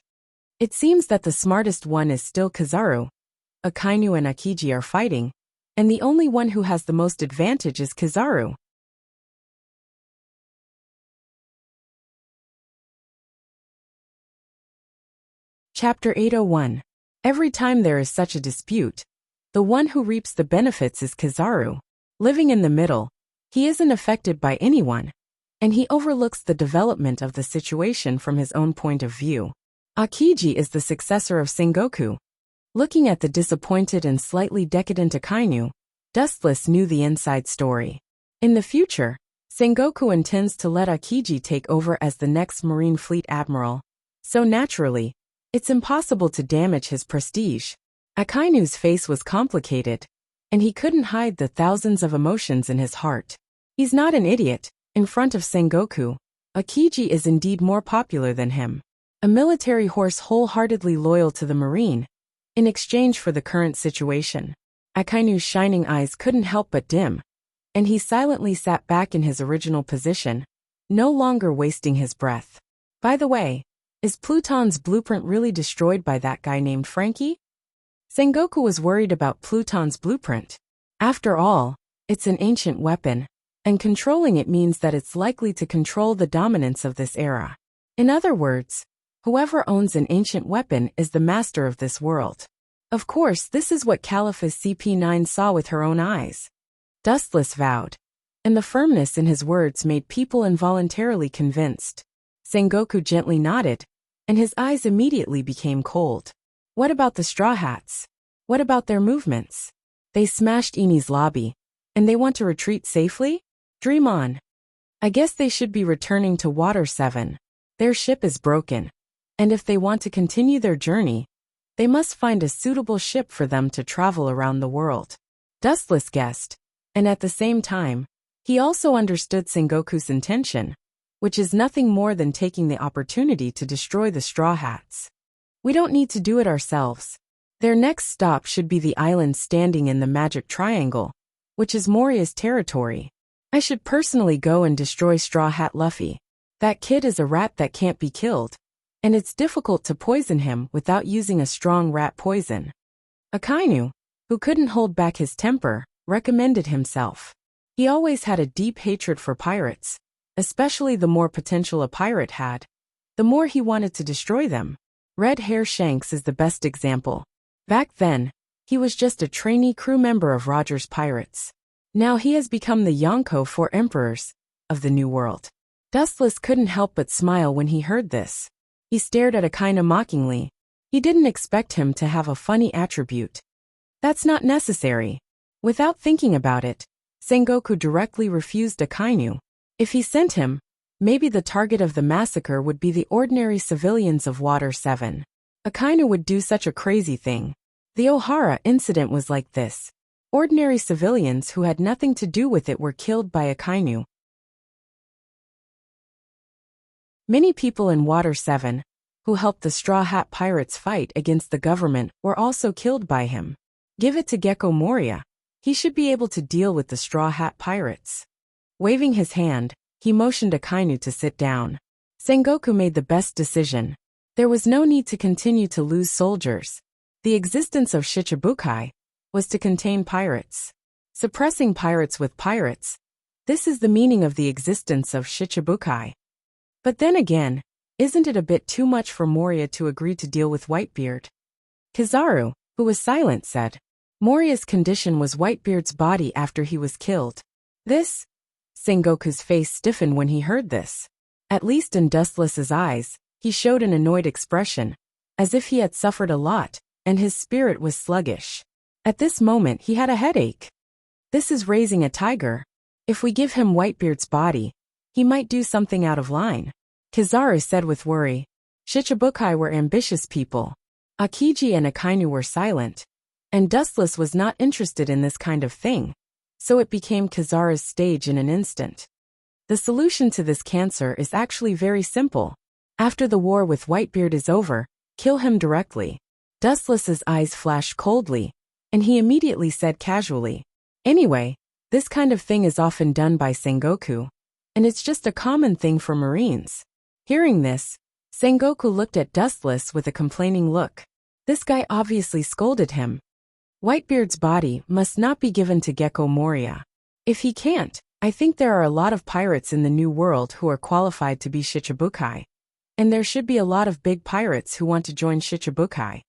It seems that the smartest one is still Kizaru. Akainu and Akiji are fighting, and the only one who has the most advantage is Kizaru. Chapter 801. Every time there is such a dispute, the one who reaps the benefits is Kizaru. Living in the middle, he isn't affected by anyone, and he overlooks the development of the situation from his own point of view. Akiji is the successor of Sengoku. Looking at the disappointed and slightly decadent Akainu, Dustless knew the inside story. In the future, Sengoku intends to let Akiji take over as the next Marine Fleet Admiral, so naturally, it's impossible to damage his prestige. Akainu's face was complicated, and he couldn't hide the thousands of emotions in his heart. He's not an idiot. In front of Sengoku, Akiji is indeed more popular than him. A military horse wholeheartedly loyal to the Marine, in exchange for the current situation. Akainu's shining eyes couldn't help but dim, and he silently sat back in his original position, no longer wasting his breath. By the way, is Pluton's blueprint really destroyed by that guy named Frankie? Sengoku was worried about Pluton's blueprint. After all, it's an ancient weapon, and controlling it means that it's likely to control the dominance of this era. In other words, whoever owns an ancient weapon is the master of this world. Of course, this is what Caliph's CP9 saw with her own eyes. Dustless vowed, and the firmness in his words made people involuntarily convinced. Sengoku gently nodded, and his eyes immediately became cold. What about the Straw Hats? What about their movements? They smashed Eni's lobby, and they want to retreat safely? Dream on. I guess they should be returning to Water 7. Their ship is broken, and if they want to continue their journey, they must find a suitable ship for them to travel around the world. Dustless guessed, and at the same time, he also understood Sengoku's intention, which is nothing more than taking the opportunity to destroy the Straw Hats. We don't need to do it ourselves. Their next stop should be the island standing in the Magic Triangle, which is Moria's territory. I should personally go and destroy Straw Hat Luffy. That kid is a rat that can't be killed, and it's difficult to poison him without using a strong rat poison. Akainu, who couldn't hold back his temper, recommended himself. He always had a deep hatred for pirates, especially the more potential a pirate had, the more he wanted to destroy them. Red Hair Shanks is the best example. Back then, he was just a trainee crew member of Roger's pirates. Now he has become the Yonko 4 Emperors of the New World. Dustless couldn't help but smile when he heard this. He stared at Akainu mockingly. He didn't expect him to have a funny attribute. That's not necessary. Without thinking about it, Sengoku directly refused Akainu. If he sent him, maybe the target of the massacre would be the ordinary civilians of Water 7. Akainu would do such a crazy thing. The Ohara incident was like this. Ordinary civilians who had nothing to do with it were killed by Akainu. Many people in Water 7, who helped the Straw Hat Pirates fight against the government, were also killed by him. Give it to Gecko Moria. He should be able to deal with the Straw Hat Pirates. Waving his hand, he motioned Akainu to sit down. Sengoku made the best decision. There was no need to continue to lose soldiers. The existence of Shichibukai was to contain pirates. Suppressing pirates with pirates. This is the meaning of the existence of Shichibukai. But then again, isn't it a bit too much for Moria to agree to deal with Whitebeard? Kizaru, who was silent, said. Moria's condition was Whitebeard's body after he was killed. This? Sengoku's face stiffened when he heard this. At least in Dustless's eyes, he showed an annoyed expression, as if he had suffered a lot, and his spirit was sluggish. At this moment he had a headache. This is raising a tiger. If we give him Whitebeard's body, he might do something out of line. Kizaru said with worry. Shichibukai were ambitious people. Akiji and Akainu were silent, and Dustless was not interested in this kind of thing, so it became Kizaru's stage in an instant. The solution to this cancer is actually very simple. After the war with Whitebeard is over, kill him directly. Dustless's eyes flashed coldly, and he immediately said casually, anyway, this kind of thing is often done by Sengoku, and it's just a common thing for Marines. Hearing this, Sengoku looked at Dustless with a complaining look. This guy obviously scolded him. Whitebeard's body must not be given to Gecko Moria. If he can't, I think there are a lot of pirates in the New World who are qualified to be Shichibukai. And there should be a lot of big pirates who want to join Shichibukai.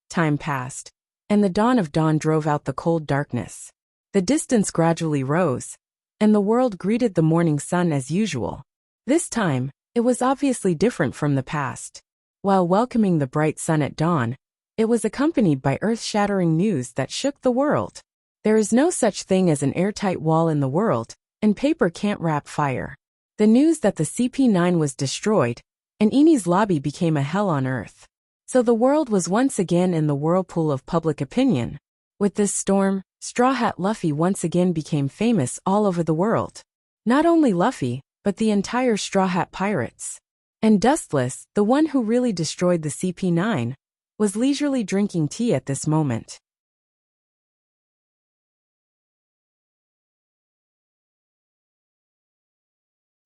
Time passed, and the dawn of dawn drove out the cold darkness. The distance gradually rose, and the world greeted the morning sun as usual. This time, it was obviously different from the past. While welcoming the bright sun at dawn, it was accompanied by earth-shattering news that shook the world. There is no such thing as an airtight wall in the world, and paper can't wrap fire. The news that the CP9 was destroyed, and Eni's lobby became a hell on earth. So the world was once again in the whirlpool of public opinion. With this storm, Straw Hat Luffy once again became famous all over the world. Not only Luffy, but the entire Straw Hat Pirates. And Dustless, the one who really destroyed the CP9, was leisurely drinking tea at this moment.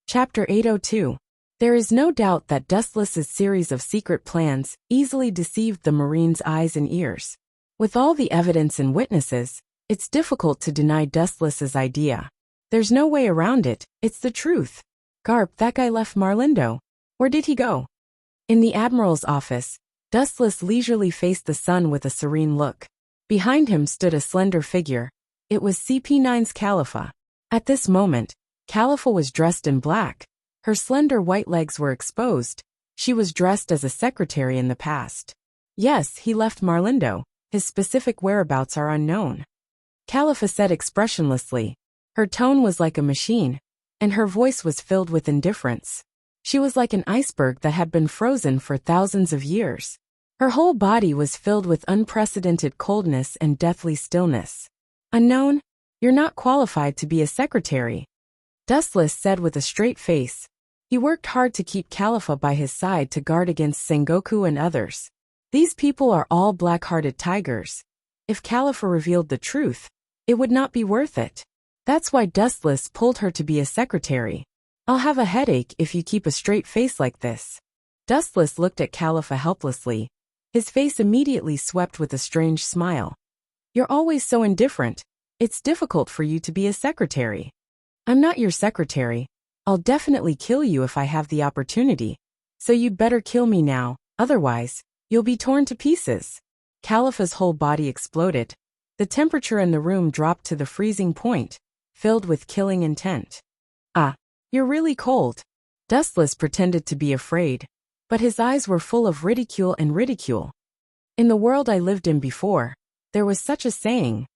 Chapter 802. There is no doubt that Dustless's series of secret plans easily deceived the Marine's eyes and ears. With all the evidence and witnesses, it's difficult to deny Dustless's idea. There's no way around it, it's the truth. Garp, that guy left Marlindo. Where did he go? In the Admiral's office, Dustless leisurely faced the sun with a serene look. Behind him stood a slender figure. It was CP9's Khalifa. At this moment, Khalifa was dressed in black. Her slender white legs were exposed. She was dressed as a secretary in the past. Yes, he left Marlindo. His specific whereabouts are unknown. Khalifa said expressionlessly. Her tone was like a machine, and her voice was filled with indifference. She was like an iceberg that had been frozen for thousands of years. Her whole body was filled with unprecedented coldness and deathly stillness. Unknown, you're not qualified to be a secretary, Dustless said with a straight face. He worked hard to keep Khalifa by his side to guard against Sengoku and others. These people are all black-hearted tigers. If Khalifa revealed the truth, it would not be worth it. That's why Dustless pulled her to be a secretary. I'll have a headache if you keep a straight face like this. Dustless looked at Khalifa helplessly. His face immediately swept with a strange smile. You're always so indifferent. It's difficult for you to be a secretary. I'm not your secretary. I'll definitely kill you if I have the opportunity. So you'd better kill me now, otherwise, you'll be torn to pieces. Khalifa's whole body exploded. The temperature in the room dropped to the freezing point, filled with killing intent. Ah, you're really cold. Dustless pretended to be afraid, but his eyes were full of ridicule and ridicule. In the world I lived in before, there was such a saying.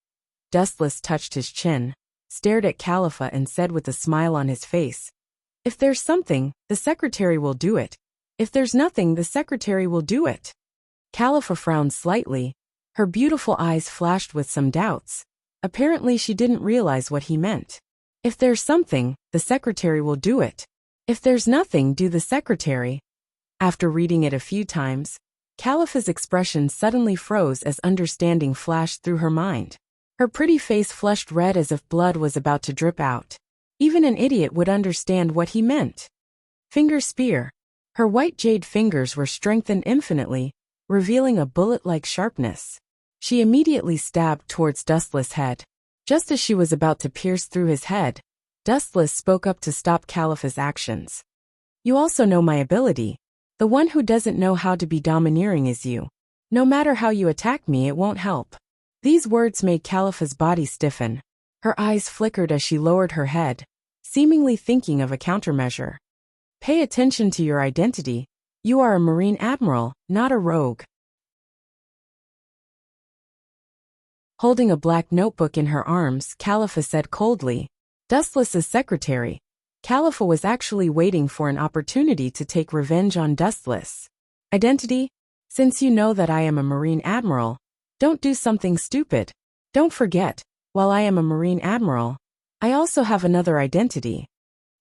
Dustless touched his chin, stared at Khalifa and said with a smile on his face, if there's something, the secretary will do it. If there's nothing, the secretary will do it. Khalifa frowned slightly. Her beautiful eyes flashed with some doubts. Apparently she didn't realize what he meant. If there's something, the secretary will do it. If there's nothing, do the secretary. After reading it a few times, Khalifa's expression suddenly froze as understanding flashed through her mind. Her pretty face flushed red as if blood was about to drip out. Even an idiot would understand what he meant. Finger spear. Her white jade fingers were strengthened infinitely, revealing a bullet-like sharpness. She immediately stabbed towards Dustless' head. Just as she was about to pierce through his head, Dustless spoke up to stop Khalifa's actions. You also know my ability. The one who doesn't know how to be domineering is you. No matter how you attack me, it won't help. These words made Khalifa's body stiffen. Her eyes flickered as she lowered her head, seemingly thinking of a countermeasure. Pay attention to your identity. You are a Marine Admiral, not a rogue. Holding a black notebook in her arms, Khalifa said coldly, Dustless's secretary. Khalifa was actually waiting for an opportunity to take revenge on Dustless. Identity? Since you know that I am a Marine Admiral, don't do something stupid. Don't forget, while I am a Marine Admiral, I also have another identity.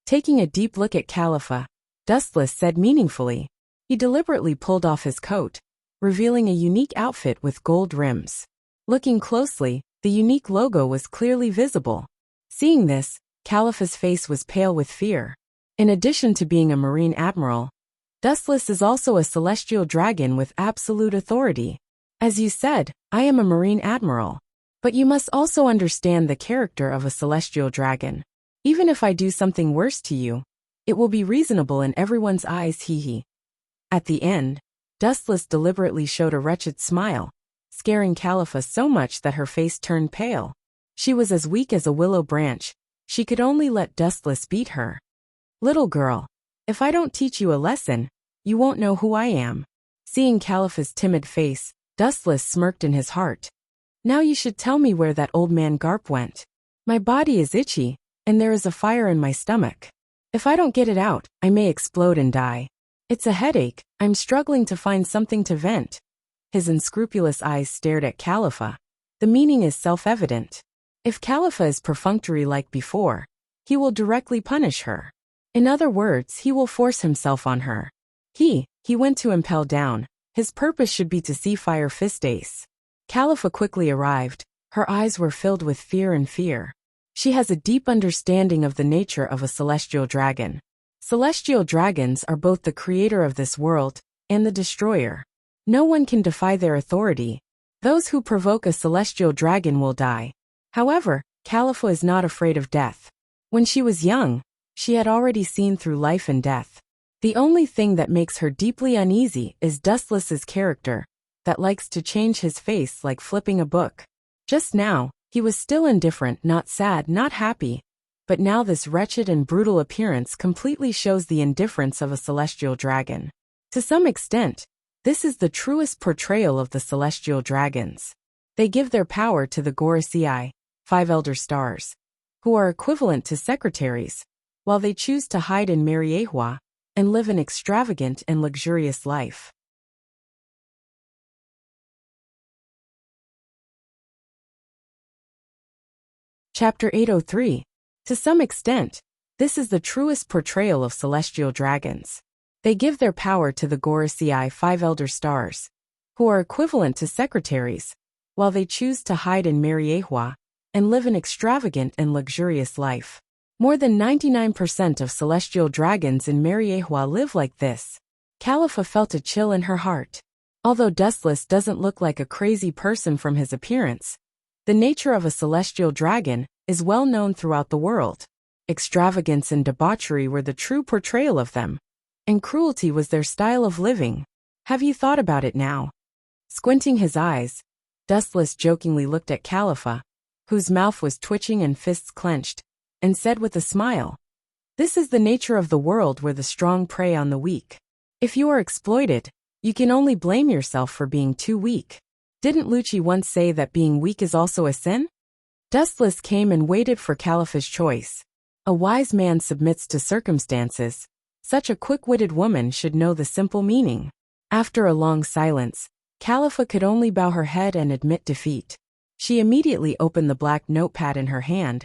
Taking a deep look at Khalifa, Dustless said meaningfully. He deliberately pulled off his coat, revealing a unique outfit with gold rims. Looking closely, the unique logo was clearly visible. Seeing this, Khalifa's face was pale with fear. In addition to being a Marine Admiral, Dustless is also a celestial dragon with absolute authority. As you said, I am a Marine Admiral. But you must also understand the character of a celestial dragon. Even if I do something worse to you, it will be reasonable in everyone's eyes, hee. At the end, Dustless deliberately showed a wretched smile, scaring Khalifa so much that her face turned pale. She was as weak as a willow branch. She could only let Dustless beat her. Little girl, if I don't teach you a lesson, you won't know who I am. Seeing Khalifa's timid face, Dustless smirked in his heart. Now you should tell me where that old man Garp went. My body is itchy, and there is a fire in my stomach. If I don't get it out, I may explode and die. It's a headache. I'm struggling to find something to vent. His unscrupulous eyes stared at Khalifa. The meaning is self-evident. If Khalifa is perfunctory like before, he will directly punish her. In other words, he will force himself on her. He went to impel down. His purpose should be to see Fire Fist Ace. Khalifa quickly arrived. Her eyes were filled with fear and fear. She has a deep understanding of the nature of a celestial dragon. Celestial dragons are both the creator of this world and the destroyer. No one can defy their authority. Those who provoke a celestial dragon will die. However, Califa is not afraid of death. When she was young, she had already seen through life and death. The only thing that makes her deeply uneasy is Dustless's character, that likes to change his face like flipping a book. Just now, he was still indifferent, not sad, not happy, but now this wretched and brutal appearance completely shows the indifference of a celestial dragon. To some extent, this is the truest portrayal of the celestial dragons. They give their power to the Gorosei, 5 elder stars, who are equivalent to secretaries, while they choose to hide in Mariehua and live an extravagant and luxurious life. Chapter 803. To some extent, this is the truest portrayal of celestial dragons. They give their power to the Gorosei, 5 elder stars, who are equivalent to secretaries, while they choose to hide in Mariehua and live an extravagant and luxurious life. More than 99% of celestial dragons in Mariehua live like this. Califa felt a chill in her heart. Although Dustless doesn't look like a crazy person from his appearance, the nature of a celestial dragon is well known throughout the world. Extravagance and debauchery were the true portrayal of them, and cruelty was their style of living. Have you thought about it now? Squinting his eyes, Dustless jokingly looked at Califa, whose mouth was twitching and fists clenched, and said with a smile, "This is the nature of the world where the strong prey on the weak. If you are exploited, you can only blame yourself for being too weak. Didn't Lucci once say that being weak is also a sin?" Dustless came and waited for Califa's choice. A wise man submits to circumstances. Such a quick-witted woman should know the simple meaning. After a long silence, Califa could only bow her head and admit defeat. She immediately opened the black notepad in her hand.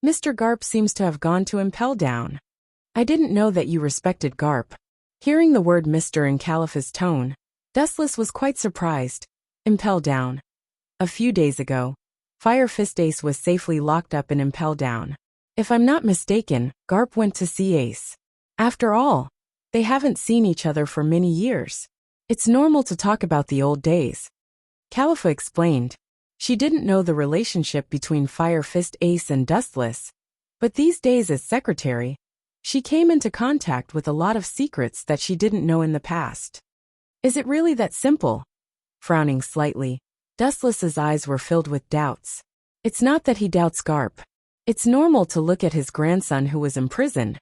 "Mr. Garp seems to have gone to Impel Down. I didn't know that you respected Garp." Hearing the word Mr. in Califa's tone, Dustless was quite surprised. Impel Down. A few days ago, Fire Fist Ace was safely locked up in Impel Down. If I'm not mistaken, Garp went to see Ace. After all, they haven't seen each other for many years. It's normal to talk about the old days. Califa explained. She didn't know the relationship between Fire Fist Ace and Dustless, but these days as secretary, she came into contact with a lot of secrets that she didn't know in the past. Is it really that simple? Frowning slightly, Dustless's eyes were filled with doubts. It's not that he doubts Garp. It's normal to look at his grandson who was imprisoned,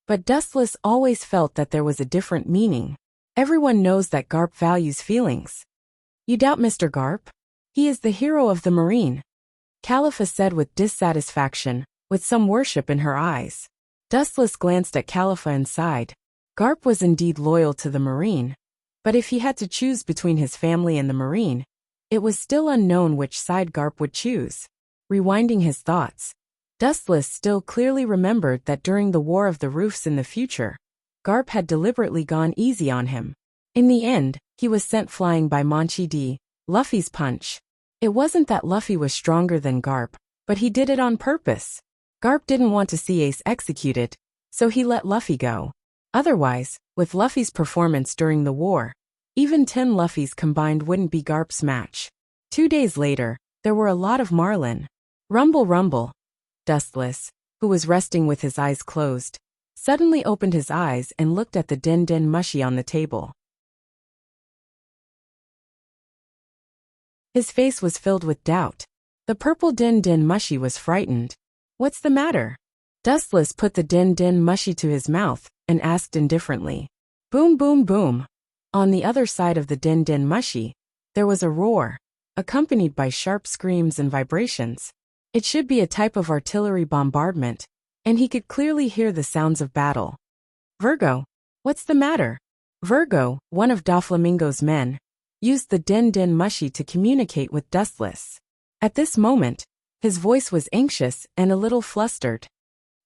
but Dustless always felt that there was a different meaning. Everyone knows that Garp values feelings. You doubt Mr. Garp? He is the hero of the Marine, Califa said with dissatisfaction, with some worship in her eyes. Dustless glanced at Califa and sighed. Garp was indeed loyal to the Marine, but if he had to choose between his family and the Marine, it was still unknown which side Garp would choose. Rewinding his thoughts, Dustless still clearly remembered that during the War of the Roofs in the future, Garp had deliberately gone easy on him. In the end, he was sent flying by Monchi D. Luffy's punch. It wasn't that Luffy was stronger than Garp, but he did it on purpose. Garp didn't want to see Ace executed, so he let Luffy go. Otherwise, with Luffy's performance during the war, even 10 Luffys combined wouldn't be Garp's match. 2 days later, there were a lot of Marlin. Rumble rumble. Dustless, who was resting with his eyes closed, suddenly opened his eyes and looked at the Den Den Mushi on the table. His face was filled with doubt. The purple Den Den Mushi was frightened. What's the matter? Dustless put the Den Den Mushi to his mouth and asked indifferently. Boom boom boom. On the other side of the Den Den Mushi, there was a roar, accompanied by sharp screams and vibrations. It should be a type of artillery bombardment, and he could clearly hear the sounds of battle. Virgo, what's the matter? Virgo, one of Doflamingo's men, used the Den Den Mushi to communicate with Dustless. At this moment, his voice was anxious and a little flustered.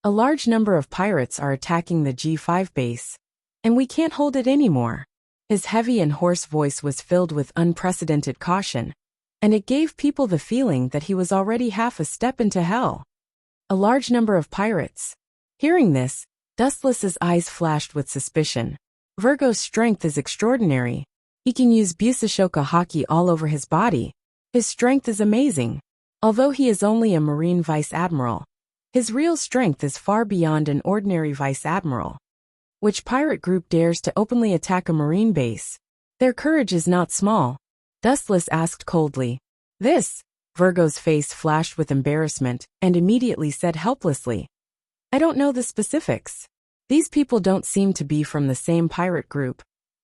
A large number of pirates are attacking the G5 base, and we can't hold it anymore. His heavy and hoarse voice was filled with unprecedented caution, and it gave people the feeling that he was already half a step into hell. A large number of pirates. Hearing this, Dustless's eyes flashed with suspicion. Virgo's strength is extraordinary. He can use Busashoka Haki all over his body, His strength is amazing. Although he is only a Marine Vice Admiral, his real strength is far beyond an ordinary Vice Admiral. Which pirate group dares to openly attack a Marine base? Their courage is not small. Dustless asked coldly. This? Virgo's face flashed with embarrassment and immediately said helplessly. I don't know the specifics. These people don't seem to be from the same pirate group,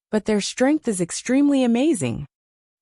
but their strength is extremely amazing.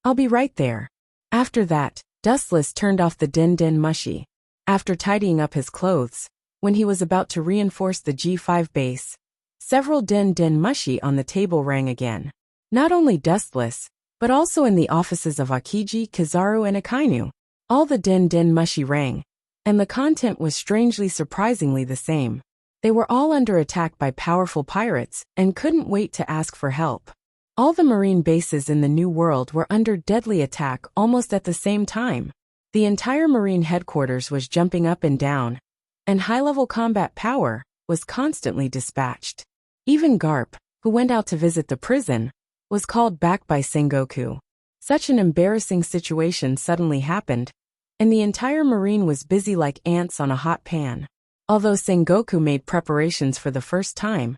I'll be right there. After that, Dustless turned off the Din Din Mushi. After tidying up his clothes, when he was about to reinforce the G5 base, several Din Din Mushi on the table rang again. Not only Dustless, but also in the offices of Akiji, Kizaru and Akainu. All the Din Din Mushi rang, and the content was strangely surprisingly the same. They were all under attack by powerful pirates and couldn't wait to ask for help. All the marine bases in the New World were under deadly attack almost at the same time. The entire marine headquarters was jumping up and down, and high-level combat power was constantly dispatched. Even Garp, who went out to visit the prison, was called back by Sengoku. Such an embarrassing situation suddenly happened, and the entire marine was busy like ants on a hot pan. Although Sengoku made preparations for the first time,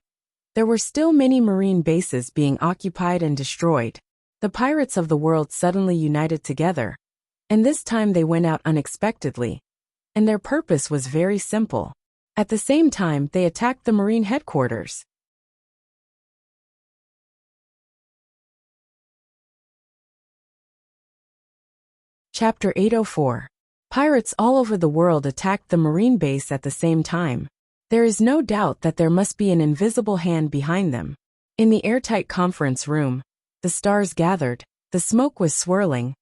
there were still many marine bases being occupied and destroyed. The pirates of the world suddenly united together, and this time they went out unexpectedly, and their purpose was very simple. At the same time, they attacked the marine headquarters. Chapter 804. Pirates all over the world attacked the marine base at the same time. There is no doubt that there must be an invisible hand behind them. In the airtight conference room, the stars gathered, the smoke was swirling,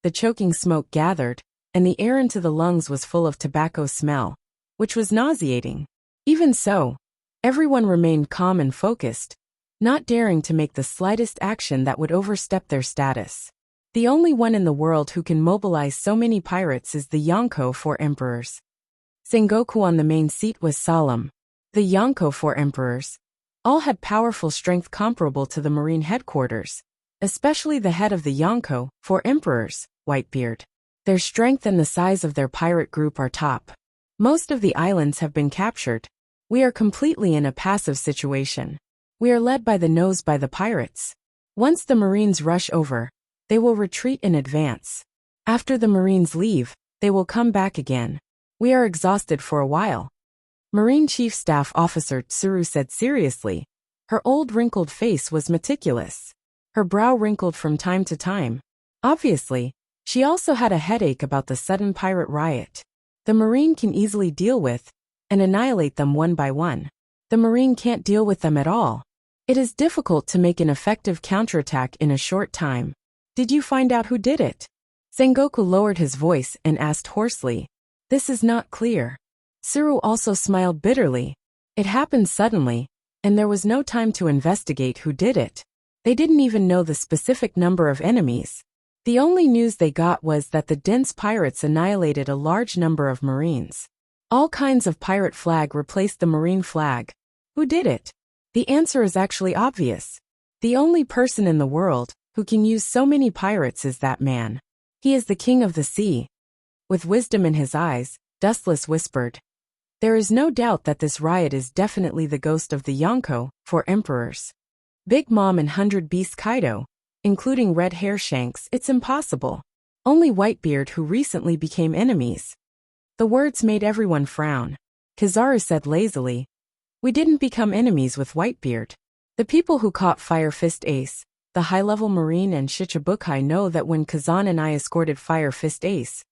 the choking smoke gathered, and the air into the lungs was full of tobacco smell, which was nauseating. Even so, everyone remained calm and focused, not daring to make the slightest action that would overstep their status. The only one in the world who can mobilize so many pirates is the Yonko Four Emperors. Sengoku on the main seat was solemn. The Yonko Four Emperors all had powerful strength comparable to the marine headquarters, especially the head of the Yonko Four Emperors, Whitebeard. Their strength and the size of their pirate group are top. Most of the islands have been captured. We are completely in a passive situation. We are led by the nose by the pirates. Once the Marines rush over, they will retreat in advance. After the Marines leave, they will come back again. We are exhausted for a while. Marine Chief Staff Officer Tsuru said seriously. Her old wrinkled face was meticulous. Her brow wrinkled from time to time. Obviously, she also had a headache about the sudden pirate riot. The Marine can easily deal with and annihilate them one by one. The Marine can't deal with them at all. It is difficult to make an effective counterattack in a short time. Did you find out who did it? Sengoku lowered his voice and asked hoarsely. This is not clear. Tsuru also smiled bitterly. It happened suddenly, and there was no time to investigate who did it. They didn't even know the specific number of enemies. The only news they got was that the dense pirates annihilated a large number of Marines. All kinds of pirate flag replaced the Marine flag. Who did it? The answer is actually obvious. The only person in the world who can use so many pirates is that man. He is the king of the sea. With wisdom in his eyes, Dustless whispered. There is no doubt that this riot is definitely the ghost of the Yonko Four Emperors. Big Mom and 100 Beast Kaido, including Red Hair Shanks, it's impossible. Only Whitebeard who recently became enemies. The words made everyone frown. Kizaru said lazily. We didn't become enemies with Whitebeard. The people who caught Fire Fist Ace, the high-level Marine and Shichibukai know that when Kazan and I escorted Fire Fist Ace,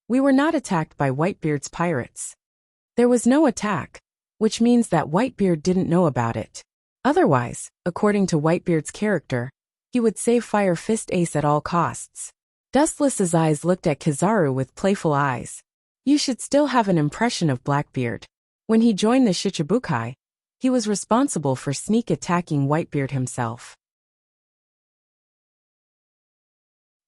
we were not attacked by Whitebeard's pirates. There was no attack, which means that Whitebeard didn't know about it. Otherwise, according to Whitebeard's character, he would save Fire Fist Ace at all costs. Dustless's eyes looked at Kizaru with playful eyes. You should still have an impression of Blackbeard. When he joined the Shichibukai, he was responsible for sneak attacking Whitebeard himself.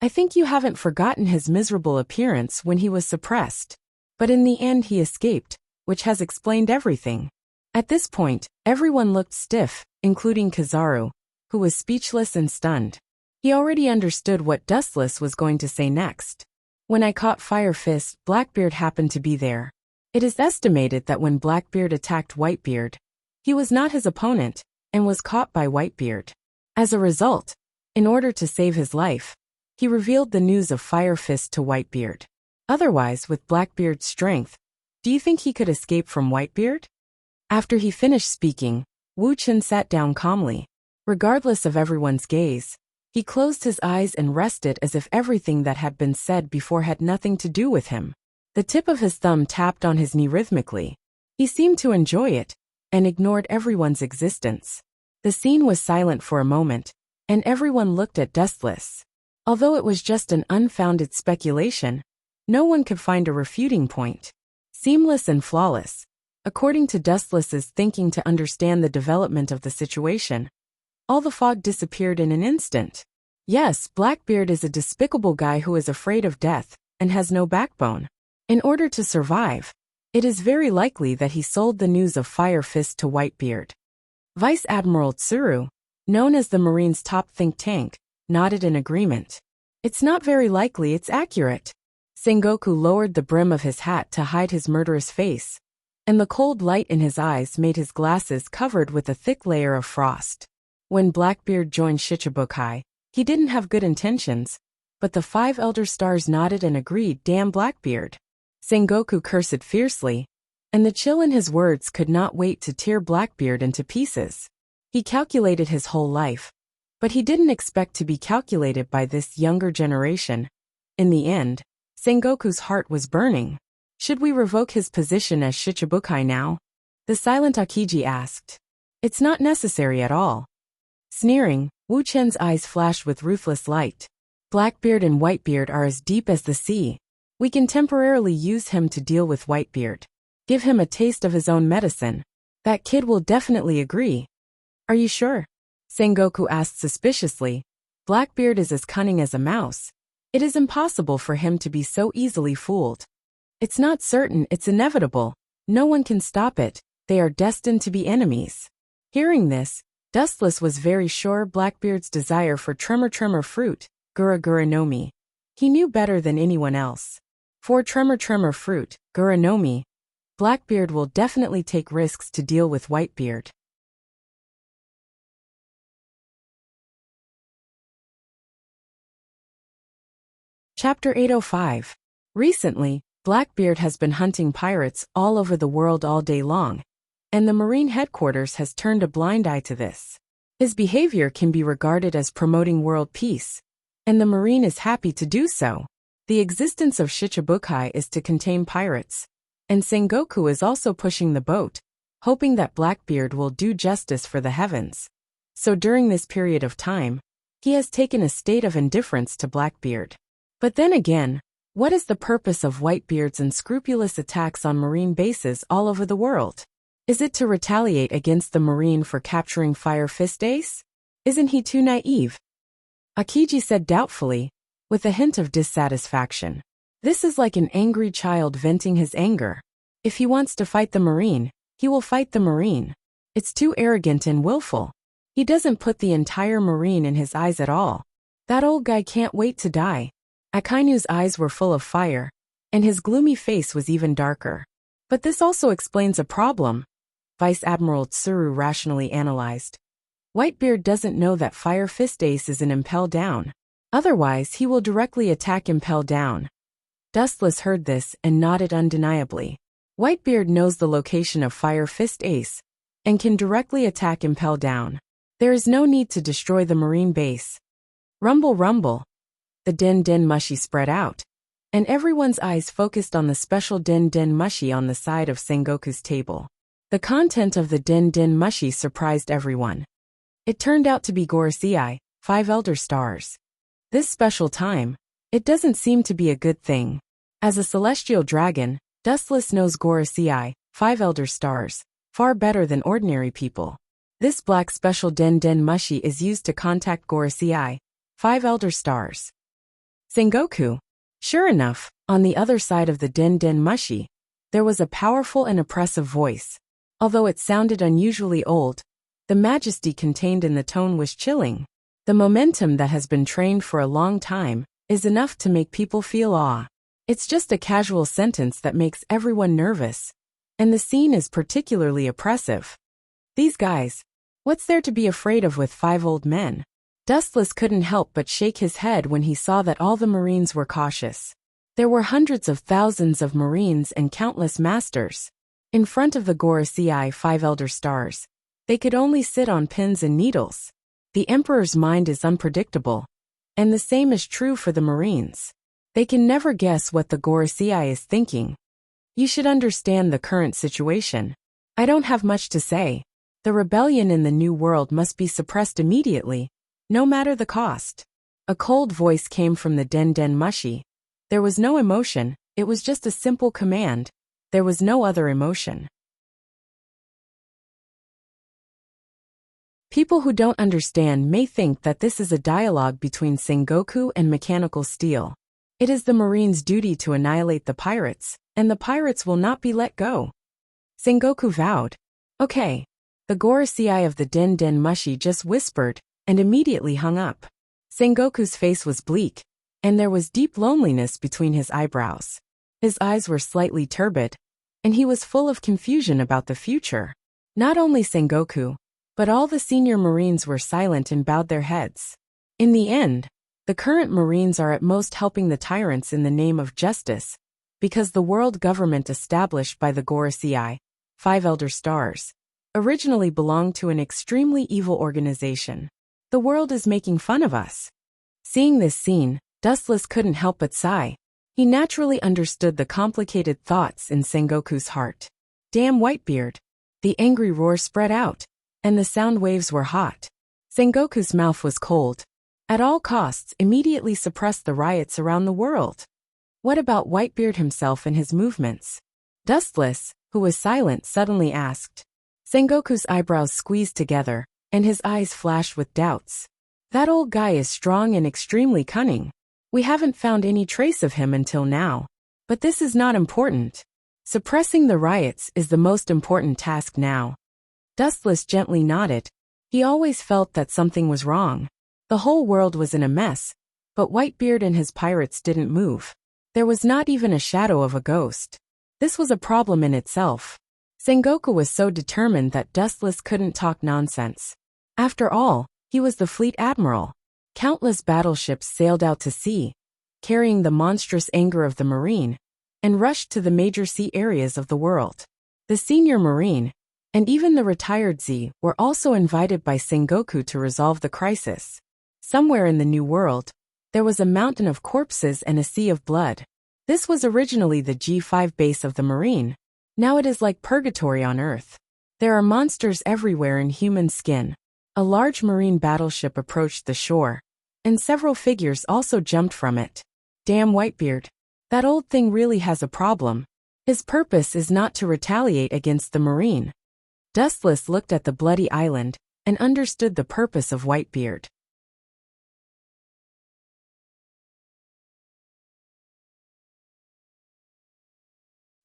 I think you haven't forgotten his miserable appearance when he was suppressed. But in the end he escaped, which has explained everything. At this point, everyone looked stiff, including Kizaru, who was speechless and stunned. He already understood what Dustless was going to say next. When I caught Fire Fist, Blackbeard happened to be there. It is estimated that when Blackbeard attacked Whitebeard, he was not his opponent, and was caught by Whitebeard. As a result, in order to save his life, he revealed the news of Fire Fist to Whitebeard. Otherwise, with Blackbeard's strength, do you think he could escape from Whitebeard? After he finished speaking, Wu Chen sat down calmly. Regardless of everyone's gaze, he closed his eyes and rested as if everything that had been said before had nothing to do with him. The tip of his thumb tapped on his knee rhythmically. He seemed to enjoy it, and ignored everyone's existence. The scene was silent for a moment, and everyone looked at Dustless. Although it was just an unfounded speculation, no one could find a refuting point. Seamless and flawless. According to Dustless's thinking to understand the development of the situation, all the fog disappeared in an instant. Yes, Blackbeard is a despicable guy who is afraid of death, and has no backbone. In order to survive, it is very likely that he sold the news of Fire Fist to Whitebeard. Vice Admiral Tsuru, known as the Marine's top think tank, nodded in agreement. It's not very likely it's accurate. Sengoku lowered the brim of his hat to hide his murderous face, and the cold light in his eyes made his glasses covered with a thick layer of frost. When Blackbeard joined Shichibukai, he didn't have good intentions, but the 5 Elder Stars nodded and agreed. Damn Blackbeard. Sengoku cursed fiercely, and the chill in his words could not wait to tear Blackbeard into pieces. He calculated his whole life, but he didn't expect to be calculated by this younger generation. In the end, Sengoku's heart was burning. Should we revoke his position as Shichibukai now? The silent Akiji asked. It's not necessary at all. Sneering, Wu Chen's eyes flashed with ruthless light. Blackbeard and Whitebeard are as deep as the sea. We can temporarily use him to deal with Whitebeard. Give him a taste of his own medicine. That kid will definitely agree. Are you sure? Sengoku asked suspiciously. Blackbeard is as cunning as a mouse. It is impossible for him to be so easily fooled. It's not certain, it's inevitable. No one can stop it. They are destined to be enemies. Hearing this, Dustless was very sure Blackbeard's desire for tremor fruit, Gura Gura no Mi. He knew better than anyone else. For tremor fruit, Gura no Mi, Blackbeard will definitely take risks to deal with Whitebeard. Chapter 805. Recently, Blackbeard has been hunting pirates all over the world all day long, and the Marine headquarters has turned a blind eye to this. His behavior can be regarded as promoting world peace, and the Marine is happy to do so. The existence of Shichibukai is to contain pirates, and Sengoku is also pushing the boat, hoping that Blackbeard will do justice for the heavens. So during this period of time, he has taken a state of indifference to Blackbeard. But then again, what is the purpose of Whitebeard's unscrupulous attacks on Marine bases all over the world? Is it to retaliate against the Marine for capturing Fire Fist Ace? Isn't he too naive? Akiji said doubtfully, with a hint of dissatisfaction. This is like an angry child venting his anger. If he wants to fight the Marine, he will fight the Marine. It's too arrogant and willful. He doesn't put the entire Marine in his eyes at all. That old guy can't wait to die. Akainu's eyes were full of fire, and his gloomy face was even darker. But this also explains a problem, Vice Admiral Tsuru rationally analyzed. Whitebeard doesn't know that Fire Fist Ace is an Impel Down. Otherwise, he will directly attack Impel Down. Dustless heard this and nodded undeniably. Whitebeard knows the location of Fire Fist Ace, and can directly attack Impel Down. There is no need to destroy the Marine base. Rumble rumble. The Den Den Mushi spread out, and everyone's eyes focused on the special Den Den Mushi on the side of Sengoku's table. The content of the Den Den Mushi surprised everyone. It turned out to be Gorosei, 5 Elder Stars. This special time, it doesn't seem to be a good thing. As a celestial dragon, Dustless knows Gorosei, 5 Elder Stars, far better than ordinary people. This black special Den Den Mushi is used to contact Gorosei, 5 Elder Stars. Sengoku. Sure enough, on the other side of the Den Den Mushi, there was a powerful and oppressive voice. Although it sounded unusually old, the majesty contained in the tone was chilling. The momentum that has been trained for a long time is enough to make people feel awe. It's just a casual sentence that makes everyone nervous. And the scene is particularly oppressive. These guys. What's there to be afraid of with 5 old men? Dustless couldn't help but shake his head when he saw that all the Marines were cautious. There were hundreds of thousands of Marines and countless masters. In front of the Gorosei 5 Elder Stars, they could only sit on pins and needles. The Emperor's mind is unpredictable. And the same is true for the Marines. They can never guess what the Gorosei is thinking. You should understand the current situation. I don't have much to say. The rebellion in the New World must be suppressed immediately, no matter the cost. A cold voice came from the Den Den Mushi. There was no emotion, it was just a simple command. There was no other emotion. People who don't understand may think that this is a dialogue between Sengoku and Mechanical Steel. It is the Marines' duty to annihilate the pirates, and the pirates will not be let go. Sengoku vowed. Okay. The Gorosei of the Den Den Mushi just whispered, and immediately hung up. Sengoku's face was bleak, and there was deep loneliness between his eyebrows. His eyes were slightly turbid, and he was full of confusion about the future. Not only Sengoku, but all the senior Marines were silent and bowed their heads. In the end, the current Marines are at most helping the tyrants in the name of justice, because the world government established by the Gorosei, 5 Elder Stars, originally belonged to an extremely evil organization. The world is making fun of us. Seeing this scene, Dustless couldn't help but sigh. He naturally understood the complicated thoughts in Sengoku's heart. Damn Whitebeard! The angry roar spread out, and the sound waves were hot. Sengoku's mouth was cold. At all costs, immediately suppress the riots around the world. What about Whitebeard himself and his movements? Dustless, who was silent, suddenly asked. Sengoku's eyebrows squeezed together, and his eyes flashed with doubts. That old guy is strong and extremely cunning. We haven't found any trace of him until now. But this is not important. Suppressing the riots is the most important task now. Dustless gently nodded. He always felt that something was wrong. The whole world was in a mess, but Whitebeard and his pirates didn't move. There was not even a shadow of a ghost. This was a problem in itself. Sengoku was so determined that Dustless couldn't talk nonsense. After all, he was the fleet admiral. Countless battleships sailed out to sea, carrying the monstrous anger of the Marine, and rushed to the major sea areas of the world. The senior Marine, and even the retired Z, were also invited by Sengoku to resolve the crisis. Somewhere in the New World, there was a mountain of corpses and a sea of blood. This was originally the G5 base of the Marine. Now it is like purgatory on Earth. There are monsters everywhere in human skin. A large Marine battleship approached the shore, and several figures also jumped from it. Damn Whitebeard. That old thing really has a problem. His purpose is not to retaliate against the Marine. Dustless looked at the bloody island, and understood the purpose of Whitebeard.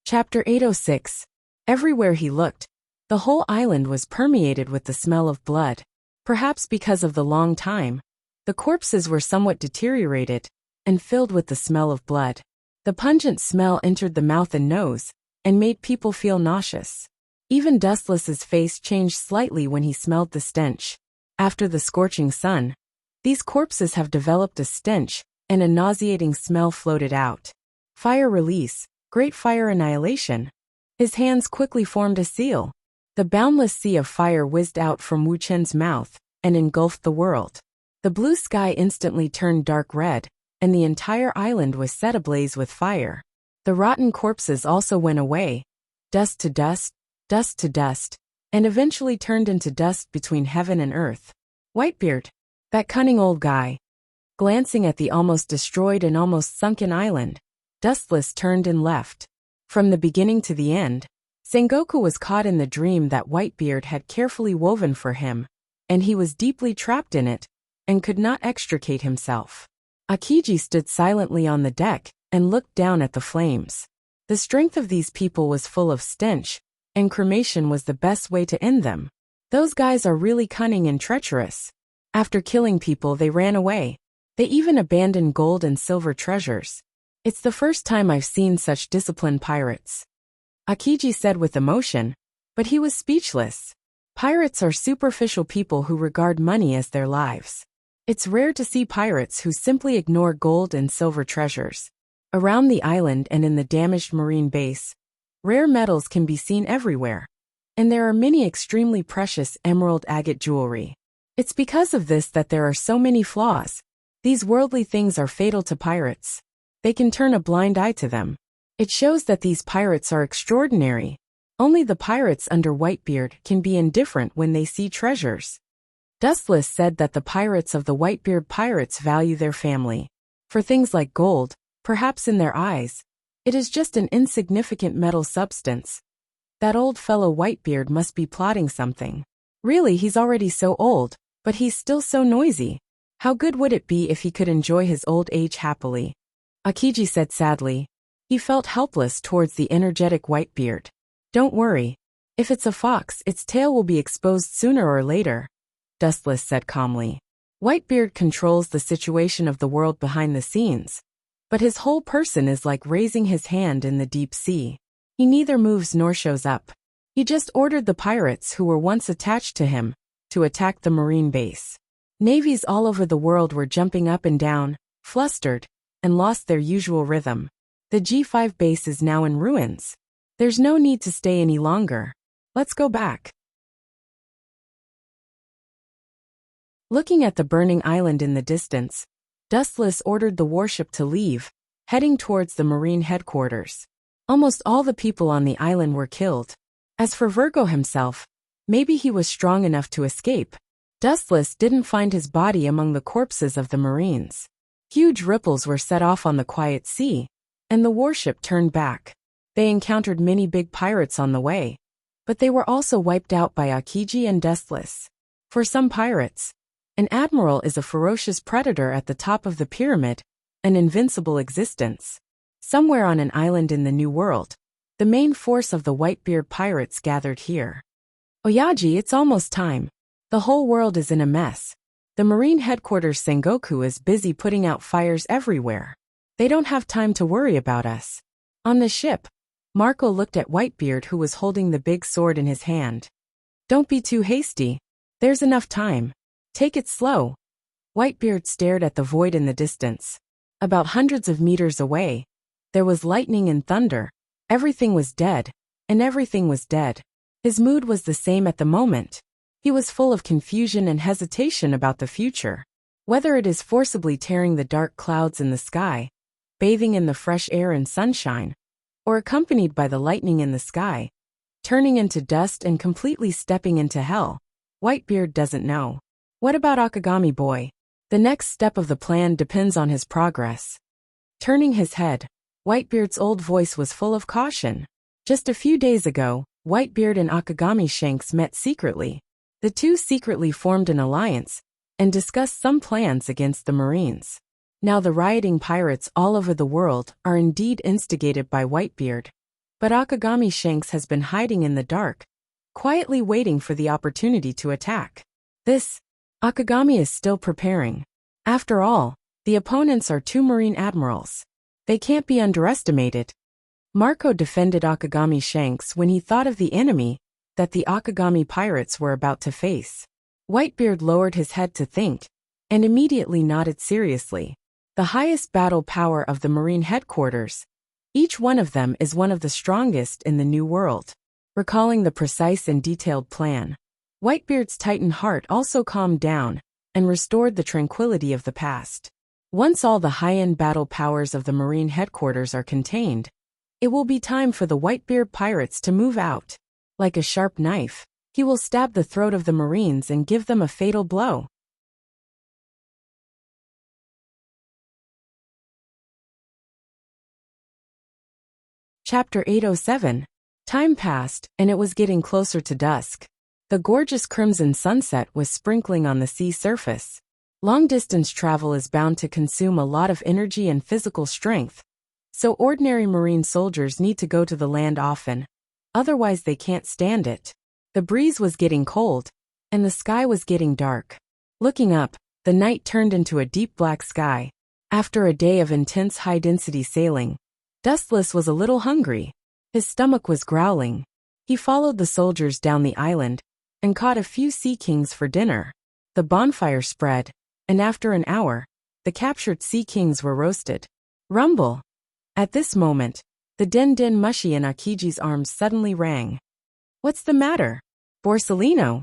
Chapter 806. Everywhere he looked, the whole island was permeated with the smell of blood. Perhaps because of the long time, the corpses were somewhat deteriorated, and filled with the smell of blood. The pungent smell entered the mouth and nose, and made people feel nauseous. Even Dustless's face changed slightly when he smelled the stench. After the scorching sun, these corpses have developed a stench, and a nauseating smell floated out. Fire release, great fire annihilation. His hands quickly formed a seal. The boundless sea of fire whizzed out from Wu Chen's mouth, and engulfed the world. The blue sky instantly turned dark red, and the entire island was set ablaze with fire. The rotten corpses also went away, dust to dust, and eventually turned into dust between heaven and earth. Whitebeard, that cunning old guy. Glancing at the almost destroyed and almost sunken island, Dustless turned and left. From the beginning to the end, Sengoku was caught in the dream that Whitebeard had carefully woven for him, and he was deeply trapped in it, and could not extricate himself. Akiji stood silently on the deck, and looked down at the flames. The strength of these people was full of stench, and cremation was the best way to end them. Those guys are really cunning and treacherous. After killing people, they ran away. They even abandoned gold and silver treasures. It's the first time I've seen such disciplined pirates, Akiji said with emotion, but he was speechless. Pirates are superficial people who regard money as their lives. It's rare to see pirates who simply ignore gold and silver treasures. Around the island and in the damaged marine base, rare metals can be seen everywhere. And there are many extremely precious emerald agate jewelry. It's because of this that there are so many flaws. These worldly things are fatal to pirates. They can turn a blind eye to them. It shows that these pirates are extraordinary. Only the pirates under Whitebeard can be indifferent when they see treasures. Dustless said that the pirates of the Whitebeard pirates value their family. For things like gold, perhaps in their eyes, it is just an insignificant metal substance. That old fellow Whitebeard must be plotting something. Really, he's already so old, but he's still so noisy. How good would it be if he could enjoy his old age happily? Akiji said sadly. He felt helpless towards the energetic Whitebeard. Don't worry. If it's a fox, its tail will be exposed sooner or later, Dustless said calmly. Whitebeard controls the situation of the world behind the scenes, but his whole person is like raising his hand in the deep sea. He neither moves nor shows up. He just ordered the pirates who were once attached to him to attack the marine base. Navies all over the world were jumping up and down, flustered, and lost their usual rhythm. The G5 base is now in ruins. There's no need to stay any longer. Let's go back. Looking at the burning island in the distance, Dustless ordered the warship to leave, heading towards the marine headquarters. Almost all the people on the island were killed. As for Virgo himself, maybe he was strong enough to escape. Dustless didn't find his body among the corpses of the Marines. Huge ripples were set off on the quiet sea, and the warship turned back. They encountered many big pirates on the way, but they were also wiped out by Akiji and Dustless. For some pirates, an admiral is a ferocious predator at the top of the pyramid, an invincible existence. Somewhere on an island in the New World, the main force of the Whitebeard pirates gathered here. Oyaji, it's almost time. The whole world is in a mess. The Marine headquarters Sengoku is busy putting out fires everywhere. They don't have time to worry about us. On the ship, Marco looked at Whitebeard, who was holding the big sword in his hand. Don't be too hasty. There's enough time. Take it slow. Whitebeard stared at the void in the distance. About hundreds of meters away, there was lightning and thunder. Everything was dead, and everything was dead. His mood was the same at the moment. He was full of confusion and hesitation about the future. Whether it is forcibly tearing the dark clouds in the sky, bathing in the fresh air and sunshine, or accompanied by the lightning in the sky, turning into dust and completely stepping into hell, Whitebeard doesn't know. What about Akagami boy? The next step of the plan depends on his progress. Turning his head, Whitebeard's old voice was full of caution. Just a few days ago, Whitebeard and Akagami Shanks met secretly. The two secretly formed an alliance and discussed some plans against the Marines. Now the rioting pirates all over the world are indeed instigated by Whitebeard. But Akagami Shanks has been hiding in the dark, quietly waiting for the opportunity to attack. Akagami is still preparing. After all, the opponents are two Marine admirals. They can't be underestimated. Marco defended Akagami Shanks when he thought of the enemy that the Akagami pirates were about to face. Whitebeard lowered his head to think, and immediately nodded seriously. The highest battle power of the Marine headquarters. Each one of them is one of the strongest in the New World. Recalling the precise and detailed plan, Whitebeard's titan heart also calmed down and restored the tranquility of the past. Once all the high-end battle powers of the Marine headquarters are contained, it will be time for the Whitebeard pirates to move out. Like a sharp knife, he will stab the throat of the Marines and give them a fatal blow. Chapter 807. Time passed, and it was getting closer to dusk. The gorgeous crimson sunset was sprinkling on the sea surface. Long-distance travel is bound to consume a lot of energy and physical strength, so ordinary Marine soldiers need to go to the land often. Otherwise they can't stand it. The breeze was getting cold, and the sky was getting dark. Looking up, the night turned into a deep black sky. After a day of intense high-density sailing, Dustless was a little hungry. His stomach was growling. He followed the soldiers down the island and caught a few sea kings for dinner. The bonfire spread, and after an hour, the captured sea kings were roasted. Rumble! At this moment, the Den Mushi in Akiji's arms suddenly rang. What's the matter, Borsellino?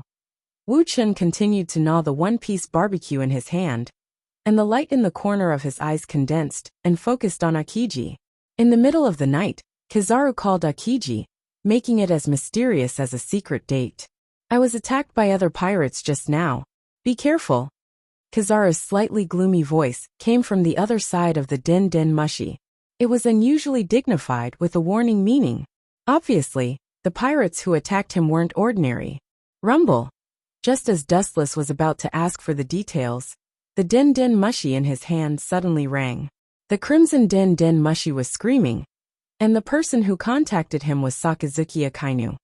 Wu Chen continued to gnaw the one-piece barbecue in his hand, and the light in the corner of his eyes condensed and focused on Akiji. In the middle of the night, Kizaru called Akiji, making it as mysterious as a secret date. I was attacked by other pirates just now. Be careful. Kizaru's slightly gloomy voice came from the other side of the Den Mushi. It was unusually dignified with a warning meaning. Obviously, the pirates who attacked him weren't ordinary. Rumble! Just as Dustless was about to ask for the details, the Den Mushi in his hand suddenly rang. The Crimson Den Mushi was screaming, and the person who contacted him was Sakazuki Akainu.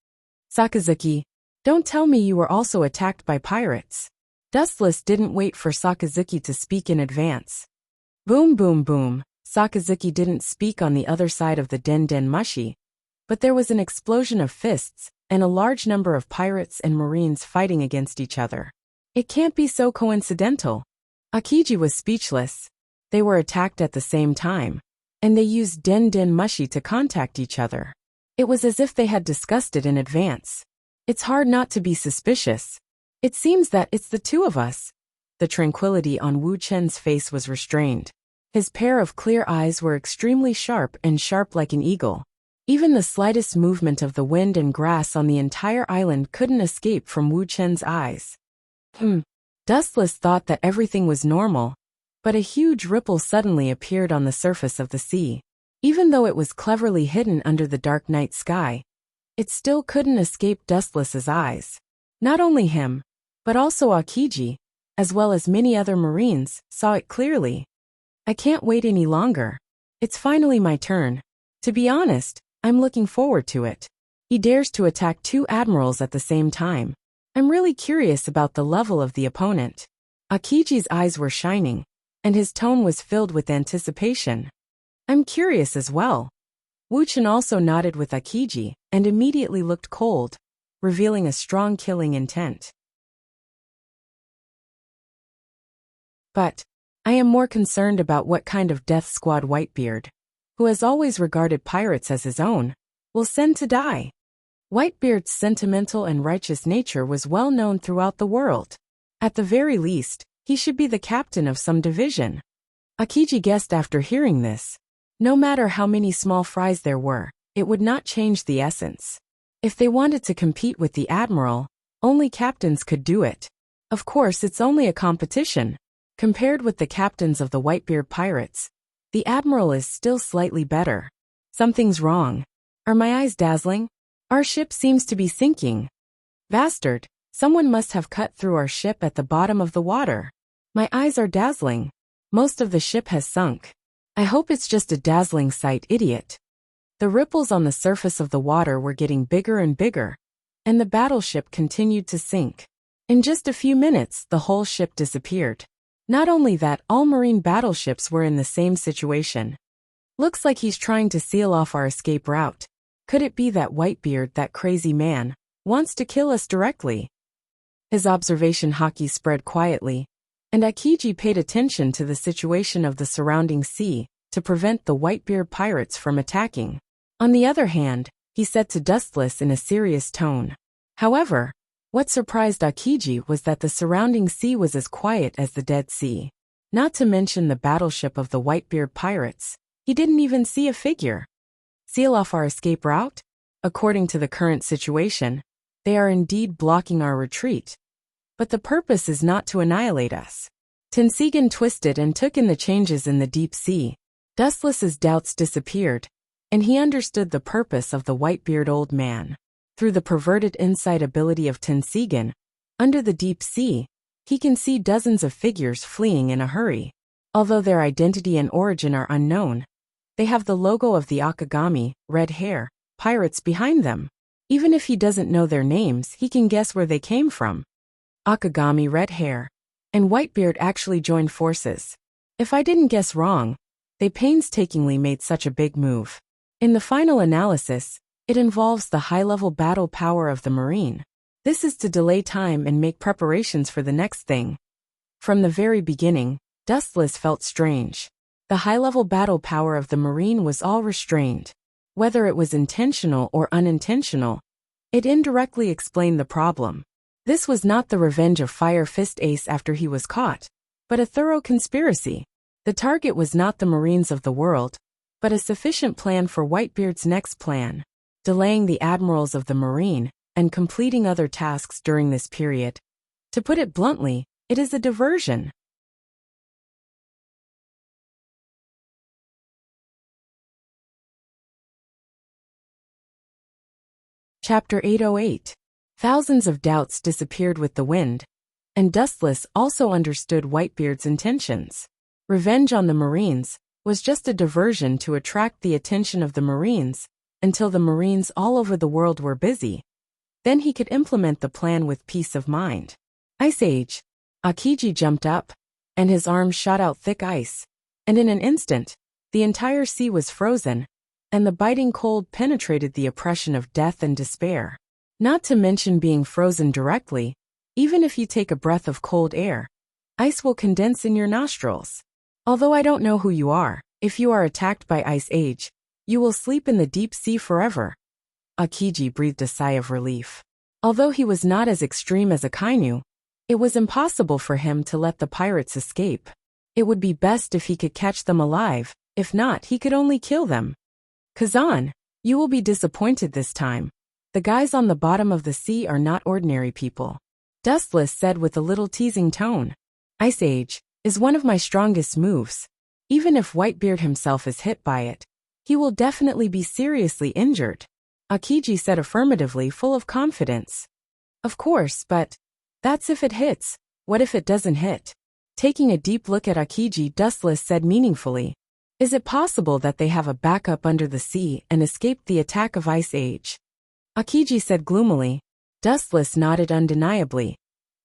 Sakazuki, don't tell me you were also attacked by pirates. Dustless didn't wait for Sakazuki to speak in advance. Boom boom boom, Sakazuki didn't speak on the other side of the Den Mushi, but there was an explosion of fists and a large number of pirates and marines fighting against each other. It can't be so coincidental. Akiji was speechless. They were attacked at the same time, and they used Den Mushi to contact each other. It was as if they had discussed it in advance. It's hard not to be suspicious. It seems that it's the two of us. The tranquility on Wu Chen's face was restrained. His pair of clear eyes were extremely sharp and sharp like an eagle. Even the slightest movement of the wind and grass on the entire island couldn't escape from Wu Chen's eyes. Dustless thought that everything was normal, but a huge ripple suddenly appeared on the surface of the sea. Even though it was cleverly hidden under the dark night sky, it still couldn't escape Dustless's eyes. Not only him, but also Akiji, as well as many other marines, saw it clearly. I can't wait any longer. It's finally my turn. To be honest, I'm looking forward to it. He dares to attack two admirals at the same time. I'm really curious about the level of the opponent. Akiji's eyes were shining, and his tone was filled with anticipation. I'm curious as well. Wu Chen also nodded with Akiji and immediately looked cold, revealing a strong killing intent. But I am more concerned about what kind of death squad Whitebeard, who has always regarded pirates as his own, will send to die. Whitebeard's sentimental and righteous nature was well known throughout the world. At the very least, he should be the captain of some division. Akiji guessed after hearing this. No matter how many small fries there were, it would not change the essence. If they wanted to compete with the admiral, only captains could do it. Of course, it's only a competition. Compared with the captains of the Whitebeard pirates, the admiral is still slightly better. Something's wrong. Are my eyes dazzling? Our ship seems to be sinking. Bastard, someone must have cut through our ship at the bottom of the water. My eyes are dazzling. Most of the ship has sunk. I hope it's just a dazzling sight, idiot. The ripples on the surface of the water were getting bigger and bigger, and the battleship continued to sink. In just a few minutes, the whole ship disappeared. Not only that, all marine battleships were in the same situation. Looks like he's trying to seal off our escape route. Could it be that Whitebeard, that crazy man, wants to kill us directly? His observation haki spread quietly, and Akiji paid attention to the situation of the surrounding sea to prevent the Whitebeard pirates from attacking. On the other hand, he said to Dustless in a serious tone. However, what surprised Akiji was that the surrounding sea was as quiet as the Dead Sea. Not to mention the battleship of the Whitebeard pirates. He didn't even see a figure. Seal off our escape route? According to the current situation, they are indeed blocking our retreat. But the purpose is not to annihilate us. Tensigen twisted and took in the changes in the deep sea. Dustless's doubts disappeared, and he understood the purpose of the Whitebeard old man. Through the perverted insight ability of Tensigen, under the deep sea, he can see dozens of figures fleeing in a hurry. Although their identity and origin are unknown, they have the logo of the Akagami, red hair, pirates behind them. Even if he doesn't know their names, he can guess where they came from. Akagami red hair, and Whitebeard actually joined forces. If I didn't guess wrong, they painstakingly made such a big move. In the final analysis, it involves the high-level battle power of the Marine. This is to delay time and make preparations for the next thing. From the very beginning, Dustless felt strange. The high-level battle power of the Marine was all restrained. Whether it was intentional or unintentional, it indirectly explained the problem. This was not the revenge of Fire Fist Ace after he was caught, but a thorough conspiracy. The target was not the Marines of the world, but a sufficient plan for Whitebeard's next plan, delaying the admirals of the Marine and completing other tasks during this period. To put it bluntly, it is a diversion. Chapter 808. Thousands of doubts disappeared with the wind, and Dustless also understood Whitebeard's intentions. Revenge on the Marines was just a diversion to attract the attention of the Marines until the Marines all over the world were busy. Then he could implement the plan with peace of mind. Ice Age. Akiji jumped up, and his arms shot out thick ice, and in an instant, the entire sea was frozen, and the biting cold penetrated the oppression of death and despair. Not to mention being frozen directly, even if you take a breath of cold air, ice will condense in your nostrils. Although I don't know who you are, if you are attacked by Ice Age, you will sleep in the deep sea forever. Akiji breathed a sigh of relief. Although he was not as extreme as Akainu, it was impossible for him to let the pirates escape. It would be best if he could catch them alive, if not, he could only kill them. Kazan, you will be disappointed this time. The guys on the bottom of the sea are not ordinary people. Dustless said with a little teasing tone. Ice Age is one of my strongest moves. Even if Whitebeard himself is hit by it, he will definitely be seriously injured. Akiji said affirmatively, full of confidence. Of course, but that's if it hits. What if it doesn't hit? Taking a deep look at Akiji, Dustless said meaningfully. Is it possible that they have a backup under the sea and escaped the attack of Ice Age? Akiji said gloomily. Dustless nodded undeniably.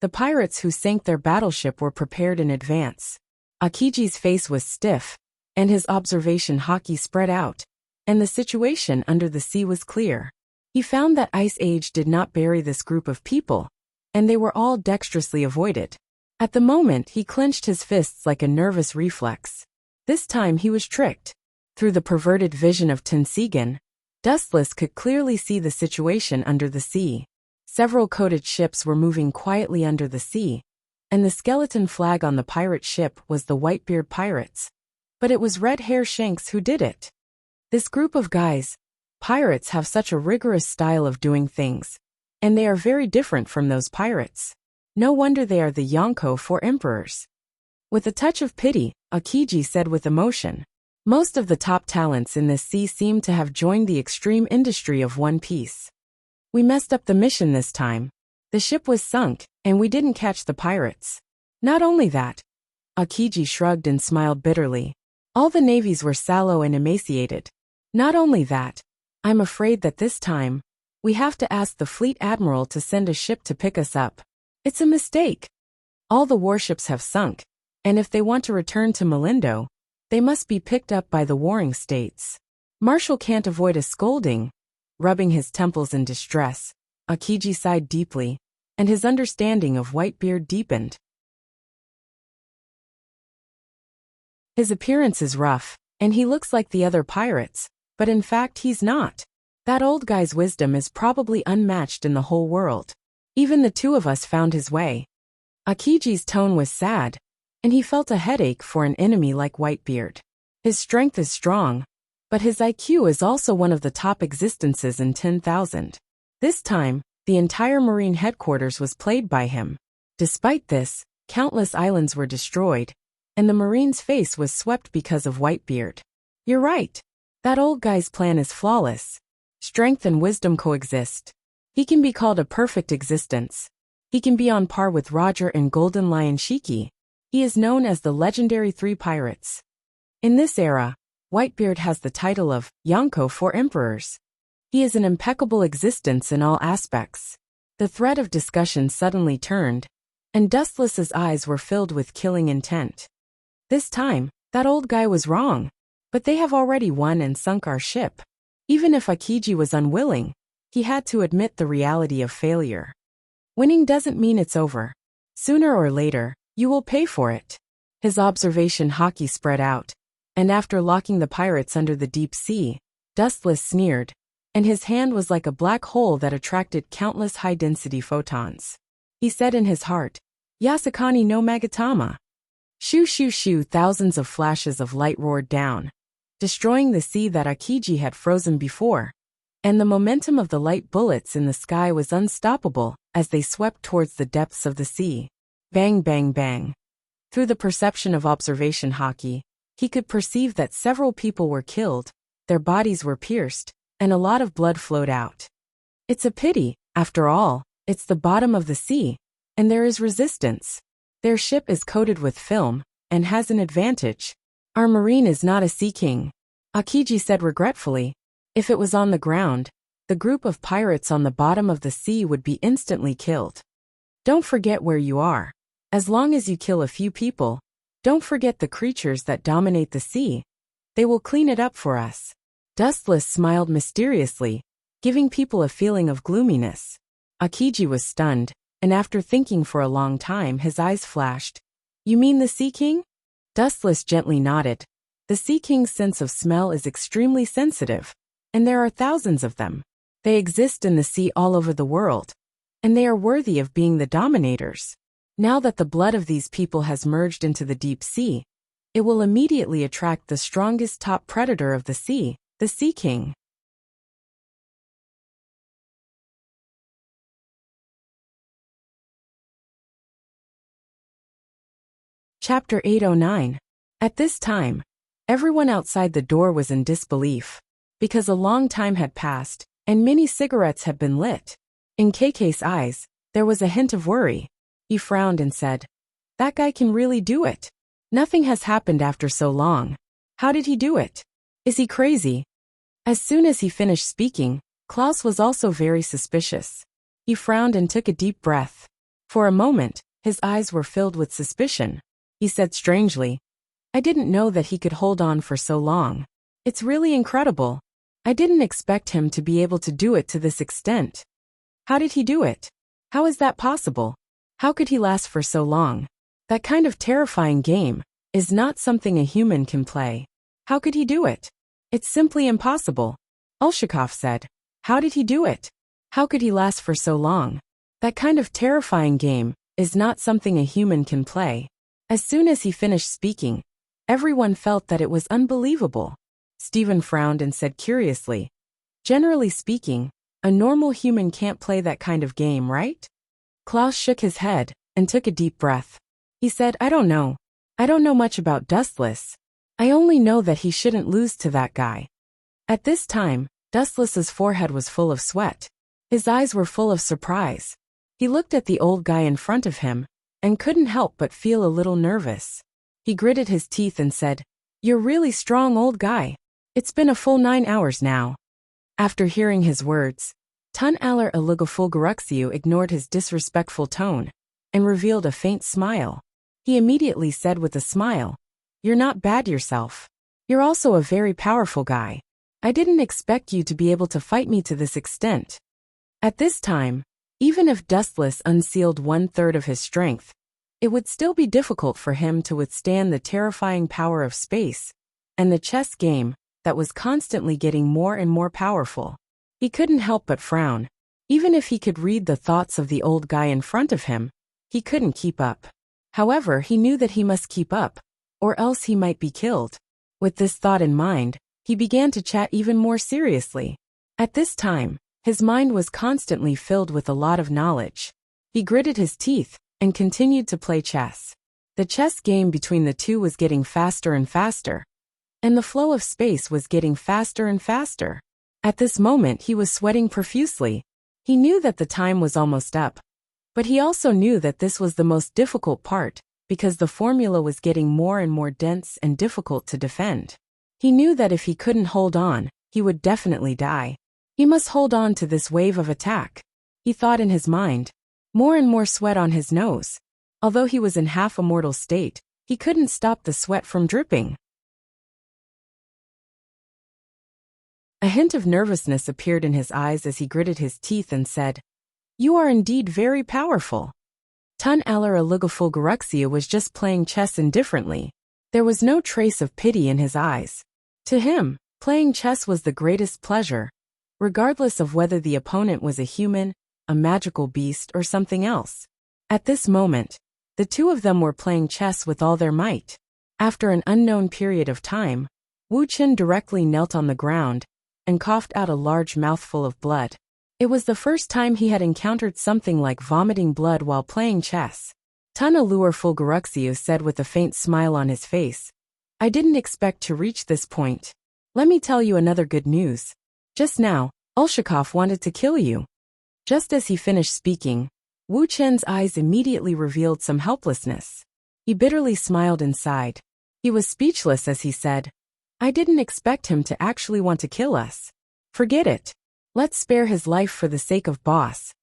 The pirates who sank their battleship were prepared in advance. Akiji's face was stiff, and his observation haki spread out, and the situation under the sea was clear. He found that Ice Age did not bury this group of people, and they were all dexterously avoided. At the moment, he clenched his fists like a nervous reflex. This time he was tricked. Through the perverted vision of Tensigen, Dustless could clearly see the situation under the sea. Several coated ships were moving quietly under the sea, and the skeleton flag on the pirate ship was the Whitebeard pirates. But it was Red Hair Shanks who did it. This group of guys, pirates, have such a rigorous style of doing things, and they are very different from those pirates. No wonder they are the Yonko 4 emperors. With a touch of pity, Akiji said with emotion. Most of the top talents in this sea seem to have joined the extreme industry of One Piece. We messed up the mission this time. The ship was sunk, and we didn't catch the pirates. Not only that, Akiji shrugged and smiled bitterly. All the navies were sallow and emaciated. Not only that, I'm afraid that this time, we have to ask the fleet admiral to send a ship to pick us up. It's a mistake. All the warships have sunk, and if they want to return to Melindo, they must be picked up by the warring states. Marshall can't avoid a scolding. Rubbing his temples in distress, Akiji sighed deeply, and his understanding of Whitebeard deepened. His appearance is rough, and he looks like the other pirates, but in fact he's not. That old guy's wisdom is probably unmatched in the whole world. Even the two of us found his way. Akiji's tone was sad, and he felt a headache for an enemy like Whitebeard. His strength is strong, but his IQ is also one of the top existences in 10,000. This time, the entire Marine headquarters was played by him. Despite this, countless islands were destroyed, and the Marine's face was swept because of Whitebeard. You're right. That old guy's plan is flawless. Strength and wisdom coexist. He can be called a perfect existence. He can be on par with Roger and Golden Lion Shiki. He is known as the legendary 3 pirates. In this era, Whitebeard has the title of Yonko 4 emperors. He is an impeccable existence in all aspects. The thread of discussion suddenly turned, and Dustless's eyes were filled with killing intent. This time, that old guy was wrong. But they have already won and sunk our ship. Even if Akiji was unwilling, he had to admit the reality of failure. Winning doesn't mean it's over. Sooner or later, you will pay for it. His observation haki spread out, and after locking the pirates under the deep sea, Dustless sneered, and his hand was like a black hole that attracted countless high-density photons. He said in his heart, Yasakani no Magatama. Shoo shoo shoo, thousands of flashes of light roared down, destroying the sea that Akiji had frozen before, and the momentum of the light bullets in the sky was unstoppable as they swept towards the depths of the sea. Bang bang bang. Through the perception of observation haki, he could perceive that several people were killed, their bodies were pierced, and a lot of blood flowed out. It's a pity, after all, it's the bottom of the sea, and there is resistance. Their ship is coated with film, and has an advantage. Our marine is not a sea king, Akiji said regretfully. If it was on the ground, the group of pirates on the bottom of the sea would be instantly killed. Don't forget where you are. As long as you kill a few people, don't forget the creatures that dominate the sea. They will clean it up for us. Dustless smiled mysteriously, giving people a feeling of gloominess. Akiji was stunned, and after thinking for a long time his eyes flashed. You mean the Sea King? Dustless gently nodded. The Sea King's sense of smell is extremely sensitive, and there are thousands of them. They exist in the sea all over the world, and they are worthy of being the dominators. Now that the blood of these people has merged into the deep sea, it will immediately attract the strongest top predator of the sea, the Sea King. Chapter 809. At this time, everyone outside the door was in disbelief, because a long time had passed, and many cigarettes had been lit. In KK's eyes, there was a hint of worry. He frowned and said, That guy can really do it. Nothing has happened after so long. How did he do it? Is he crazy? As soon as he finished speaking, Klaus was also very suspicious. He frowned and took a deep breath. For a moment, his eyes were filled with suspicion. He said strangely, I didn't know that he could hold on for so long. It's really incredible. I didn't expect him to be able to do it to this extent. How did he do it? How is that possible? How could he last for so long? That kind of terrifying game is not something a human can play. How could he do it? It's simply impossible. Ulshikov said. How did he do it? How could he last for so long? That kind of terrifying game is not something a human can play. As soon as he finished speaking, everyone felt that it was unbelievable. Stephen frowned and said curiously, Generally speaking, a normal human can't play that kind of game, right? Klaus shook his head and took a deep breath. He said, I don't know. I don't know much about Dustless. I only know that he shouldn't lose to that guy. At this time, Dustless's forehead was full of sweat. His eyes were full of surprise. He looked at the old guy in front of him and couldn't help but feel a little nervous. He gritted his teeth and said, You're really strong, old guy. It's been a full 9 hours now. After hearing his words, Tun Aller Alugafugaruxiu ignored his disrespectful tone and revealed a faint smile. He immediately said with a smile, You're not bad yourself. You're also a very powerful guy. I didn't expect you to be able to fight me to this extent. At this time, even if Dustless unsealed 1/3 of his strength, it would still be difficult for him to withstand the terrifying power of space and the chess game that was constantly getting more and more powerful. He couldn't help but frown. Even if he could read the thoughts of the old guy in front of him, he couldn't keep up. However, he knew that he must keep up, or else he might be killed. With this thought in mind, he began to chat even more seriously. At this time, his mind was constantly filled with a lot of knowledge. He gritted his teeth and continued to play chess. The chess game between the two was getting faster and faster, and the flow of space was getting faster and faster. At this moment he was sweating profusely. He knew that the time was almost up, but he also knew that this was the most difficult part, because the formula was getting more and more dense and difficult to defend. He knew that if he couldn't hold on, he would definitely die. He must hold on to this wave of attack. He thought in his mind. More and more sweat on his nose. Although he was in half a mortal state, He couldn't stop the sweat from dripping. A hint of nervousness appeared in his eyes as he gritted his teeth and said, "You are indeed very powerful." Tun Alar Alugafulgaruxia was just playing chess indifferently. There was no trace of pity in his eyes. To him, playing chess was the greatest pleasure, regardless of whether the opponent was a human, a magical beast, or something else. At this moment, the two of them were playing chess with all their might. After an unknown period of time, Wu Qin directly knelt on the ground and coughed out a large mouthful of blood. It was the first time he had encountered something like vomiting blood while playing chess. Tun Alur Fulgaruxiu said with a faint smile on his face, "I didn't expect to reach this point. Let me tell you another good news. Just now, Ulshikov wanted to kill you." Just as he finished speaking, Wu Chen's eyes immediately revealed some helplessness. He bitterly smiled inside. He was speechless as he said, "I didn't expect him to actually want to kill us. Forget it. Let's spare his life for the sake of boss."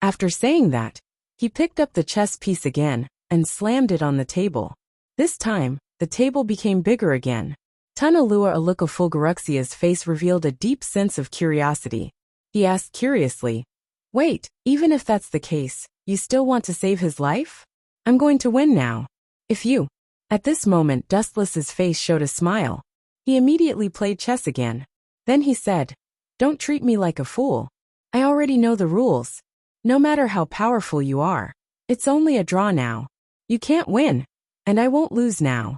After saying that, he picked up the chess piece again and slammed it on the table. This time, the table became bigger again. Tunalua Aluka Fulgaruxia's face revealed a deep sense of curiosity. He asked curiously, "Wait, even if that's the case, you still want to save his life? I'm going to win now. If you..." At this moment, Dustless's face showed a smile. He immediately played chess again. Then he said, "Don't treat me like a fool. I already know the rules. No matter how powerful you are, it's only a draw now. You can't win, and I won't lose now."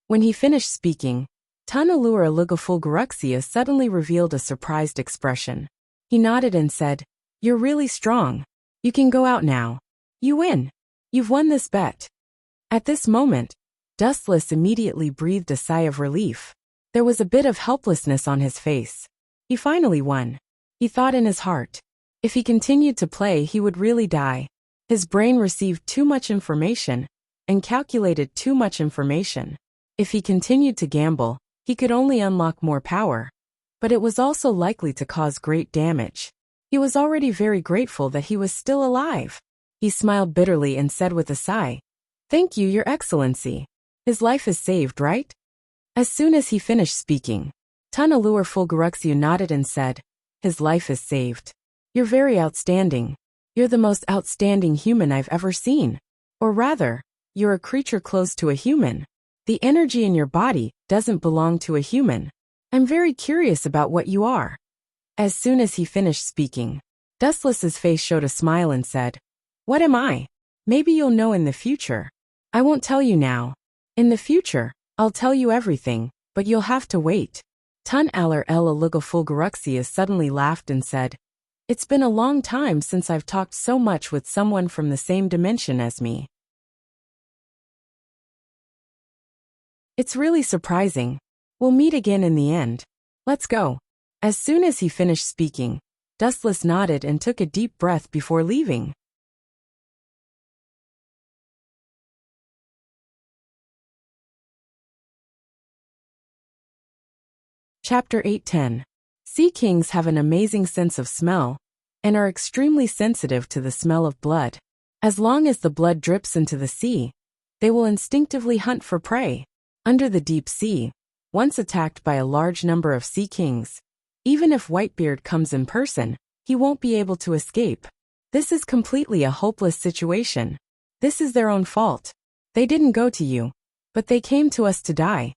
When he finished speaking, Tunalur Alugafulgaruxia suddenly revealed a surprised expression. He nodded and said, "You're really strong. You can go out now. You win. You've won this bet." At this moment, Dustless immediately breathed a sigh of relief. There was a bit of helplessness on his face. He finally won. He thought in his heart, if he continued to play, he would really die. His brain received too much information and calculated too much information. If he continued to gamble, he could only unlock more power, but it was also likely to cause great damage. He was already very grateful that he was still alive. He smiled bitterly and said with a sigh, "Thank you, Your Excellency. His life is saved, right?" As soon as he finished speaking, Tunalur Fulgaruxiu nodded and said, "His life is saved. You're very outstanding. You're the most outstanding human I've ever seen. Or rather, you're a creature close to a human. The energy in your body doesn't belong to a human. I'm very curious about what you are." As soon as he finished speaking, Dustless's face showed a smile and said, "What am I? Maybe you'll know in the future. I won't tell you now. In the future, I'll tell you everything, but you'll have to wait." Tun Alar El Alugafulgaruxia suddenly laughed and said, "It's been a long time since I've talked so much with someone from the same dimension as me. It's really surprising. We'll meet again in the end. Let's go." As soon as he finished speaking, Dustless nodded and took a deep breath before leaving. Chapter 8:10. Sea kings have an amazing sense of smell and are extremely sensitive to the smell of blood. As long as the blood drips into the sea, they will instinctively hunt for prey. Under the deep sea, once attacked by a large number of sea kings, even if Whitebeard comes in person, he won't be able to escape. This is completely a hopeless situation. This is their own fault. They didn't go to you, but they came to us to die.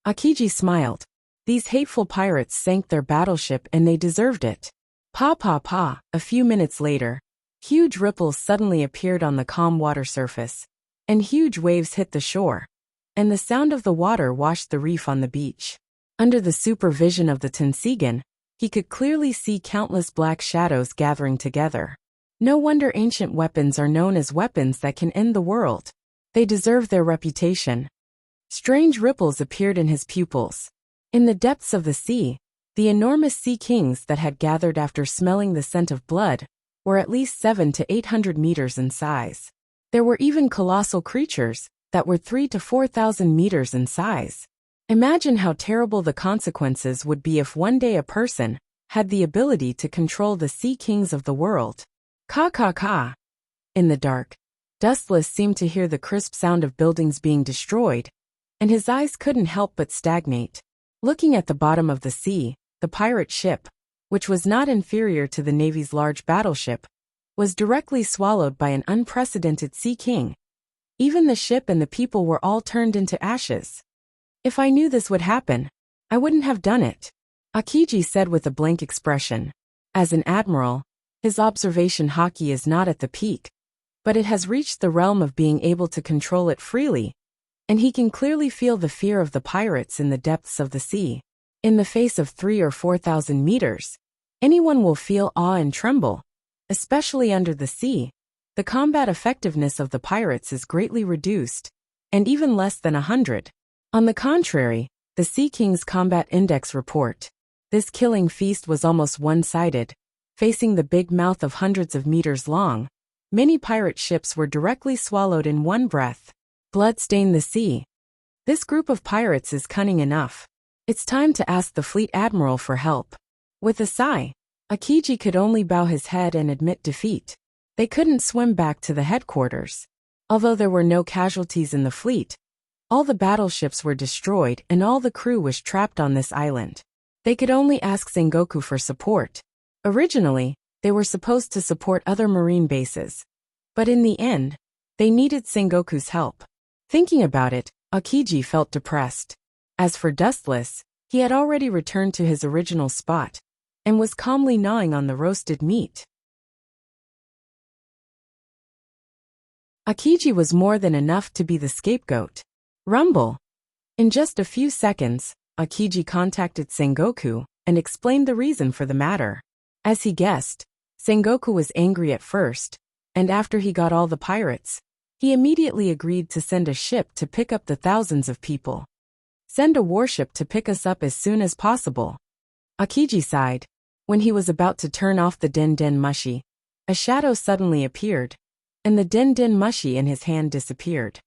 Akiji smiled. These hateful pirates sank their battleship and they deserved it. Pa pa pa. A few minutes later, huge ripples suddenly appeared on the calm water surface, and huge waves hit the shore, and the sound of the water washed the reef on the beach. Under the supervision of the Tensigan, he could clearly see countless black shadows gathering together. No wonder ancient weapons are known as weapons that can end the world. They deserve their reputation. Strange ripples appeared in his pupils. In the depths of the sea, the enormous sea kings that had gathered after smelling the scent of blood were at least 700 to 800 meters in size. There were even colossal creatures that were 3,000 to 4,000 meters in size. Imagine how terrible the consequences would be if one day a person had the ability to control the sea kings of the world. Ka ka ka. In the dark, Dustless seemed to hear the crisp sound of buildings being destroyed, and his eyes couldn't help but stagnate. Looking at the bottom of the sea, the pirate ship, which was not inferior to the Navy's large battleship, was directly swallowed by an unprecedented sea king. Even the ship and the people were all turned into ashes. If I knew this would happen, I wouldn't have done it, Akiji said with a blank expression. As an admiral, his observation haki is not at the peak, but it has reached the realm of being able to control it freely, and he can clearly feel the fear of the pirates in the depths of the sea. In the face of 3,000 or 4,000 meters, anyone will feel awe and tremble, especially under the sea. The combat effectiveness of the pirates is greatly reduced, and even less than 100. On the contrary, the Sea King's Combat Index report. This killing feast was almost one-sided. Facing the big mouth of hundreds of meters long, many pirate ships were directly swallowed in one breath. Blood stained the sea. This group of pirates is cunning enough. It's time to ask the fleet admiral for help. With a sigh, Akiji could only bow his head and admit defeat. They couldn't swim back to the headquarters. Although there were no casualties in the fleet, all the battleships were destroyed and all the crew was trapped on this island. They could only ask Sengoku for support. Originally, they were supposed to support other marine bases. But in the end, they needed Sengoku's help. Thinking about it, Akiji felt depressed. As for Dustless, he had already returned to his original spot and was calmly gnawing on the roasted meat. Akiji was more than enough to be the scapegoat. Rumble. In just a few seconds, Akiji contacted Sengoku and explained the reason for the matter. As he guessed, Sengoku was angry at first, and after he got all the pirates, he immediately agreed to send a ship to pick up the thousands of people. Send a warship to pick us up as soon as possible. Akiji sighed. When he was about to turn off the Den Den Mushi, a shadow suddenly appeared, and the Den Den Mushi in his hand disappeared.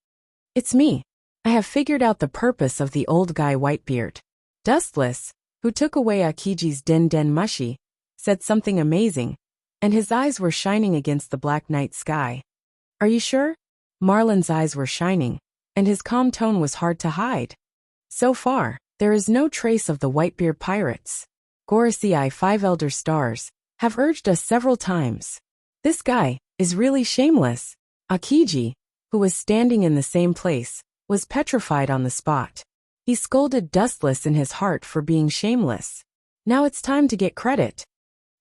It's me. I have figured out the purpose of the old guy Whitebeard. Dustless, who took away Akiji's Den Den Mushi, said something amazing, and his eyes were shining against the black night sky. Are you sure? Marlin's eyes were shining, and his calm tone was hard to hide. So far, there is no trace of the Whitebeard pirates. Gorosei 5 Elder Stars have urged us several times. This guy is really shameless. Akiji, who was standing in the same place, was petrified on the spot. He scolded Dustless in his heart for being shameless. Now it's time to get credit.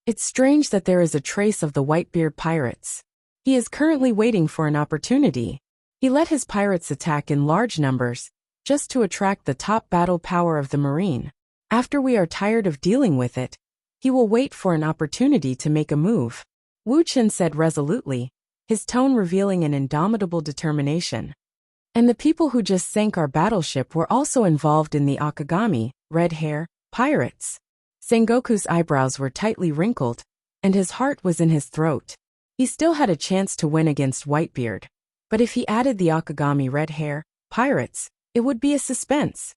It's strange that there is a trace of the Whitebeard pirates. He is currently waiting for an opportunity. He let his pirates attack in large numbers, just to attract the top battle power of the marine. After we are tired of dealing with it, he will wait for an opportunity to make a move. Wu Chen said resolutely, his tone revealing an indomitable determination. And the people who just sank our battleship were also involved in the Akagami, red hair, pirates. Sengoku's eyebrows were tightly wrinkled, and his heart was in his throat. He still had a chance to win against Whitebeard, but if he added the Akagami red hair, pirates, it would be a suspense.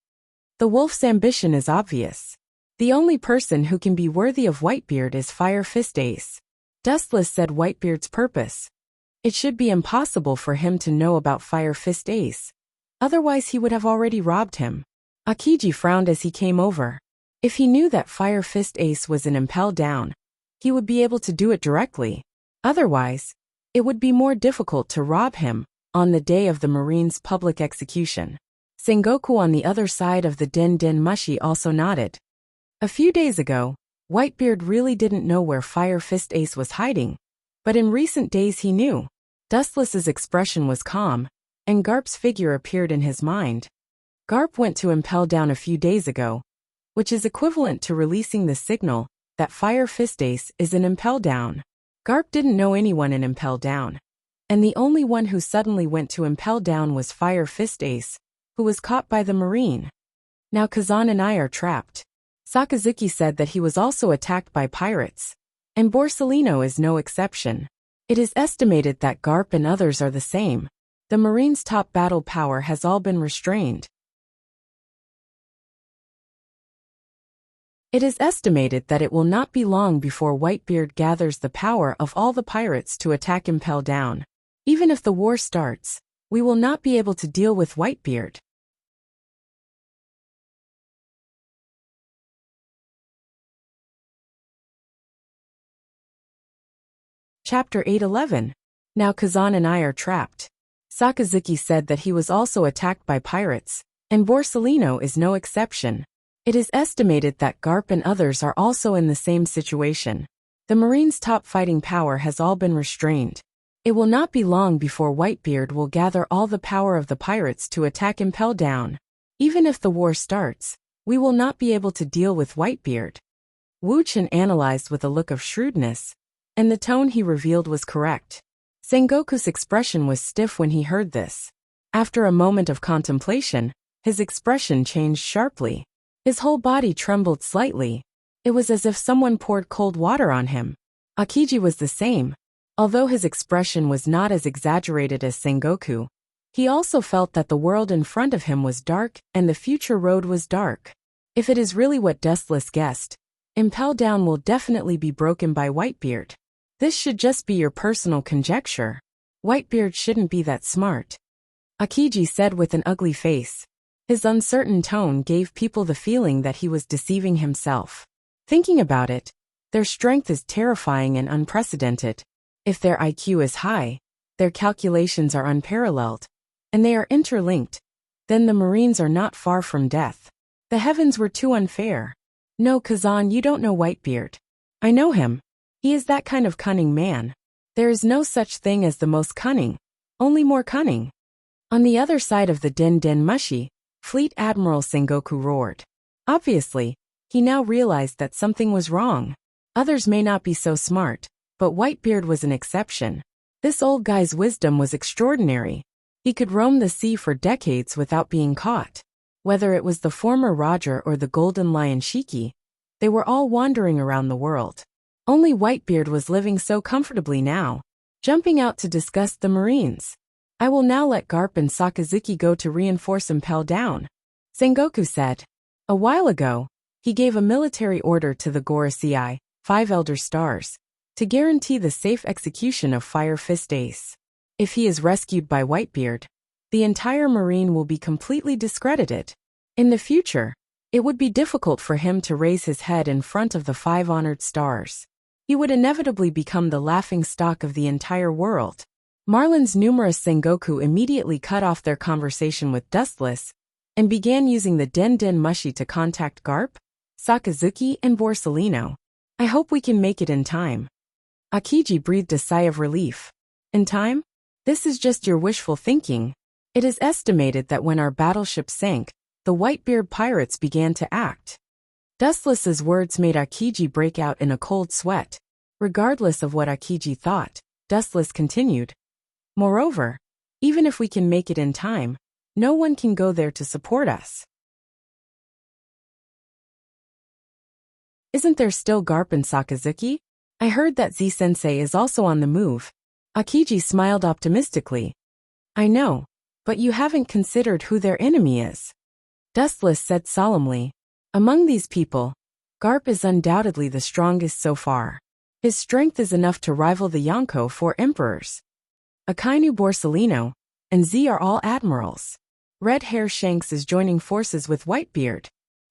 The wolf's ambition is obvious. The only person who can be worthy of Whitebeard is Fire Fist Ace. Dustless said Whitebeard's purpose. It should be impossible for him to know about Fire Fist Ace. Otherwise he would have already robbed him. Akiji frowned as he came over. If he knew that Fire Fist Ace was an impel down, he would be able to do it directly. Otherwise, it would be more difficult to rob him on the day of the Marine's public execution. Sengoku on the other side of the Den Den Mushi also nodded. A few days ago, Whitebeard really didn't know where Fire Fist Ace was hiding, but in recent days he knew. Dustless's expression was calm, and Garp's figure appeared in his mind. Garp went to impel down a few days ago, which is equivalent to releasing the signal that Fire Fist Ace is an impel down. Garp didn't know anyone in impel down, and the only one who suddenly went to impel down was Fire Fist Ace, who was caught by the Marine. Now Kazan and I are trapped. Sakazuki said that he was also attacked by pirates, and Borsellino is no exception. It is estimated that Garp and others are the same. The Marine's top battle power has all been restrained. It is estimated that it will not be long before Whitebeard gathers the power of all the pirates to attack Impel Down. Even if the war starts, we will not be able to deal with Whitebeard. Chapter 8:11. Now Kazan and I are trapped. Sakazuki said that he was also attacked by pirates, and Borsellino is no exception. It is estimated that Garp and others are also in the same situation. The Marine's top fighting power has all been restrained. It will not be long before Whitebeard will gather all the power of the pirates to attack Impel Down. Even if the war starts, we will not be able to deal with Whitebeard. Wu Chen analyzed with a look of shrewdness, and the tone he revealed was correct. Sengoku's expression was stiff when he heard this. After a moment of contemplation, his expression changed sharply. His whole body trembled slightly. It was as if someone poured cold water on him. Akiji was the same. Although his expression was not as exaggerated as Sengoku, he also felt that the world in front of him was dark and the future road was dark. If it is really what Dustless guessed, Impel Down will definitely be broken by Whitebeard. This should just be your personal conjecture. Whitebeard shouldn't be that smart, Akiji said with an ugly face. His uncertain tone gave people the feeling that he was deceiving himself. Thinking about it, their strength is terrifying and unprecedented. If their IQ is high, their calculations are unparalleled, and they are interlinked, then the Marines are not far from death. The heavens were too unfair. No, Kazan, you don't know Whitebeard. I know him. He is that kind of cunning man. There is no such thing as the most cunning, only more cunning. On the other side of the Den Den Mushi, Fleet Admiral Sengoku roared. Obviously, he now realized that something was wrong. Others may not be so smart, but Whitebeard was an exception. This old guy's wisdom was extraordinary. He could roam the sea for decades without being caught. Whether it was the former Roger or the Golden Lion Shiki, they were all wandering around the world. Only Whitebeard was living so comfortably now, jumping out to discuss the Marines. I will now let Garp and Sakazuki go to reinforce Impel Down, Sengoku said. A while ago, he gave a military order to the Gorosei, 5 Elder Stars, to guarantee the safe execution of Fire Fist Ace. If he is rescued by Whitebeard, the entire Marine will be completely discredited. In the future, it would be difficult for him to raise his head in front of the 5 honored stars. He would inevitably become the laughing stock of the entire world. Marlin's numerous Sengoku immediately cut off their conversation with Dustless and began using the Den Den Mushi to contact Garp, Sakazuki, and Borsellino. I hope we can make it in time. Akiji breathed a sigh of relief. In time? This is just your wishful thinking. It is estimated that when our battleship sank, the Whitebeard pirates began to act. Dustless's words made Akiji break out in a cold sweat. Regardless of what Akiji thought, Dustless continued. Moreover, even if we can make it in time, no one can go there to support us. Isn't there still Garp and Sakazuki? I heard that Z-sensei is also on the move. Akiji smiled optimistically. I know, but you haven't considered who their enemy is. Dustless said solemnly. Among these people, Garp is undoubtedly the strongest so far. His strength is enough to rival the Yonko 4 emperors. Akainu Borsellino and Z are all admirals. Red Hair Shanks is joining forces with Whitebeard.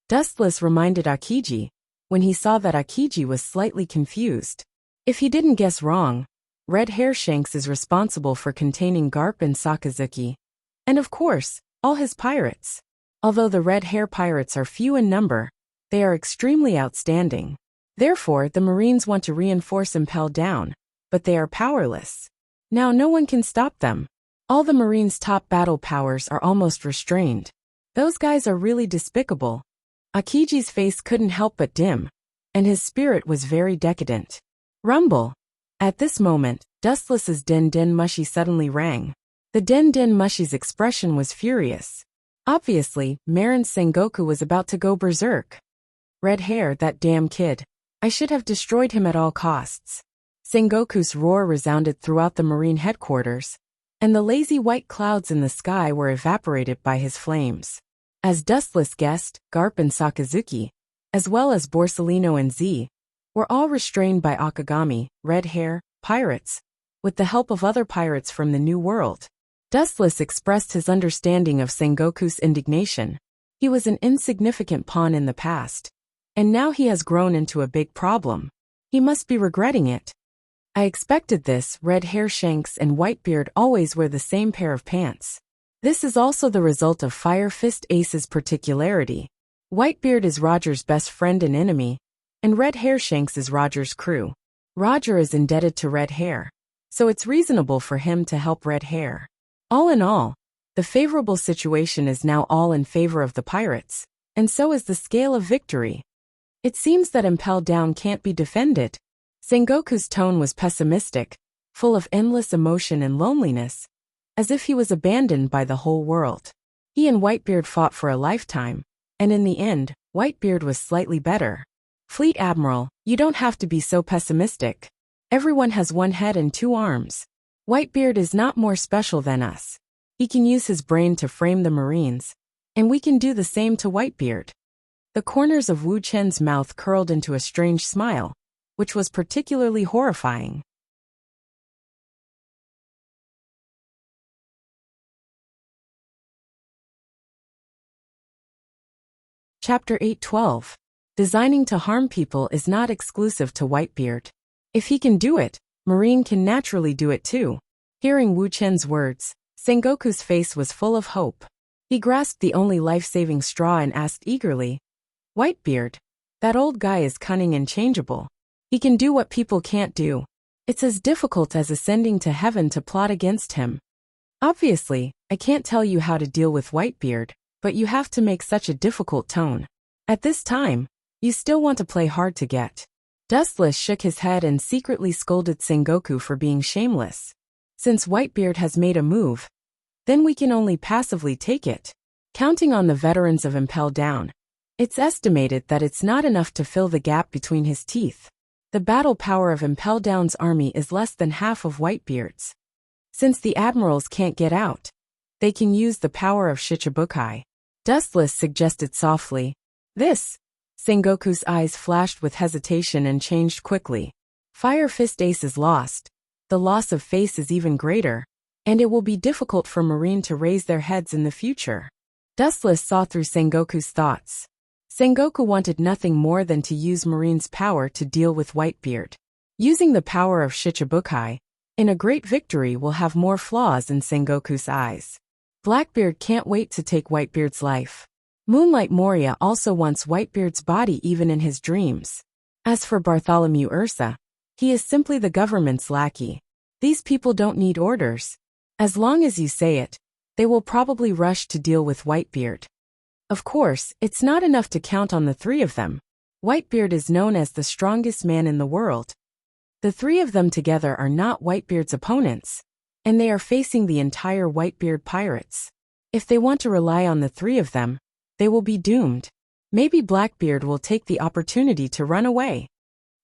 Dustless reminded Akiji, when he saw that Akiji was slightly confused. If he didn't guess wrong, Red Hair Shanks is responsible for containing Garp and Sakazuki, and of course, all his pirates. Although the Red Hair pirates are few in number, they are extremely outstanding. Therefore, the Marines want to reinforce Impel Down, but they are powerless. Now no one can stop them. All the Marines' top battle powers are almost restrained. Those guys are really despicable. Akiji's face couldn't help but dim, and his spirit was very decadent. Rumble. At this moment, Dustless's Den Den Mushi suddenly rang. The Den Den Mushi's expression was furious. Obviously, Marin Sengoku was about to go berserk. Red Hair, that damn kid. I should have destroyed him at all costs. Sengoku's roar resounded throughout the Marine headquarters, and the lazy white clouds in the sky were evaporated by his flames. As Dustless guessed, Garp and Sakazuki, as well as Borsellino and Z, were all restrained by Akagami, Red Hair, pirates, with the help of other pirates from the New World. Dustless expressed his understanding of Sengoku's indignation. He was an insignificant pawn in the past, and now he has grown into a big problem. He must be regretting it. I expected this. Red Hair Shanks and Whitebeard always wear the same pair of pants. This is also the result of Fire Fist Ace's particularity. Whitebeard is Roger's best friend and enemy, and Red Hair Shanks is Roger's crew. Roger is indebted to Red Hair, so it's reasonable for him to help Red Hair. All in all, the favorable situation is now all in favor of the pirates, and so is the scale of victory. It seems that Impel Down can't be defended. Sengoku's tone was pessimistic, full of endless emotion and loneliness, as if he was abandoned by the whole world. He and Whitebeard fought for a lifetime, and in the end, Whitebeard was slightly better. Fleet Admiral, you don't have to be so pessimistic. Everyone has one head and two arms. Whitebeard is not more special than us. He can use his brain to frame the Marines, and we can do the same to Whitebeard. The corners of Wu Chen's mouth curled into a strange smile, which was particularly horrifying. Chapter 8:12. Designing to harm people is not exclusive to Whitebeard. If he can do it, Marine can naturally do it too. Hearing Wu Chen's words, Sengoku's face was full of hope. He grasped the only life-saving straw and asked eagerly, "Whitebeard, that old guy is cunning and changeable. He can do what people can't do. It's as difficult as ascending to heaven to plot against him. Obviously, I can't tell you how to deal with Whitebeard, but you have to make such a difficult tone. At this time, you still want to play hard to get." Dustless shook his head and secretly scolded Sengoku for being shameless. Since Whitebeard has made a move, then we can only passively take it. Counting on the veterans of Impel Down, it's estimated that it's not enough to fill the gap between his teeth. The battle power of Impel Down's army is less than half of Whitebeard's. Since the admirals can't get out, they can use the power of Shichibukai. Dustless suggested softly. This. Sengoku's eyes flashed with hesitation and changed quickly. Fire Fist Ace is lost. The loss of face is even greater, and it will be difficult for Marine to raise their heads in the future. Dustless saw through Sengoku's thoughts. Sengoku wanted nothing more than to use Marine's power to deal with Whitebeard. Using the power of Shichibukai, in a great victory will have more flaws in Sengoku's eyes. Blackbeard can't wait to take Whitebeard's life. Moonlight Moria also wants Whitebeard's body even in his dreams. As for Bartholomew Ursa, he is simply the government's lackey. These people don't need orders. As long as you say it, they will probably rush to deal with Whitebeard. Of course, it's not enough to count on the three of them. Whitebeard is known as the strongest man in the world. The three of them together are not Whitebeard's opponents, and they are facing the entire Whitebeard pirates. If they want to rely on the three of them, they will be doomed. Maybe Blackbeard will take the opportunity to run away.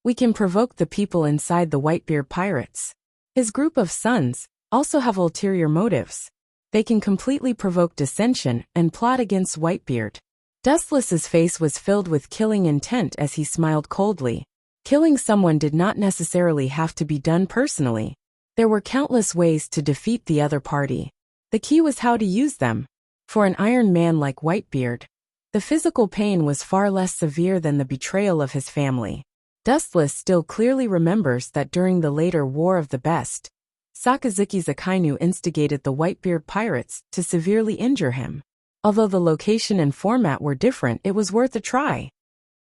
We can provoke the people inside the Whitebeard pirates. His group of sons also have ulterior motives. They can completely provoke dissension and plot against Whitebeard. Dustless's face was filled with killing intent as he smiled coldly. Killing someone did not necessarily have to be done personally. There were countless ways to defeat the other party. The key was how to use them. For an Iron Man like Whitebeard, the physical pain was far less severe than the betrayal of his family. Dustless still clearly remembers that during the later War of the Best, Sakazuki's Akainu instigated the Whitebeard pirates to severely injure him. Although the location and format were different, it was worth a try.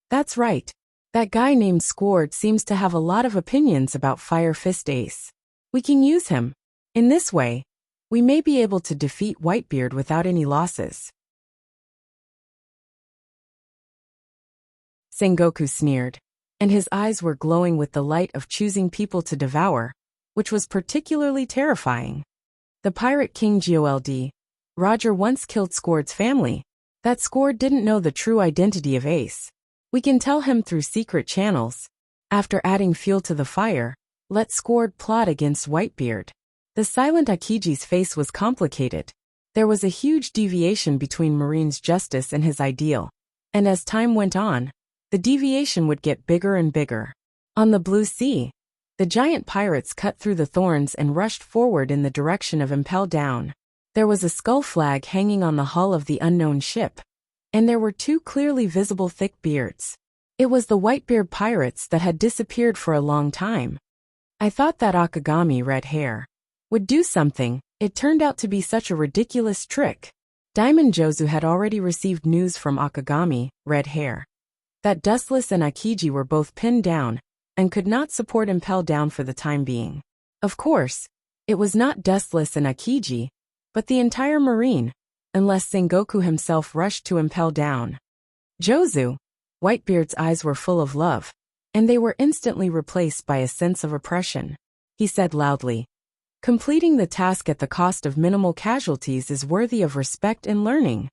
That's right. That guy named Squard seems to have a lot of opinions about Fire Fist Ace. We can use him. In this way, we may be able to defeat Whitebeard without any losses. Sengoku sneered, and his eyes were glowing with the light of choosing people to devour, which was particularly terrifying. The Pirate King Gold. Roger once killed Squard's family. That Squard didn't know the true identity of Ace. We can tell him through secret channels. After adding fuel to the fire, let Squard plot against Whitebeard. The silent Akiji's face was complicated. There was a huge deviation between Marine's justice and his ideal, and as time went on, the deviation would get bigger and bigger. On the Blue Sea, The giant pirates cut through the thorns and rushed forward in the direction of Impel Down. There was a skull flag hanging on the hull of the unknown ship, and there were two clearly visible thick beards. It was the Whitebeard pirates that had disappeared for a long time. I thought that Akagami, red hair, would do something. It turned out to be such a ridiculous trick. Diamond Jozu had already received news from Akagami, red hair, that Dustless and Akiji were both pinned down and could not support Impel Down for the time being. Of course, it was not Dustless and Akiji, but the entire marine, unless Sengoku himself rushed to Impel Down. Jozu, Whitebeard's eyes were full of love, and they were instantly replaced by a sense of oppression. He said loudly, "Completing the task at the cost of minimal casualties is worthy of respect and learning.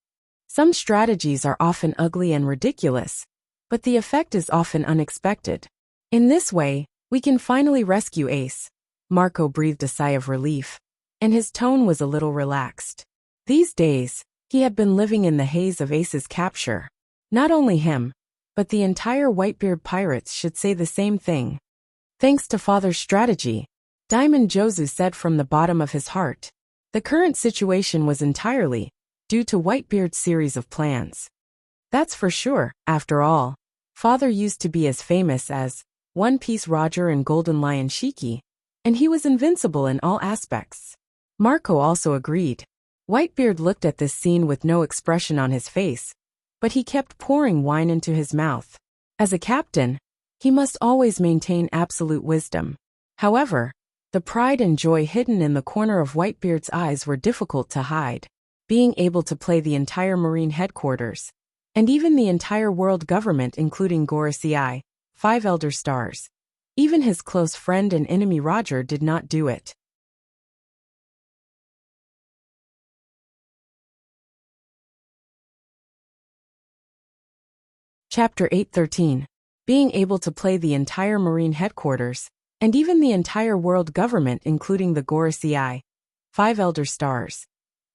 Some strategies are often ugly and ridiculous, but the effect is often unexpected. In this way, we can finally rescue Ace." Marco breathed a sigh of relief, and his tone was a little relaxed. These days, he had been living in the haze of Ace's capture. Not only him, but the entire Whitebeard pirates should say the same thing. Thanks to Father's strategy, Diamond Jozu said from the bottom of his heart. The current situation was entirely due to Whitebeard's series of plans. That's for sure. After all, Father used to be as famous as One Piece Roger and Golden Lion Shiki, and he was invincible in all aspects. Marco also agreed. Whitebeard looked at this scene with no expression on his face, but he kept pouring wine into his mouth. As a captain, he must always maintain absolute wisdom. However, the pride and joy hidden in the corner of Whitebeard's eyes were difficult to hide. Being able to play the entire Marine headquarters, and even the entire world government including Gorosei, 5 Elder Stars. Even his close friend and enemy Roger did not do it. Chapter 813. Being able to play the entire Marine headquarters, and even the entire world government including the Gorosei, 5 Elder Stars.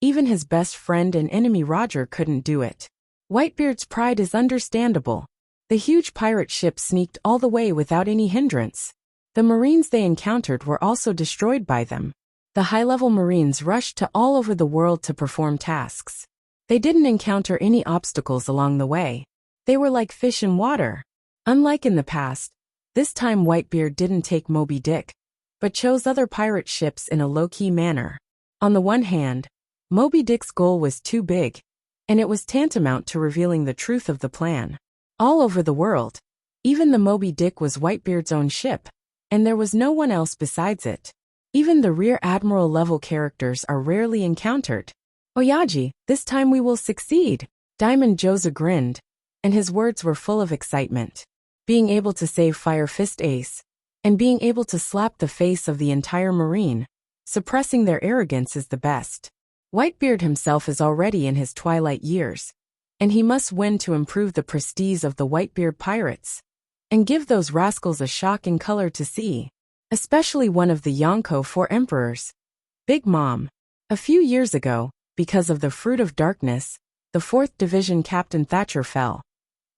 Even his best friend and enemy Roger couldn't do it. Whitebeard's pride is understandable. The huge pirate ship sneaked all the way without any hindrance. The Marines they encountered were also destroyed by them. The high-level Marines rushed to all over the world to perform tasks. They didn't encounter any obstacles along the way. They were like fish in water. Unlike in the past, this time Whitebeard didn't take Moby Dick, but chose other pirate ships in a low-key manner. On the one hand, Moby Dick's goal was too big, and it was tantamount to revealing the truth of the plan. All over the world, even the Moby Dick was Whitebeard's own ship, and there was no one else besides it. Even the Rear Admiral level characters are rarely encountered. "Oyaji, this time we will succeed." Diamond Jozu grinned, and his words were full of excitement. Being able to save Fire Fist Ace, and being able to slap the face of the entire Marine, suppressing their arrogance is the best. Whitebeard himself is already in his twilight years, and he must win to improve the prestige of the Whitebeard pirates, and give those rascals a shock and color to see. Especially one of the Yonko 4 emperors, Big Mom. A few years ago, because of the Fruit of Darkness, the 4th Division Captain Thatcher fell,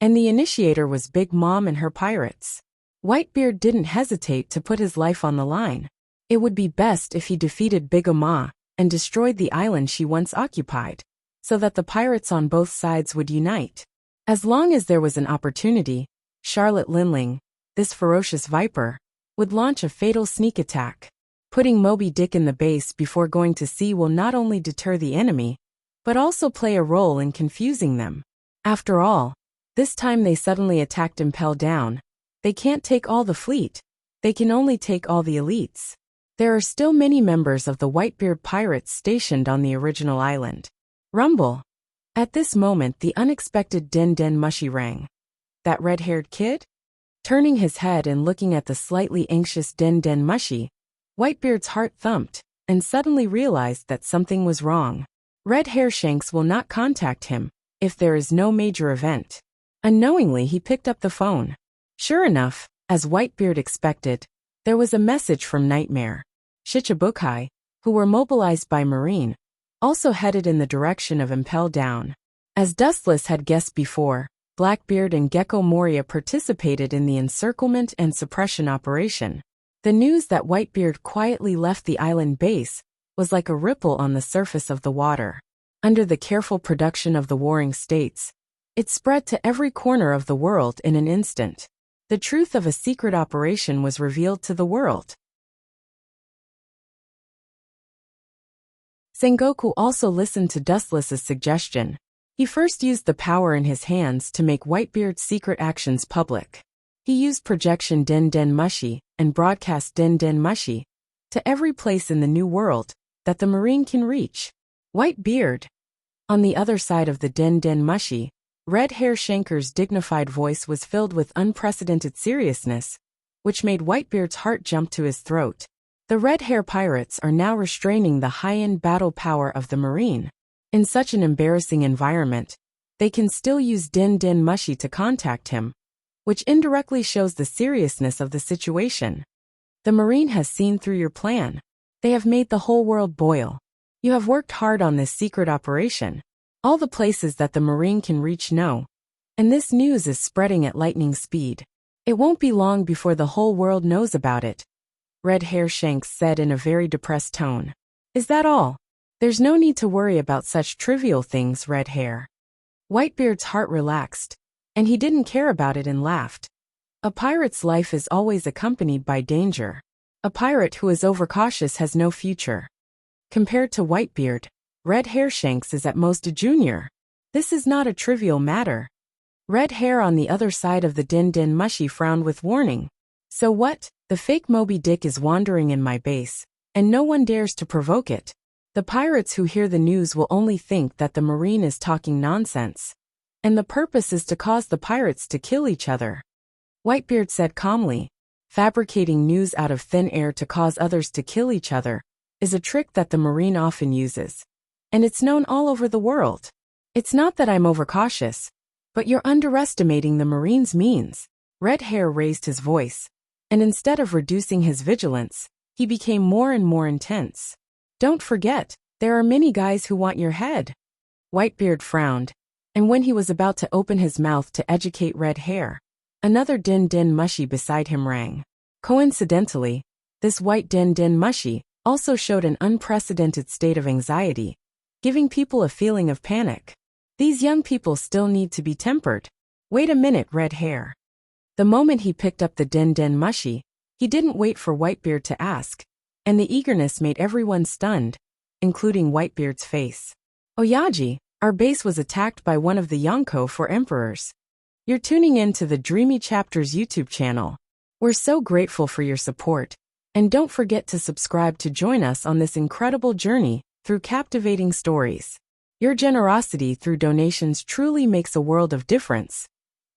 and the initiator was Big Mom and her pirates. Whitebeard didn't hesitate to put his life on the line. It would be best if he defeated Big Mama and destroyed the island she once occupied, so that the pirates on both sides would unite. As long as there was an opportunity, Charlotte Linling, this ferocious viper, would launch a fatal sneak attack. Putting Moby Dick in the base before going to sea will not only deter the enemy, but also play a role in confusing them. After all, this time they suddenly attacked Impel Down. They can't take all the fleet. They can only take all the elites. There are still many members of the Whitebeard pirates stationed on the original island. Rumble. At this moment the unexpected Den Den Mushi rang. That red-haired kid? Turning his head and looking at the slightly anxious Den Den Mushi, Whitebeard's heart thumped, and suddenly realized that something was wrong. Red Hair Shanks will not contact him if there is no major event. Unknowingly he picked up the phone. Sure enough, as Whitebeard expected, there was a message from Nightmare. Shichibukai, who were mobilized by Marine, also headed in the direction of Impel Down. As Dustless had guessed before, Blackbeard and Gecko Moria participated in the encirclement and suppression operation. The news that Whitebeard quietly left the island base was like a ripple on the surface of the water. Under the careful production of the warring states, it spread to every corner of the world in an instant. The truth of a secret operation was revealed to the world. Sengoku also listened to Dustless's suggestion. He first used the power in his hands to make Whitebeard's secret actions public. He used projection Den Den Mushi and broadcast Den Den Mushi to every place in the new world that the marine can reach. Whitebeard. On the other side of the Den Den Mushi, Red Hair Shanker's dignified voice was filled with unprecedented seriousness, which made Whitebeard's heart jump to his throat. The Red Hair Pirates are now restraining the high-end battle power of the marine. In such an embarrassing environment, they can still use Den Den Mushi to contact him, which indirectly shows the seriousness of the situation. The marine has seen through your plan. They have made the whole world boil. You have worked hard on this secret operation. All the places that the marine can reach know. And this news is spreading at lightning speed. It won't be long before the whole world knows about it. Red Hair Shanks said in a very depressed tone. Is that all? There's no need to worry about such trivial things, Red Hair. Whitebeard's heart relaxed, and he didn't care about it and laughed. A pirate's life is always accompanied by danger. A pirate who is overcautious has no future. Compared to Whitebeard, Red Hair Shanks is at most a junior. This is not a trivial matter. Red Hair on the other side of the Den Den Mushi frowned with warning. So what? The fake Moby Dick is wandering in my base, and no one dares to provoke it. The pirates who hear the news will only think that the marine is talking nonsense. And the purpose is to cause the pirates to kill each other. Whitebeard said calmly. Fabricating news out of thin air to cause others to kill each other is a trick that the marine often uses. And it's known all over the world. It's not that I'm overcautious, but you're underestimating the marine's means. Red Hair raised his voice, and instead of reducing his vigilance, he became more and more intense. Don't forget, there are many guys who want your head. Whitebeard frowned, and when he was about to open his mouth to educate Red Hair, another Den Den Mushi beside him rang. Coincidentally, this white Den Den Mushi also showed an unprecedented state of anxiety, giving people a feeling of panic. These young people still need to be tempered. Wait a minute, Red Hair. The moment he picked up the Den Den Mushi, he didn't wait for Whitebeard to ask, and the eagerness made everyone stunned, including Whitebeard's face. Oyaji, our base was attacked by one of the Yonko 4 emperors. You're tuning in to the Dreamy Chapters YouTube channel. We're so grateful for your support, and don't forget to subscribe to join us on this incredible journey through captivating stories. Your generosity through donations truly makes a world of difference,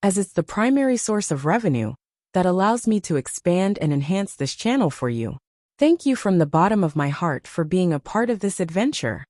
as it's the primary source of revenue that allows me to expand and enhance this channel for you. Thank you from the bottom of my heart for being a part of this adventure.